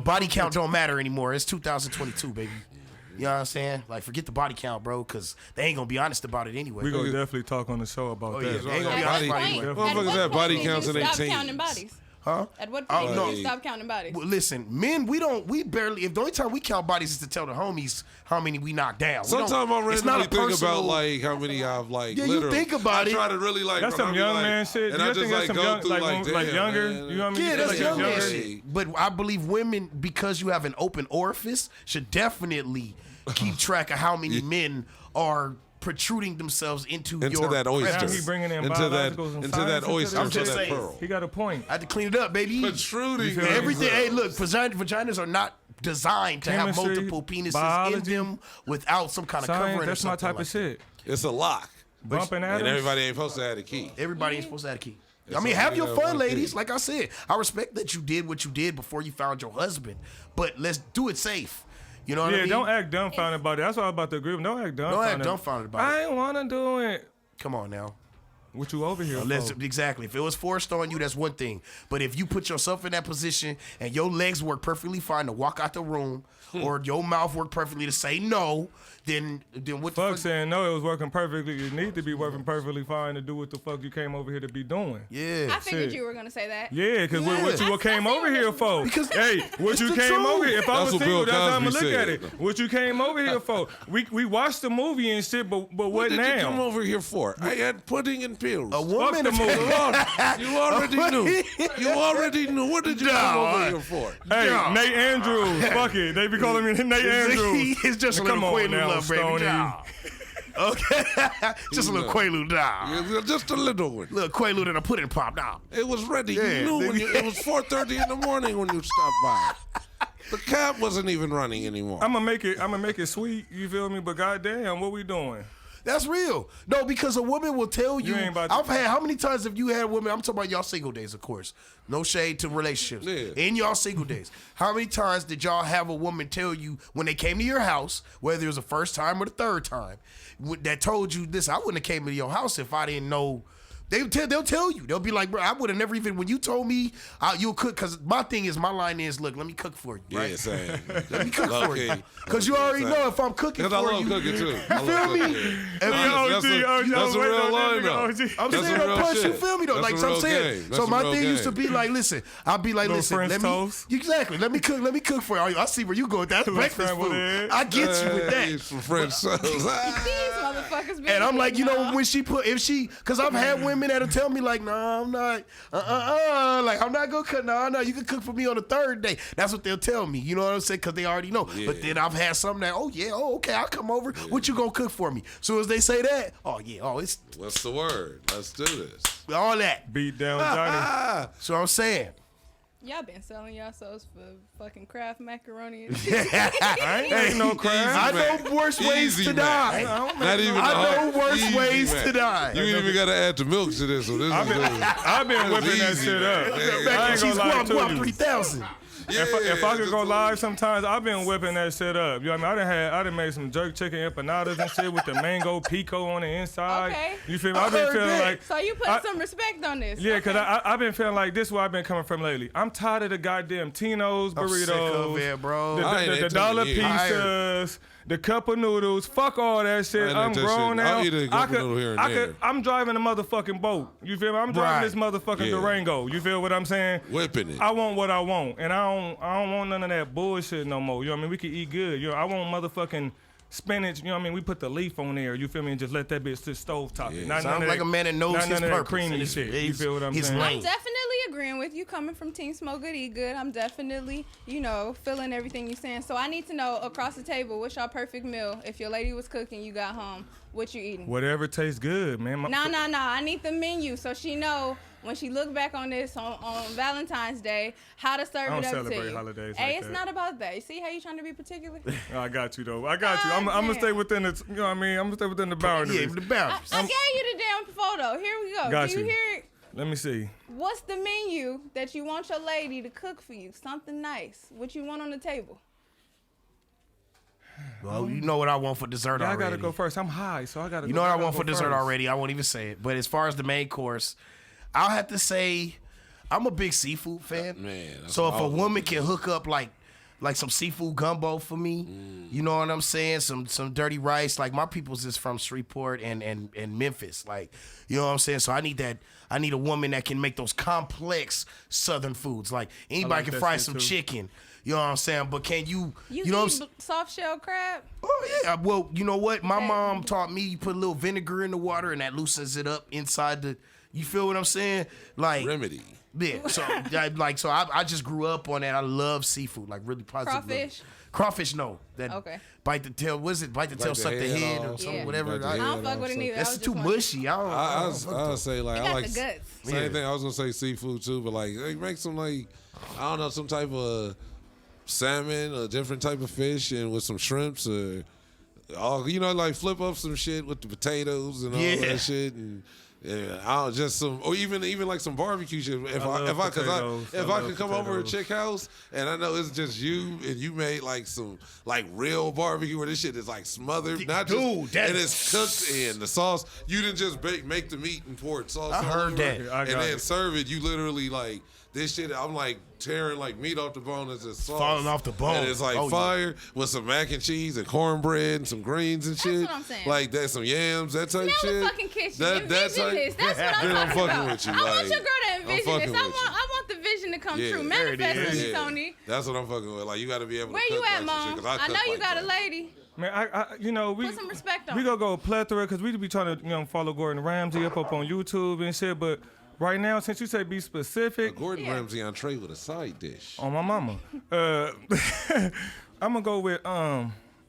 B: body count don't matter anymore. It's 2022, baby. You know what I'm saying? Like, forget the body count, bro, because they ain't going to be honest about it anyway.
D: We're going to definitely talk on the show about that.
B: Yeah, they ain't going to be honest about it anyway.
E: Motherfuckers have body counts in their teens.
F: Stop counting bodies.
B: Huh?
F: At what point do you stop counting bodies?
B: Well, listen, men, we barely, if the only time we count bodies is to tell the homies how many we knocked down.
E: Sometimes I randomly think about, like, how many I've, like, literally.
B: You think about it.
E: I try to really, like,
D: that's some young man shit.
E: And I just, like, go through,
D: like younger.
E: Man.
D: You know what I mean?
B: Yeah, that's young man shit. But I believe women, because you have an open orifice, should definitely keep track of how many men are protruding themselves into your
E: that oyster.
D: He bringing in
E: into that oyster.
B: I'm just saying.
E: Pearl.
D: He got a point.
B: I had to clean it up, baby.
E: Protruding
B: everything. Hey, look, vaginas are not designed to have multiple penises in them without some kind of covering.
D: That's my type of shit.
E: It's a lock.
D: Bumping at
E: and everybody ain't supposed to have a key.
B: Everybody ain't supposed to have a key. I mean, have your fun, ladies. Like I said, I respect that you did what you did before you found your husband, but let's do it safe. You know what I mean?
D: Don't act dumbfounded about it. That's what I was about to agree with. Don't act dumbfounded
B: about it.
D: I ain't want to do it.
B: Come on now.
D: What you over here for?
B: Exactly. If it was forced on you, that's one thing. But if you put yourself in that position and your legs work perfectly fine to walk out the room or your mouth work perfectly to say no, then what the fuck?
D: Saying no, it was working perfectly. It need to be working perfectly fine to do what the fuck you came over here to be doing.
B: Yeah.
F: I figured you were going to say that.
D: Yeah, because what you came over here for.
B: Because
D: what you came over here. If I was single, that's how I'm going to look at it. What you came over here for. We watched the movie and shit, but what now?
E: What did you come over here for? I had pudding and pills.
B: A woman.
E: You already knew. You already knew. What did you come over here for?
D: Hey, Nate Andrews. Fuck it. They be calling me Nate Andrews.
B: It's just a
D: come
B: little
D: on now,
B: love, baby. Okay, just a little Quaalude down.
E: Yeah, just a little one.
B: Little Quaalude and a pudding pop down.
E: It was ready.
B: Yeah,
E: You knew it was 4:30 in the morning when you stopped by. The cab wasn't even running anymore.
D: I'm gonna make it sweet. You feel me? But goddamn, what we doing?
B: That's real. No, because a woman will tell you.
D: ain't about to-
B: I've had, how many times have you had women? I'm talking about y'all single days, of course. No shade to relationships.
E: Yeah.
B: In y'all single days, how many times did y'all have a woman tell you when they came to your house, whether it was the first time or the third time, that told you this? I wouldn't have came to your house if I didn't know. They'll tell you. They'll be like, bro, I would have never even, when you told me you'll cook, because my line is, look, let me cook for you. Right?
E: Yeah, same.
B: Let me cook for you. Because you already know if I'm cooking for
E: I love
B: you.
E: cooking too.
B: You feel me?
E: That's a real line though.
B: I'm
E: That's
B: saying
E: some
B: no
E: real
B: punch, you
E: shit.
B: feel me though?
E: That's
B: Like
E: some
B: so I'm
E: real
B: saying.
E: game. That's
B: So
E: some
B: my
E: real
B: thing used to
E: game.
B: be like, listen, I'll be like,
D: Little
B: listen,
D: French
B: let me
D: toast.
B: exactly. Let me cook for you. I see where you going. That's breakfast
D: scrambled
B: food.
D: eggs.
B: I get you with that.
E: Some French toast.
F: These motherfuckers be
B: And I'm like, you know,
F: y'all.
B: when because I've had women that'll tell me like, nah, I'm not, like I'm not gonna cook. No, you can cook for me on the third day. That's what they'll tell me. You know what I'm saying? Because they already know.
E: Yeah.
B: But then I've had some that, okay, I'll come over. What you gonna cook for me? So as they say that, it's
E: What's the word? Let's do this.
B: all that.
D: Beat down Johnny.
B: So I'm saying.
F: Y'all been selling y'all souls for fucking Kraft macaroni and
D: I ain't making no crap.
B: I know worse ways
E: Easy
B: to
E: man.
B: die.
E: Not even
B: I know worse
E: easy
B: ways
E: man.
B: to die.
E: You ain't even got to add the milk to this. So this
D: I've been whipping that
E: easy,
D: shit
E: man.
D: up.
E: Yeah.
D: I ain't gonna lie to
B: Guap
D: you.
B: 3000.
D: If I could go live sometimes, I've been whipping that shit up. You know what I mean? I done made some jerk chicken empanadas and shit with the mango pico on the inside.
F: Okay.
D: You feel me?
B: I
D: I've been
B: heard
D: feeling
B: that.
D: like.
F: So you put some respect on this.
D: Yeah, because
F: Okay.
D: I've been feeling like this is where I've been coming from lately. I'm tired of the goddamn Tino's
B: I'm
D: burritos.
B: sick of it, bro.
E: I ain't
D: The
E: ate
D: dollar
E: them in years.
D: pizzas, the cup of noodles. Fuck all that shit.
E: I ain't
D: I'm
E: ate that
D: grown
E: shit.
D: now.
E: I'll eat a cup of noodle here and there.
D: I'm driving a motherfucking boat. You feel me? I'm driving
B: Right.
D: this motherfucking
E: Yeah.
D: Durango. You feel what I'm saying?
E: Whipping it.
D: I want what I want, and I don't want none of that bullshit no more. You know what I mean? We can eat good. You know, I want motherfucking spinach. You know what I mean? We put the leaf on there. You feel me? And just let that bitch just stovetop it.
E: Yeah.
D: Not
B: Sounds
D: none of
B: like
D: that-
B: a man that knows
D: not
B: his
D: none of that
B: purpose.
D: creamy
B: He's-
D: shit. You
B: he's-
D: feel what I'm
B: he's
D: saying?
B: lame.
F: I'm definitely agreeing with you coming from Team Smoke Good Eat Good. I'm definitely, feeling everything you're saying. So I need to know across the table, what's your perfect meal? If your lady was cooking, you got home, what you eating?
D: Whatever tastes good, man.
F: No. I need the menu so she know when she look back on this on Valentine's Day how to serve
D: I
F: it
D: don't
F: up to
D: celebrate
F: you.
D: holidays
F: Hey,
D: like
F: it's
D: that.
F: not about that. You see how you trying to be particular?
D: I got you though. I got you. I'm gonna
F: damn.
D: stay within the. You know what I mean? I'm gonna stay within the boundaries.
B: Yeah, the
F: I
B: boundaries.
F: gave you the damn photo. Here we go.
D: Got
F: Do you
D: you.
F: hear it?
D: Let me see.
F: What's the menu that you want your lady to cook for you? Something nice. What you want on the table?
B: Well, you know what I want for dessert
D: Yeah, I
B: already.
D: gotta go first. I'm high, so I gotta.
B: You
D: go,
B: know what I
D: gotta
B: want
D: go
B: for dessert
D: first.
B: already. I won't even say it. But as far as the main course, I'll have to say I'm a big seafood fan.
E: Man, that's
B: So if a
E: awesome.
B: woman can hook up like some seafood gumbo for me, you know what I'm saying? Some dirty rice. Like my people's is from Shreveport and Memphis. Like, you know what I'm saying? So I need that. I need a woman that can make those complex Southern foods. Like anybody
D: like
B: can
D: that
B: fry
D: shit,
B: some
D: too.
B: chicken. You know what I'm saying? But can you
F: You
B: know what I'm
F: eat
B: saying?
F: soft shell crab?
B: Oh yeah. Well, you know what? My
F: Okay.
B: mom taught me you put a little vinegar in the water and that loosens it up inside the. You feel what I'm saying? Like
E: Remedy.
B: yeah. So I just grew up on that. I love seafood. Like really positive.
F: Crawfish?
B: Crawfish, no. That
F: Okay.
B: bite the tail. What is it? Bite the tail,
E: the
B: suck the
E: head
B: head
E: off.
B: or something.
F: Yeah.
B: Whatever.
E: Bite the
F: I
E: head
F: don't fuck
E: off,
F: with it
E: so-
F: neither.
B: That's too mushy. I don't.
E: I'll say like I
F: got
E: like
F: the guts.
E: same thing. I was gonna say seafood too, but like they make some like I don't know some type of salmon, a different type of fish, and with some shrimps or all like flip up some shit with the potatoes and all
B: Yeah.
E: that shit and. Yeah, I don't just some, or even like some barbecue shit. If
D: love
E: I
D: potatoes.
E: if
D: I
E: I
D: love
E: could come over a
D: potatoes.
E: chick house and I know it's just you and you made like some like real barbecue where this shit is like smothered, not just
B: Dude, that-
E: and it's cooked in the sauce. You didn't just make the meat and pour it sauce.
B: I
E: all
B: heard
E: over
B: that.
E: it,
D: I
E: and
D: got
E: then
D: it.
E: serve it. You literally like this shit. I'm like tearing like meat off the bone as it's sauce
B: Falling off the bone.
E: and it's like
B: Oh, yeah.
E: fire with some mac and cheese and cornbread and some greens and shit.
F: what I'm saying.
E: Like that, some yams, that type
F: Smell
E: shit.
F: the fucking kitchen.
E: That
F: Envision
E: type-
F: this. That's what
E: Then
F: I'm talking about.
E: with you.
F: I want
E: like,
F: your girl to
E: I'm
F: envision
E: fucking
F: this. I
E: with you.
F: want the vision to come
E: Yeah,
F: true.
B: there it
F: Manifest with
B: is.
F: me, Tony.
E: That's what I'm fucking with. Like you got to be able
F: Where
E: to
F: you
E: cook
F: at,
E: like some
F: Mom?
E: shit, 'cause
F: I
E: cook
F: know you
E: like
F: got a
E: that.
F: lady.
D: Man, we
F: Put some respect on
D: we
F: it.
D: gonna go plethora because we be trying to follow Gordon Ramsay up on YouTube and shit. But right now, since you say be specific,
E: Gordon Ramsay entree with a side dish.
D: on my mama, I'm gonna go with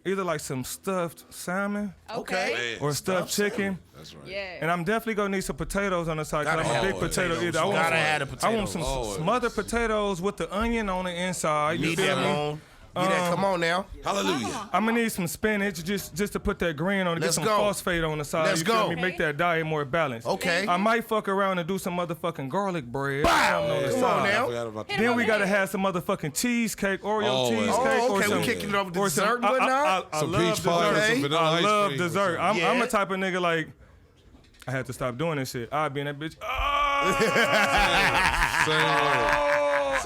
D: either like some stuffed salmon
F: Okay.
D: or stuffed chicken.
E: That's right.
F: Yeah.
D: And I'm definitely gonna need some potatoes on the side because I'm a big potato eater. I want
B: Gotta have the
D: I want
B: potatoes.
D: some smothered potatoes with the onion on the inside. You
B: Need
D: feel
B: that,
D: me?
B: Mon. Get that. Come on now.
E: Hallelujah.
D: I'm gonna need some spinach just to put that green on it, get
B: Let's
D: some
B: go.
D: phosphate on the side.
B: Let's
D: you feel
B: go.
D: me? Make that diet more balanced.
B: Okay.
D: I might fuck around and do some motherfucking garlic bread.
B: Bow.
D: on the
B: Come
D: side.
B: on
E: I
B: now.
E: forgot about that.
D: Then we gotta have some motherfucking cheesecake, Oreo
E: Oh,
D: cheesecake,
B: Oh,
D: or
B: okay.
D: some.
B: We kicking it over to
D: or some-
B: dessert, but not.
D: I
E: Some
D: love
E: peach pie or
D: dessert.
E: some vanilla
D: I
E: ice
D: love
E: cream or
D: dessert.
E: something.
D: I'm
B: Yeah.
D: the type of nigga like. I had to stop doing this shit. I'd be in that bitch.
E: Same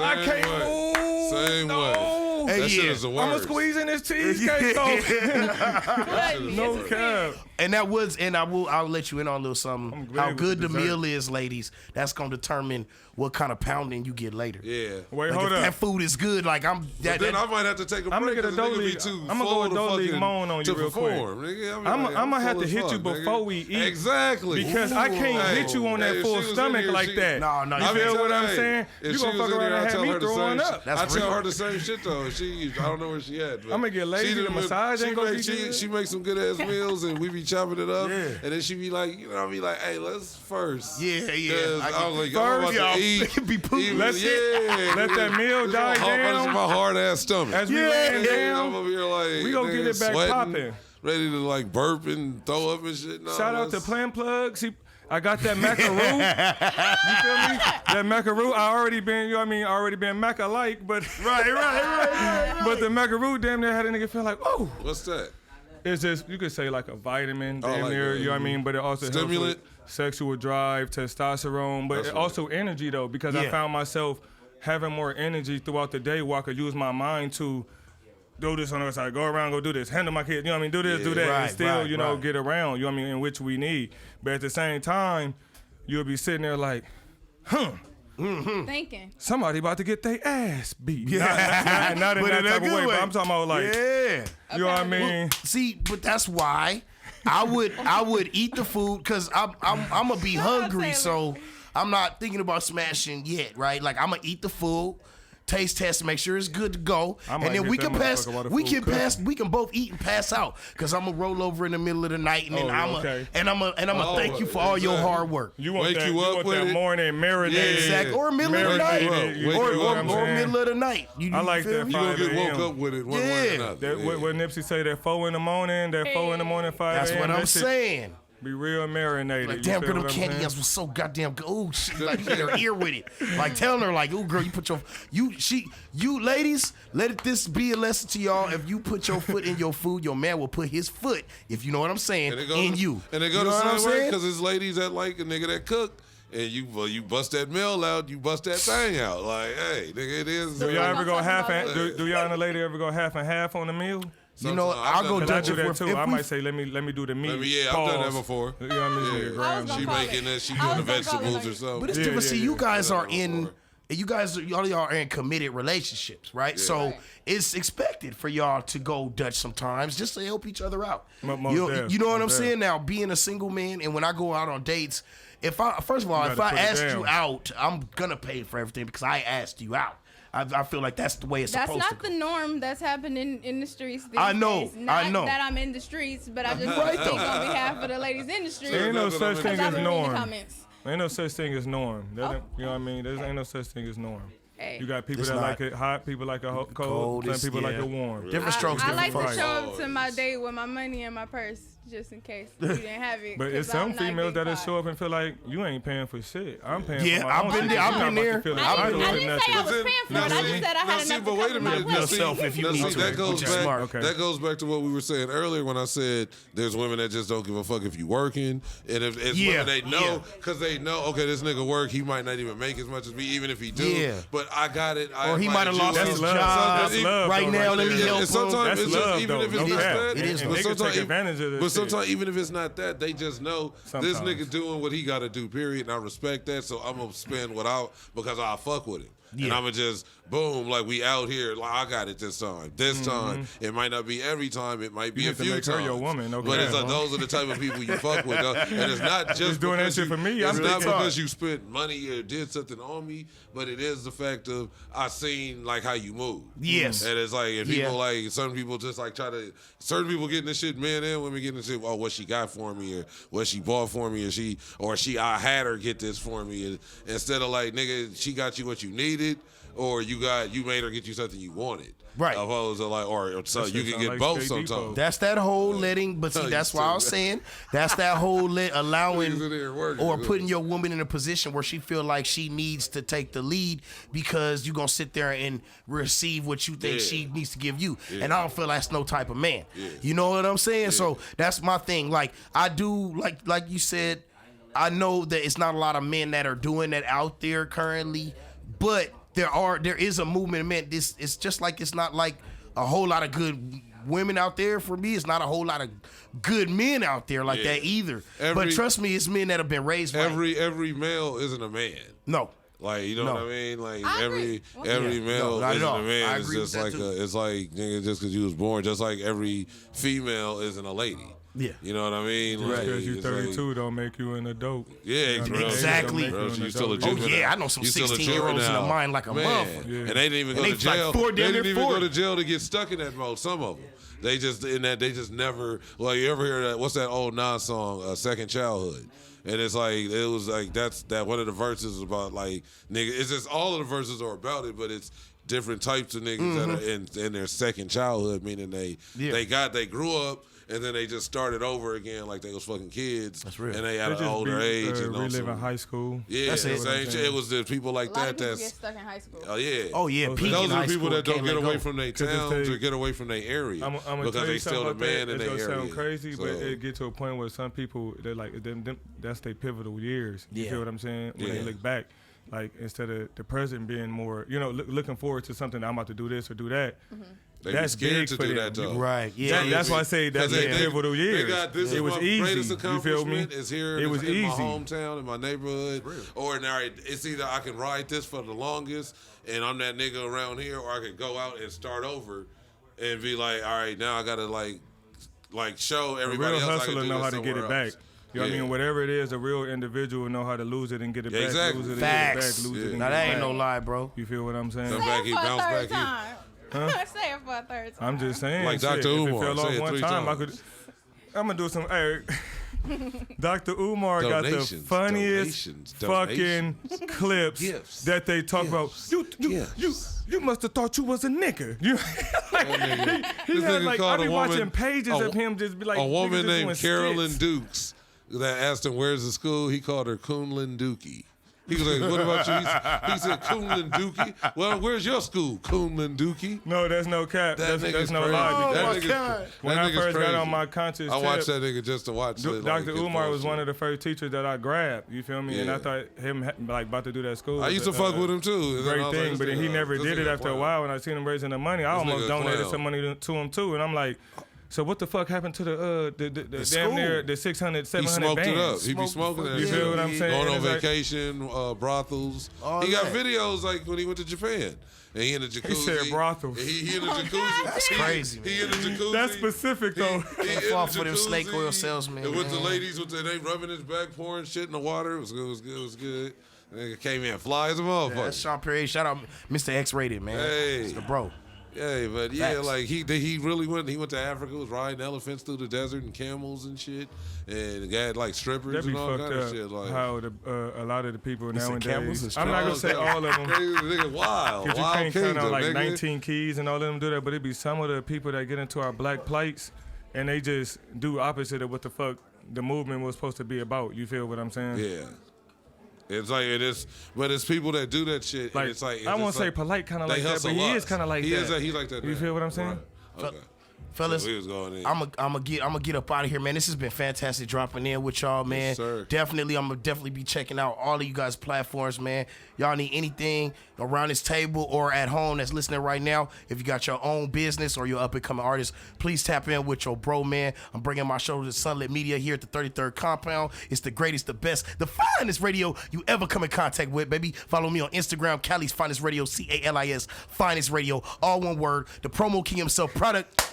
D: I can't
E: way.
D: move.
E: Same
D: no.
E: way.
B: Hey,
E: That shit
B: yeah.
E: is the
D: I'm
E: worst.
D: gonna squeeze in this cheesecake though. No cap.
B: And that was, and I'll let you in on a little something.
D: great
B: How
D: with
B: good the
D: dessert.
B: meal is, ladies. That's gonna determine what kind of pounding you get later.
E: Yeah.
D: Wait,
B: Like
D: hold
B: if
D: up.
B: that food is good, like I'm.
E: But then I might have to take a
D: I'ma
E: break
D: get a
E: because nigga be
D: Dolly-
E: too
D: I'ma go
E: full
D: with
E: to
D: Dolly
E: fucking-
D: Moan on you
E: to
D: real quick.
E: perform, nigga.
D: I'ma have
E: full
D: to
E: as
D: hit
E: fuck,
D: you
E: nigga.
D: before we eat.
E: Exactly.
D: Because I can't
E: Hey,
D: hit you on that
E: hey, if
D: full
E: she was in
D: stomach
E: here,
D: like
E: she-
D: that.
B: No, no,
D: You
B: you
D: feel
B: tell
D: what I'm
E: hey,
D: saying?
E: if
D: You
E: she
D: gonna
E: was
D: fuck
E: in
D: around
E: there,
D: and
E: I
D: have
E: tell
D: me
E: her the
D: throwing
E: same
D: up.
E: shit. I tell her the same shit though. I don't know where she at. But
D: I'ma get lazy,
E: she
D: the massage ain't gonna be
E: she,
D: good.
E: she makes some good ass meals and we be chopping it up.
B: Yeah.
E: And then she be like, you know, I be like, hey, let's first.
B: Yeah, yeah.
E: 'Cause
B: I
E: I was like,
B: get-
E: I'm
B: First,
E: about to
B: y'all,
E: eat.
B: it could be poop.
E: Even-
D: Let's
E: yeah,
D: let that meal
E: This
D: die
E: is my-
D: down.
E: This is my hard ass stomach.
D: As we
B: Yeah,
D: laying
B: yeah.
E: I'm
D: down,
E: over here like
D: we gonna get
E: nigga
D: it back
E: sweating,
D: popping.
E: ready to like burp and throw up and shit. No,
D: shout out to
E: that's-
D: Plant Plugs. I got that macaroo. You feel me? That macaroo. I already been, you know what I mean, already been maca-like, but right. But the macaroo damn near had a nigga feel like, oh.
E: What's that?
D: It's just, you could say like a vitamin, damn
E: like
D: near,
E: that.
D: you know what I mean? But it also helps
E: Stimulant?
D: with sexual drive, testosterone, but
E: That's
D: it
E: right.
D: also energy though, because I
B: Yeah.
D: found myself having more energy throughout the day where I could use my mind to do this on the other side, go around, go do this, handle my kids, you know what I mean? Do this, do that,
B: Right,
D: and still,
B: right,
D: you know,
B: right.
D: get around, you know what I mean, in which we need. But at the same time, you'll be sitting there like,
F: Thinking.
D: somebody about to get their ass beat. Not in
B: But
D: that
B: in a
D: type of
B: good
D: way,
B: way.
D: but I'm talking about like,
B: Yeah.
D: you know what I mean?
B: See, but that's why I would eat the food because I'm gonna be hungry,
F: Taylor.
B: so I'm not thinking about smashing yet, right? Like I'm gonna eat the food, taste test, make sure it's good to go,
D: I
B: and
D: might
B: then
D: hit
B: we
D: that
B: can pass.
D: motherfucker while the
B: We
D: food
B: can
D: cooking.
B: pass. We can both eat and pass out because I'm gonna roll over in the middle of the night, and then
D: Oh,
B: I'm
D: okay.
B: gonna thank you for all your
E: exactly.
B: hard work.
D: You want
E: Wake
D: that,
E: you
D: you
E: up
D: want
E: with
D: that
E: it.
D: morning marinated.
B: Exactly. Or middle of the night,
D: Marinated, you
E: Wake
B: or,
E: you
B: or,
E: up, I'm
B: or
E: saying.
B: middle of the night. You
D: I like
B: feel
D: that
B: me?
E: You gonna
D: 5
E: get woke
D: a.m.
E: up with it one way or
B: Yeah.
E: another.
D: That, what Nipsey say, that 4 in the morning, 5
B: That's
D: a.m.
B: what I'm
D: that shit
B: saying.
D: Be real marinated.
B: Like,
D: you
B: damn,
D: feel
B: girl,
D: what
B: them
D: I'm
B: candy
D: saying?
B: yams was so goddamn good. Ooh, shit, like, you in her ear with it. Like, telling her, like, ooh, girl, you ladies, let this be a lesson to y'all. If you put your foot in your food, your man will put his foot, if you know what I'm saying,
E: And it goes,
B: in you.
E: And it
B: You
E: go
B: know
E: the
B: what I'm
E: same way
B: saying?
E: because it's ladies that like a nigga that cook. And you bust that meal out, you bust that thing out. Like, hey, nigga, it is.
D: Do y'all ever go
F: Talking
D: half
F: about
D: and do y'all and the lady ever go half and half on the meal?
B: You know,
E: Sometimes
B: I'll go
E: I've done
D: Cause I
B: Dutch
D: do
B: if
D: that
B: we're-
D: too.
B: if
D: I
B: we-
D: might say, let me do the meat.
E: Yeah, I've done that
D: Pause.
E: before.
D: You know what I mean?
E: Yeah.
D: Yeah.
F: gonna
E: She
F: call
E: making
F: it-
E: this, she
F: I
E: doing the
F: was gonna call it
E: vegetables
F: like-
E: or something.
B: But it's
D: Yeah,
B: different.
D: yeah,
B: See,
D: yeah.
B: you guys are
E: I've done that
B: in.
E: before.
B: You guys, all of y'all are in committed relationships, right? So
F: Right.
B: it's expected for y'all to go Dutch sometimes, just to help each other out.
D: Most
B: You know what I'm
D: def.
B: saying? Now, being a single man, and when I go out on dates, first of all,
D: You
B: if
D: gotta
B: I
D: put it
B: asked
D: down.
B: you out, I'm gonna pay for everything because I asked you out. I feel like that's the way it's
F: That's
B: supposed
F: not
B: to
F: the
B: go.
F: norm that's happening in the streets these
B: I know,
F: days. Not
B: I know.
F: that I'm in the streets, but I just
B: Right,
F: speak on behalf of the ladies in the streets.
D: Ain't no such thing
F: Because I've
D: as
F: been reading the
D: norm.
F: comments.
D: Ain't no such thing as norm. That
F: Oh.
D: ain't- You know what I mean? There ain't no such thing as norm.
F: Hey.
D: You got people
B: It's
D: that
B: not.
D: like it hot, people like it cold,
B: Cold
D: some
B: is-
D: people like
B: yeah.
D: it warm.
B: Different strokes,
F: I
B: different
F: like
B: folks.
F: to show up to my date with my money in my purse, just in case you didn't have it.
D: But
F: 'cause
D: it's some
F: I'm not
D: females
F: getting
D: that'll
F: caught.
D: show up and feel like you ain't paying for shit. I'm paying
B: Yeah,
D: for my
B: I've
D: own
B: been
D: shit.
B: there,
D: You're
B: I've
D: not
B: been
D: about to
B: there.
D: feel
B: I've
D: entitled
B: been
D: to
F: I didn't say I
D: nothing.
F: was paying for it. I just said I had enough to
E: but wait a
F: cover my
E: minute.
F: plate.
B: Yourself if you
E: Now,
B: need
E: see,
B: to,
E: that goes
B: which is
E: back.
B: smart.
D: Okay.
E: That goes back to what we were saying earlier when I said there's women that just don't give a fuck if you working, and if it's
B: Yeah,
E: women they know
B: yeah.
E: because they know, okay, this nigga work, he might not even make as much as me, even if he do.
B: Yeah.
E: But I got it. I
B: Or he might have
E: invited
B: lost
E: you
B: his
E: out.
D: love.
B: job.
D: That's love,
B: Right
D: though,
B: now,
D: right
B: let me
D: there.
B: help
E: And
B: him.
E: sometimes
D: That's
E: it's just,
D: love,
E: even
D: though.
E: if it's
D: No
E: not
D: cap.
E: that,
B: It is,
D: And
B: though.
E: but
D: niggas
E: sometimes,
D: take advantage of this
E: but
D: shit.
E: sometimes even if it's not that, they just know this
D: Sometimes.
E: nigga doing what he got to do. Period. And I respect that, so I'm gonna spend what I because I fuck with him. and I'ma just boom, like we out here. Like I got it this time. This time, it might not be every time. It might be
D: You
E: a
D: have to
E: few
D: make
E: times.
D: her your woman, okay.
E: But it's like, those are the type of people you fuck with, though. And it's not just
D: doing that shit for me.
E: It's
D: I'm
E: not
D: thinking-
E: because you spent money or did something on me, but it is the fact of I seen like how you move.
B: Yes.
E: And it's like, and people like, some people just like try to, certain people getting this shit, men and women getting this shit, oh, what she got for me, or what she bought for me, or I had her get this for me. And instead of like, nigga, she got you what you needed, or you made her get you something you wanted.
B: Right.
E: Opposed to like, or so you can get
D: like
E: both
D: Straight
E: sometimes.
D: Depot.
B: That's that whole letting, but see, that's why I was saying, that's that whole allowing
E: Niggas in there working,
B: or
E: good.
B: putting your woman in a position where she feel like she needs to take the lead because you gonna sit there and receive what you think she needs to give you. And I don't feel that's no type of man. You know what I'm saying? So that's my thing. Like I do, like you said, I know that it's not a lot of men that are doing that out there currently, but there is a movement of men. It's just like it's not like a whole lot of good women out there. For me, it's not a whole lot of good men out there like that either. But trust me, it's men that have been raised right.
E: Every male isn't a man.
B: No.
E: Like, you know what I mean? Like
F: I
E: every
F: agree.
E: male
B: not at
E: isn't
B: all.
E: a man.
B: I
E: It's
B: agree
E: just
B: with
E: like
B: that
E: it's like nigga, just because you was born, just like every female isn't a lady.
B: Yeah.
E: You know what I mean?
D: Just
E: Like,
D: because you
E: it's like-
D: 32 don't make you an adult.
E: Yeah, bro.
B: Exactly.
E: Bro, you still a
B: Oh
E: juvenile.
B: yeah, I know some
E: You still a
B: 16-year-olds in the
E: juvenile.
B: mind like a
E: Man.
B: motherfucker.
D: Yeah.
E: And they didn't even go
B: they
E: to jail.
B: like 4
E: They
B: damn
E: didn't
B: near
E: even
B: 40.
E: go to jail to get stuck in that mode. Some of them. They just never. Like, you ever hear that? What's that old Nas song? Second Childhood. And it's like, it was like, that's that one of the verses is about like nigga. It's just all of the verses are about it, but it's different types of niggas that are in their second childhood, meaning they grew up. And then they just started over again like they was fucking kids.
B: That's real.
E: And they at
D: They
E: an
D: just
E: older age. And
D: reliving high school.
E: yeah,
B: That's it.
E: same shit. It was the people like
F: A lot
E: that
F: of people
E: that's
F: get stuck in high school.
E: oh yeah.
B: Oh yeah,
D: Those
B: peak
E: Those
B: in
E: are
B: high
E: the people
B: school
E: that don't
B: can't
E: get
B: let
E: away
B: go.
E: from their
D: 'Cause if
E: towns
D: they-
E: or get away from their area
D: I'm gonna
E: because
D: tell
E: they
D: you
E: still
D: something
E: the
D: about
E: man
D: that.
E: in
D: It's
E: their
D: gonna
E: area.
D: sound crazy, but
E: So-
D: it get to a point where some people they're like that's their pivotal years. You
B: Yeah.
D: feel what I'm saying? When
E: Yeah.
D: they look back, like instead of the present being more, looking forward to something. I'm about to do this or do that.
E: They
D: That's
E: be scared
D: big
E: to
D: for
E: do
D: them.
E: that though.
B: Right. Yeah.
D: That's why I say that's
E: Because
D: their pivotal years.
E: They got, this
D: It
E: is
D: was
E: my
D: easy.
E: greatest
D: You feel me?
E: accomplishment is here
D: It was
E: in
D: easy.
E: my hometown, in my neighborhood. Or it's either I can ride this for the longest and I'm that nigga around here, or I can go out and start over and be like, all right, now I gotta like show
D: A
E: everybody
D: real
E: else I can
D: hustler
E: do
D: know
E: this
D: how to get it
E: somewhere
D: back.
E: else.
D: You know what I
E: Yeah.
D: mean? Whatever it is, a real individual know how to lose it and get it back.
E: Exactly.
D: Lose it and
B: Facts.
D: get it back. Lose it and
B: Now
D: get
B: that
D: it
B: ain't
D: back.
B: no lie, bro.
D: You feel what I'm saying?
E: Come
F: Say
E: back
F: it
E: here,
F: for a
E: bounce
F: third
E: back here.
F: time. Say it for a third time.
D: I'm just saying.
E: Like
D: shit,
E: Dr.
D: if it
E: Umar,
D: fell
E: say
D: off
E: it
D: one
E: 3
D: time,
E: times.
D: I'm gonna do some. Hey, Dr. Umar got the
E: Donations,
D: funniest
E: donations,
D: fucking clips
E: Gifts.
D: that they talk about. You must have thought you was a nigga. He
E: This
D: had
E: nigga
D: like I
E: called
D: be
E: a
D: watching
E: woman-
D: pages of him just be like
E: a woman
D: niggas just
E: named
D: doing
E: Carolyn
D: skits.
E: Dukes that asked him where's the school. He called her Coonlin Dookie. He was like, "What about you?" He said, "Coonlin Dookie." Well, where's your school, Coonlin Dookie?
D: No, that's no cap.
E: That
D: That's
E: nigga's
D: no
E: crazy.
D: lie.
E: That
D: because
E: nigga's-
D: when
E: that
D: I
E: nigga's
D: first got
E: crazy.
D: on my conscious
E: I watched
D: tip,
E: that nigga just to watch it.
D: Dr. Umar was one of the first teachers that I grabbed. You feel me? And I
E: Yeah.
D: thought him like about to do that school.
E: I used to
D: was,
E: fuck with him too. And then I
D: Great
E: was like,
D: thing,
E: this
D: but then
E: nigga-
D: he never
E: this
D: did it
E: nigga
D: after a
E: clown.
D: while. When I seen him raising the money, I
E: This
D: almost
E: nigga
D: donated
E: clown.
D: some money to him too. And I'm like, so what the fuck happened to the
B: school.
D: damn near the 600,
E: He
D: 700
E: smoked it up.
D: bands?
E: He be smoking that
D: You
E: shit.
D: feel what I'm saying?
E: Going on
D: It's like-
E: vacation, brothels.
B: All
E: He got
B: that.
E: videos like when he went to Japan. And he in the jacuzzi.
D: said brothels.
E: He in the jacuzzi.
B: That's crazy,
E: He in the jacuzzi.
D: That's specific though.
E: He in
B: fall
E: the
B: for them snake
E: jacuzzi,
B: oil salesmen,
E: And with the
B: man.
E: ladies, they rubbing his back, pouring shit in the water. It was good. It was good. It was good. Nigga came in fly as a motherfucker.
B: That's Sean Perry. Shout out Mr. X-rated, man.
E: Hey.
B: It's the bro.
E: Yeah, but yeah,
B: Facts.
E: like he really went. He went to Africa, was riding elephants through the desert and camels and shit, and got like strippers
D: That be
E: and all
D: fucked
E: kind of
D: up.
E: shit. Like
D: How a lot of the people
B: said camels
D: nowadays.
B: and
D: I'm not gonna say all of them.
E: Crazy, nigga, wild,
D: Cause you
E: wild
D: can't count
E: kingdom,
D: on like
E: nigga.
D: 19 keys and all of them do that, but it be some of the people that get into our black plights and they just do opposite of what the fuck the movement was supposed to be about. You feel what I'm saying?
E: Yeah, it's like it is, but it's people that do that shit.
D: Like
E: and it's like
D: I won't
E: just
D: say
E: like,
D: polite kind of
E: they
D: like that,
E: hustle
D: but he
E: us.
D: is kind of like
E: he
D: that.
E: Is that. He's like that.
D: You
E: now.
D: feel what I'm saying?
E: Right. Okay.
B: Fellas,
E: we was going in.
B: I'm gonna get up out of here, man. This has been fantastic dropping in with y'all, man.
E: Yes, sir.
B: Definitely, I'm gonna definitely be checking out all of you guys' platforms, man. Y'all need anything around this table or at home that's listening right now. If you got your own business or you're up and coming artist, please tap in with your bro, man. I'm bringing my show to Sunlit Media here at the 33rd Compound. It's the greatest, the best, the finest radio you ever come in contact with, baby. Follow me on Instagram, Cali's Finest Radio, CALIS Finest Radio, all one word. The promo king himself, product.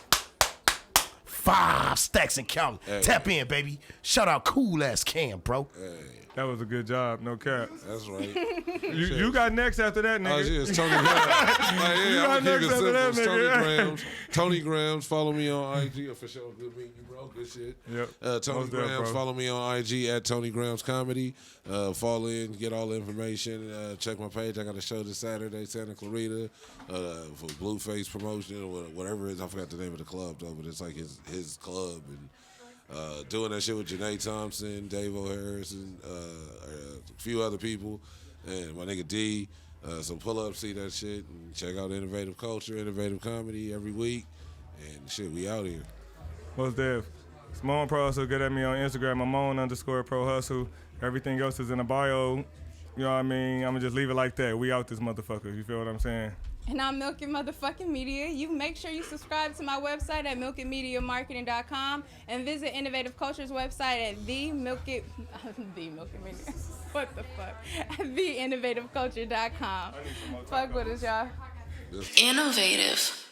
B: 5Staxx and counting.
E: Hey.
B: Tap in, baby. Shout out cool ass Cam, bro.
E: Hey,
D: That was a good job, no cap.
E: that's right.
D: You got next after that,
E: Oh,
D: nigga.
E: yeah, it's Tony Grams.
D: You got
E: I'm gonna
D: next
E: keep it
D: after that,
E: simple.
D: nigga.
E: Tony Grams. Tony Grams. Follow me on IG. For sure. Good meeting you, bro. Good shit.
D: Yep.
E: Tony
D: Most deaf,
E: Grams.
D: bro.
E: Follow me on IG at Tony Grams Comedy. Follow in, get all the information. Check my page. I got a show this Saturday, Santa Clarita, for Blueface promotion or whatever it is. I forgot the name of the club though, but it's like his club and doing that shit with Janae Thompson, Dave O'Harris, and a few other people, and my nigga D. So pull up, see that shit, and check out Innovative Culture, Innovative Comedy every week, and shit, we out here.
D: Most deaf. It's Mon Prohustle. Get at me on Instagram. I'm Mon_Prohustle. Everything else is in the bio. You know what I mean? I'm gonna just leave it like that. We out this motherfucker. You feel what I'm saying?
F: And I'm Milking Motherfucking Media. You make sure you subscribe to my website at milkitmediamarketing.com and visit Innovative Culture's website at the Milking Media. What the fuck? At theinnovativeculture.com. Fuck with us, y'all.
H: Innovative.